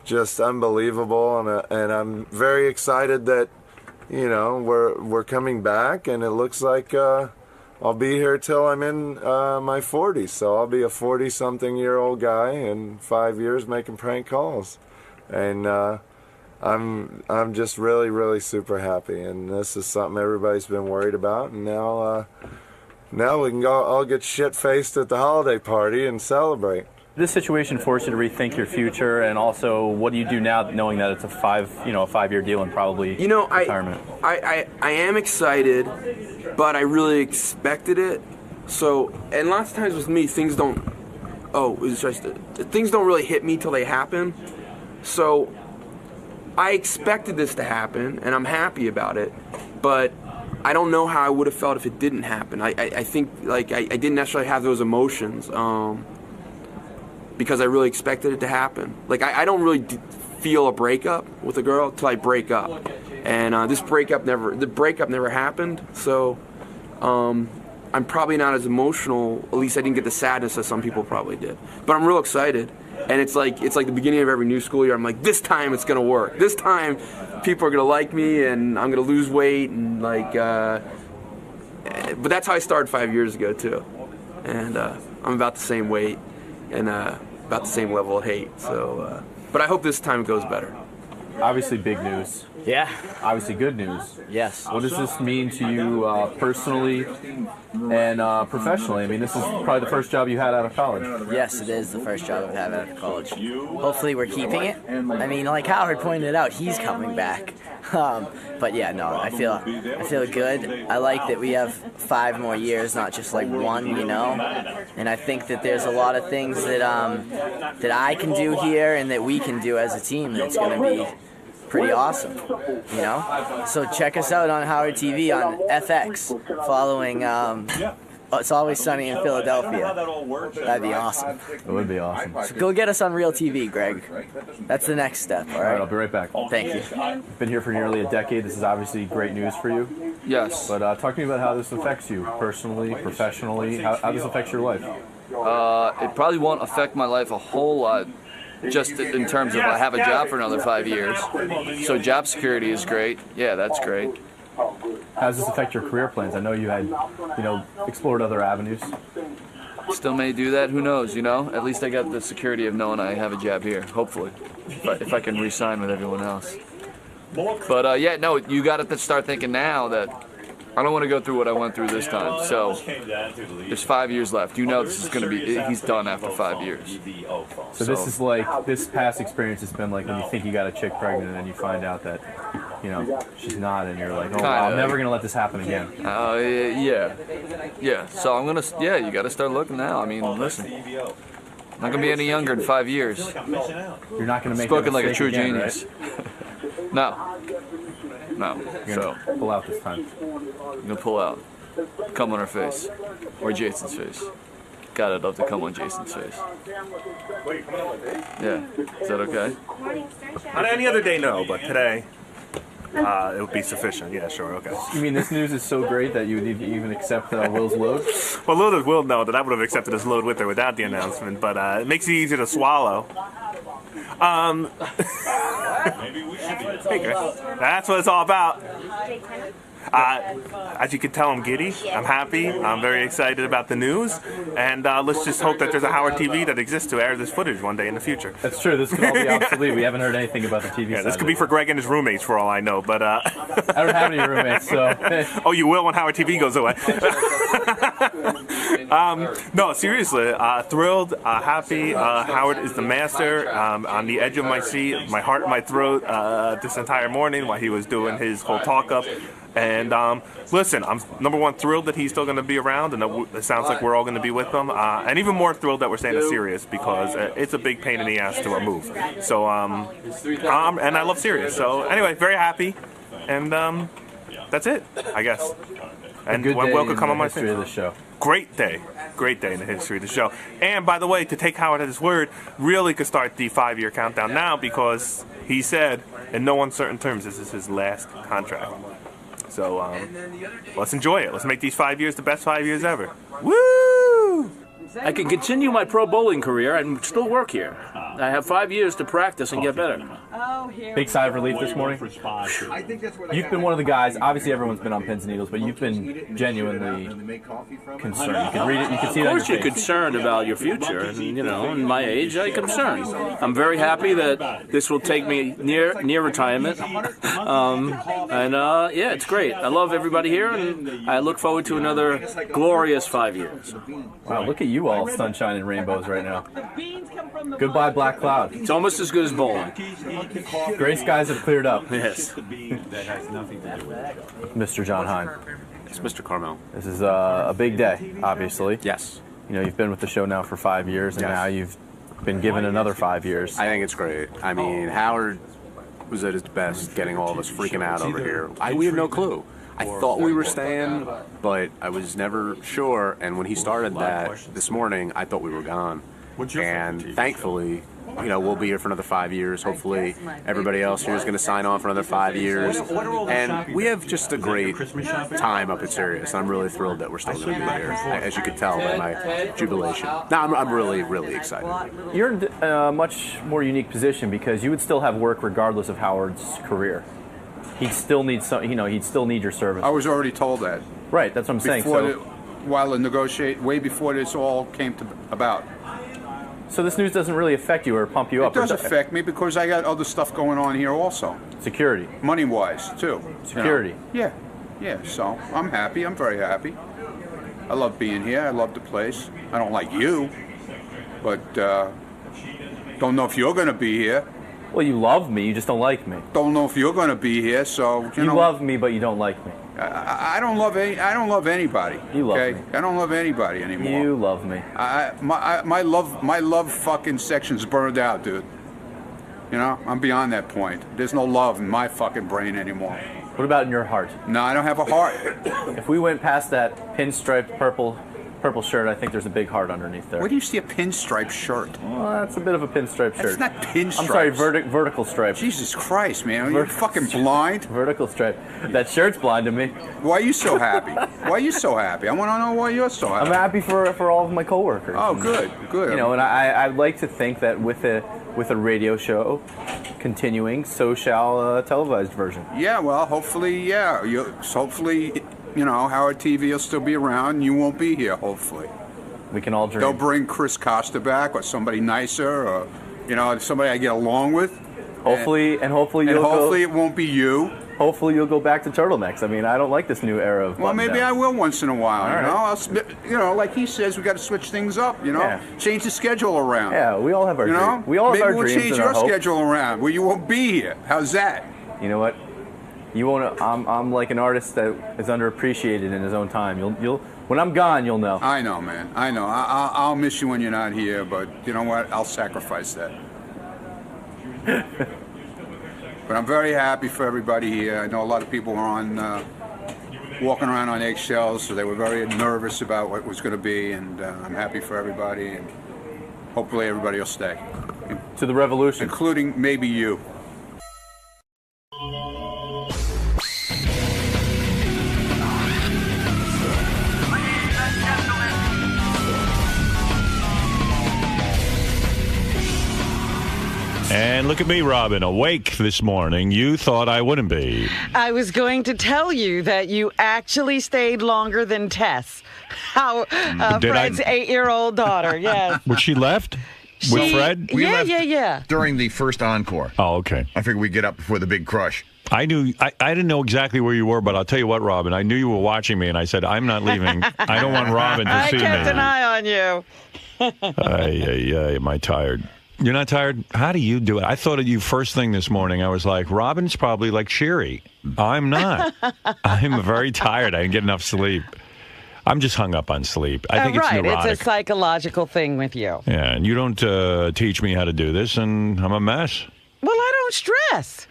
just unbelievable, and I'm very excited that, you know, we're coming back, and it looks like I'll be here till I'm in my 40s, so I'll be a 40-something-year-old guy in 5 years making prank calls, and I'm just really, really super happy, and this is something everybody's been worried about, and now we can go all get shit-faced at the holiday party and celebrate. This situation forced you to rethink your future, and also, what do you do now, knowing that it's a 5-year deal and probably retirement? I am excited, but I really expected it. So, and lots of times with me, things don't really hit me till they happen. So, I expected this to happen, and I'm happy about it, but I don't know how I would have felt if it didn't happen. I think, like, I didn't necessarily have those emotions. Because I really expected it to happen. Like, I don't really feel a breakup with a girl till I break up. And the breakup never happened, so I'm probably not as emotional. At least I didn't get the sadness that some people probably did. But I'm real excited. And it's like the beginning of every new school year. I'm like, this time it's gonna work. This time people are gonna like me, and I'm gonna lose weight, and like. But that's how I started 5 years ago too. And I'm about the same weight. And about the same level of hate. So, but I hope this time it goes better. Obviously, big news. Yeah. Obviously, good news. Yes. What does this mean to you personally and professionally? I mean, this is probably the first job you had out of college. Yes, it is the first job I've had out of college. Hopefully, we're keeping it. I mean, like Howard pointed out, he's coming back. But yeah, no, I feel good. I like that we have 5 more years, not just like 1, you know. And I think that there's a lot of things that that I can do here and that we can do as a team that's going to be pretty awesome, you know. So check us out on Howard TV on FX, following It's Always Sunny in Philadelphia. That'd be awesome. It would be awesome. So go get us on Real TV, Greg. That's the next step, all right? I'll be right back. Thank you. You've been here for nearly a decade. This is obviously great news for you. Yes. But talk to me about how this affects you personally, professionally. How this affects your life? It probably won't affect my life a whole lot, just in terms of I have a job for another 5 years. So job security is great. Yeah, that's great. How does this affect your career plans? I know you had, explored other avenues. Still may do that. Who knows? At least I got the security of knowing I have a job here. Hopefully, if I can re-sign with everyone else. But you got to start thinking now that I don't want to go through what I went through this time. So there's 5 years left. This is going to be. He's done after 5 years. So this is like this past experience has been like when you think you got a chick pregnant and then you find out that she's not, and you're like, oh, I'm never going to let this happen again. Yeah. So I'm gonna. Yeah, you got to start looking now. I mean, listen. Not going to be any younger in 5 years. You're not going to make spoken that like a true again, genius. Right? No. No. You're So gonna pull out this time. I'm gonna pull out. Come on her face. Or Jason's face. God, I'd love to come on Jason's face. Yeah. Is that okay? On any other day, no, but today, it would be sufficient. Yeah, sure, okay. You mean this news is so great that you would even accept Will's load? Well, Will know that I would have accepted his load with or without the announcement, but it makes it easier to swallow. Hey, Chris. That's what it's all about. As you can tell, I'm giddy. I'm happy. I'm very excited about the news. And let's just hope that there's a Howard TV that exists to air this footage one day in the future. That's true. This could all be obsolete. We haven't heard anything about the TV side. This could be for Greg and his roommates for all I know. But I don't have any roommates, so... Oh, you will when Howard TV goes away. No, seriously. Thrilled, happy. Howard is the master. On the edge of my seat, my heart in my throat this entire morning while he was doing his whole talk-up. And listen, I'm number one thrilled that he's still going to be around, and it sounds like we're all going to be with him. And even more thrilled that we're staying at Sirius because it's a big pain in the ass to move. So, and I love Sirius. So anyway, very happy, and that's it, I guess. And Will could come on my history of the show. Great day in the history of the show. And by the way, to take Howard at his word, really could start the 5-year countdown now because he said, in no uncertain terms, this is his last contract. So let's enjoy it. Let's make these 5 years the best 5 years ever. Woo! I can continue my pro bowling career and still work here. I have 5 years to practice and get better. Big sigh of relief this morning. You've been one of the guys, obviously everyone's been on pins and needles, but you've been genuinely concerned. You can read it, you can see it on your face. Of course you're concerned about your future, and in my age, I'm concerned. I'm very happy that this will take me near retirement. Yeah, it's great. I love everybody here, and I look forward to another glorious 5 years. Wow, look at you all sunshine and rainbows right now. Goodbye, black cloud. It's almost as good as bowling. Gray skies have cleared up. Yes. Mr. John Hein. It's Mr. Carmel. This is a big day, obviously. Yes. You've been with the show now for 5 years, and now you've been given another 5 years. I think it's great. I mean, Howard was at his best getting all of us freaking out over here. We had no clue. I thought we were staying, but I was never sure. And when he started that this morning, I thought we were gone. And thankfully, we'll be here for another 5 years. Hopefully, everybody else here is going to sign on for another 5 years. And we have just a great time up at Sirius. I'm really thrilled that we're still going to be here, as you could tell by my jubilation. No, I'm really, really excited. You're in a much more unique position because you would still have work regardless of Howard's career. He'd still need he'd still need your service. I was already told that. Right, that's what I'm saying. While the way before this all came about. So this news doesn't really affect you or pump you up? It does affect me because I got other stuff going on here also. Security. Money-wise, too. Security. Yeah, so I'm happy. I'm very happy. I love being here. I love the place. I don't like you, but don't know if you're going to be here. Well, you love me. You just don't like me. Don't know if you're going to be here, so you love me, but you don't like me. I don't love anybody. You love me. I don't love anybody anymore. You love me. My love fucking section's burned out, dude. I'm beyond that point. There's no love in my fucking brain anymore. What about in your heart? No, I don't have a heart. If we went past that pinstriped purple shirt, I think there's a big heart underneath there. Where do you see a pinstripe shirt? Well, that's a bit of a pinstripe shirt. It's not pinstripe. I'm sorry, vertical stripe. Jesus Christ, man. Are you fucking blind? Vertical stripe. That shirt's blind to me. Why are you so happy? Why are you so happy? I want to know why you're so happy. I'm happy for all of my coworkers. Oh, good. And I'd like to think that with a radio show continuing, so shall a televised version. Yeah, well, hopefully, hopefully, Howard TV will still be around and you won't be here, hopefully. We can all dream. They'll bring 𝗛𝘄𝗿𝗍 back or somebody nicer or, somebody I get along with. Hopefully it won't be you. Hopefully you'll go back to turtlenecks. I mean, I don't like this new era of button-downs. Maybe I will once in a while, All right. Like he says, we got to switch things up, change the schedule around. Yeah, we all have our dreams. We all have our dreams. Maybe we'll change your schedule around where you won't be here. How's that? You know what? You won't. I'm like an artist that is underappreciated in his own time. You'll when I'm gone, you'll know. I know, man. I know. I'll miss you when you're not here, but you know what? I'll sacrifice that. But But I'm very happy for everybody here. I know a lot of people were on walking around on eggshells, so they were very nervous about what was going to be, and I'm happy for everybody, and hopefully everybody will stay. To the revolution. Including maybe you. And look at me, Robin, awake this morning. You thought I wouldn't be. I was going to tell you that you actually stayed longer than Tess, Fred's 8-year-old daughter. Yes. Was she left? With Fred? Yeah. During the first encore. Oh, okay. I figured we'd get up before the big crush. I didn't know exactly where you were, but I'll tell you what, Robin, I knew you were watching me, and I said, I'm not leaving. I don't want Robin to see me. I kept an eye on you. Am I tired? You're not tired? How do you do it? I thought of you first thing this morning. I was like, Robin's probably like cheery. I'm not. I'm very tired. I didn't get enough sleep. I'm just hung up on sleep. I think it's neurotic. It's a psychological thing with you. Yeah, and you don't teach me how to do this, and I'm a mess. Well, I don't stress.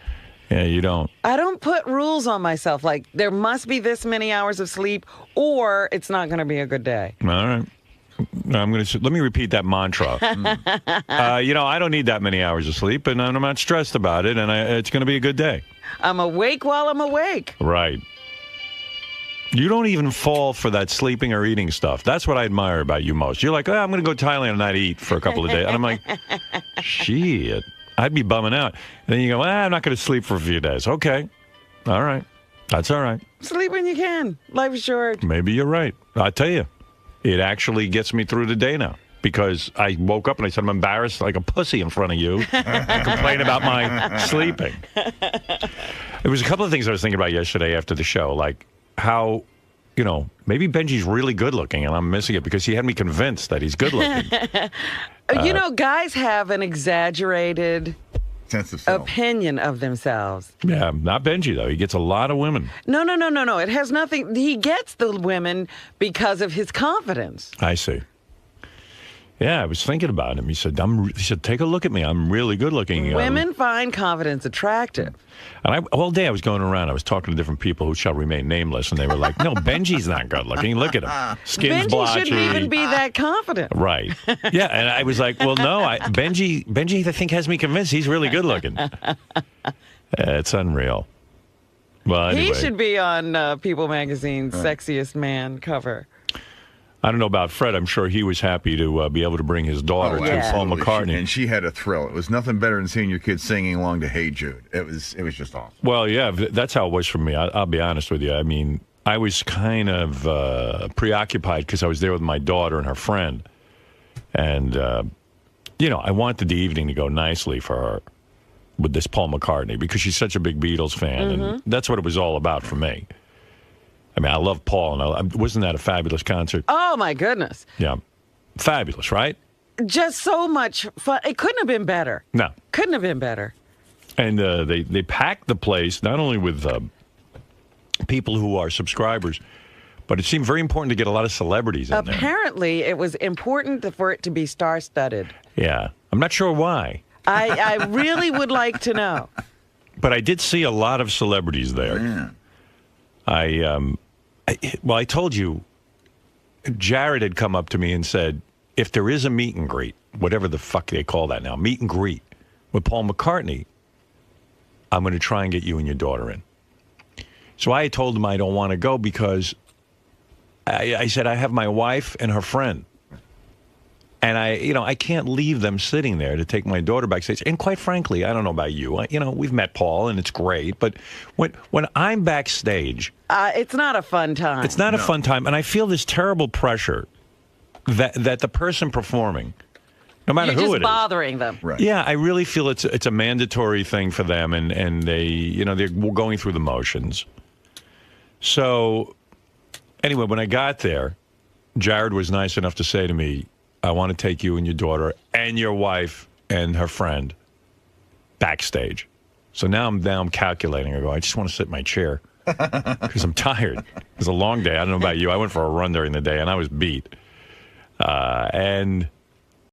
Yeah, you don't. I don't put rules on myself. Like, there must be this many hours of sleep, or it's not going to be a good day. All right. Let me repeat that mantra. I don't need that many hours of sleep, and I'm not stressed about it, and it's going to be a good day. I'm awake while I'm awake. Right. You don't even fall for that sleeping or eating stuff. That's what I admire about you most. You're like, I'm going to go to Thailand and not eat for a couple of days. And I'm like, shit, I'd be bumming out. And then you go, I'm not going to sleep for a few days. Okay. All right. That's all right. Sleep when you can. Life is short. Maybe you're right. I'll tell you. It actually gets me through the day now because I woke up and I said, I'm embarrassed like a pussy in front of you and complain about my sleeping. There was a couple of things I was thinking about yesterday after the show, like how, maybe Benji's really good looking and I'm missing it because he had me convinced that he's good looking. Guys have an exaggerated sense of self. Opinion of themselves. Yeah, not Benji, though. He gets a lot of women. No. It has nothing. He gets the women because of his confidence. I see. Yeah, I was thinking about him. He said, take a look at me. I'm really good looking. Women find confidence attractive. And all day I was going around. I was talking to different people who shall remain nameless, and they were like, no, Benji's not good looking. Look at him. Skin's blotchy. Benji shouldn't even be that confident. Right. Yeah, and I was like, well, no, Benji, I think, has me convinced he's really good looking. It's unreal. Well, anyway. He should be on People Magazine's Sexiest Man cover. I don't know about Fred. I'm sure he was happy to be able to bring his daughter to Paul McCartney. And she had a thrill. It was nothing better than seeing your kids singing along to Hey Jude. It was just awesome. Well, yeah, that's how it was for me. I'll be honest with you. I mean, I was kind of preoccupied because I was there with my daughter and her friend. And, I wanted the evening to go nicely for her with this Paul McCartney because she's such a big Beatles fan. And that's what it was all about for me. I mean, I love Paul, and wasn't that a fabulous concert? Oh, my goodness. Yeah. Fabulous, right? Just so much fun. It couldn't have been better. No. Couldn't have been better. And they packed the place, not only with people who are subscribers, but it seemed very important to get a lot of celebrities in there. Apparently, it was important for it to be star-studded. Yeah. I'm not sure why. I really would like to know. But I did see a lot of celebrities there. Yeah. I told you, Jared had come up to me and said, if there is a meet and greet, whatever the fuck they call that now, meet and greet with Paul McCartney, I'm going to try and get you and your daughter in. So I told him I don't want to go because I said I have my wife and her friend. And I can't leave them sitting there to take my daughter backstage. And quite frankly, I don't know about you. We've met Paul, and it's great. But when I'm backstage, it's not a fun time. It's not a fun time, and I feel this terrible pressure that the person performing, no matter who it is, you're just bothering them. Right. Yeah, I really feel it's a mandatory thing for them, and they they're going through the motions. So anyway, when I got there, Jared was nice enough to say to me, I want to take you and your daughter and your wife and her friend backstage. So now I'm calculating. I go, I just want to sit in my chair because I'm tired. It was a long day. I don't know about you. I went for a run during the day, and I was beat. And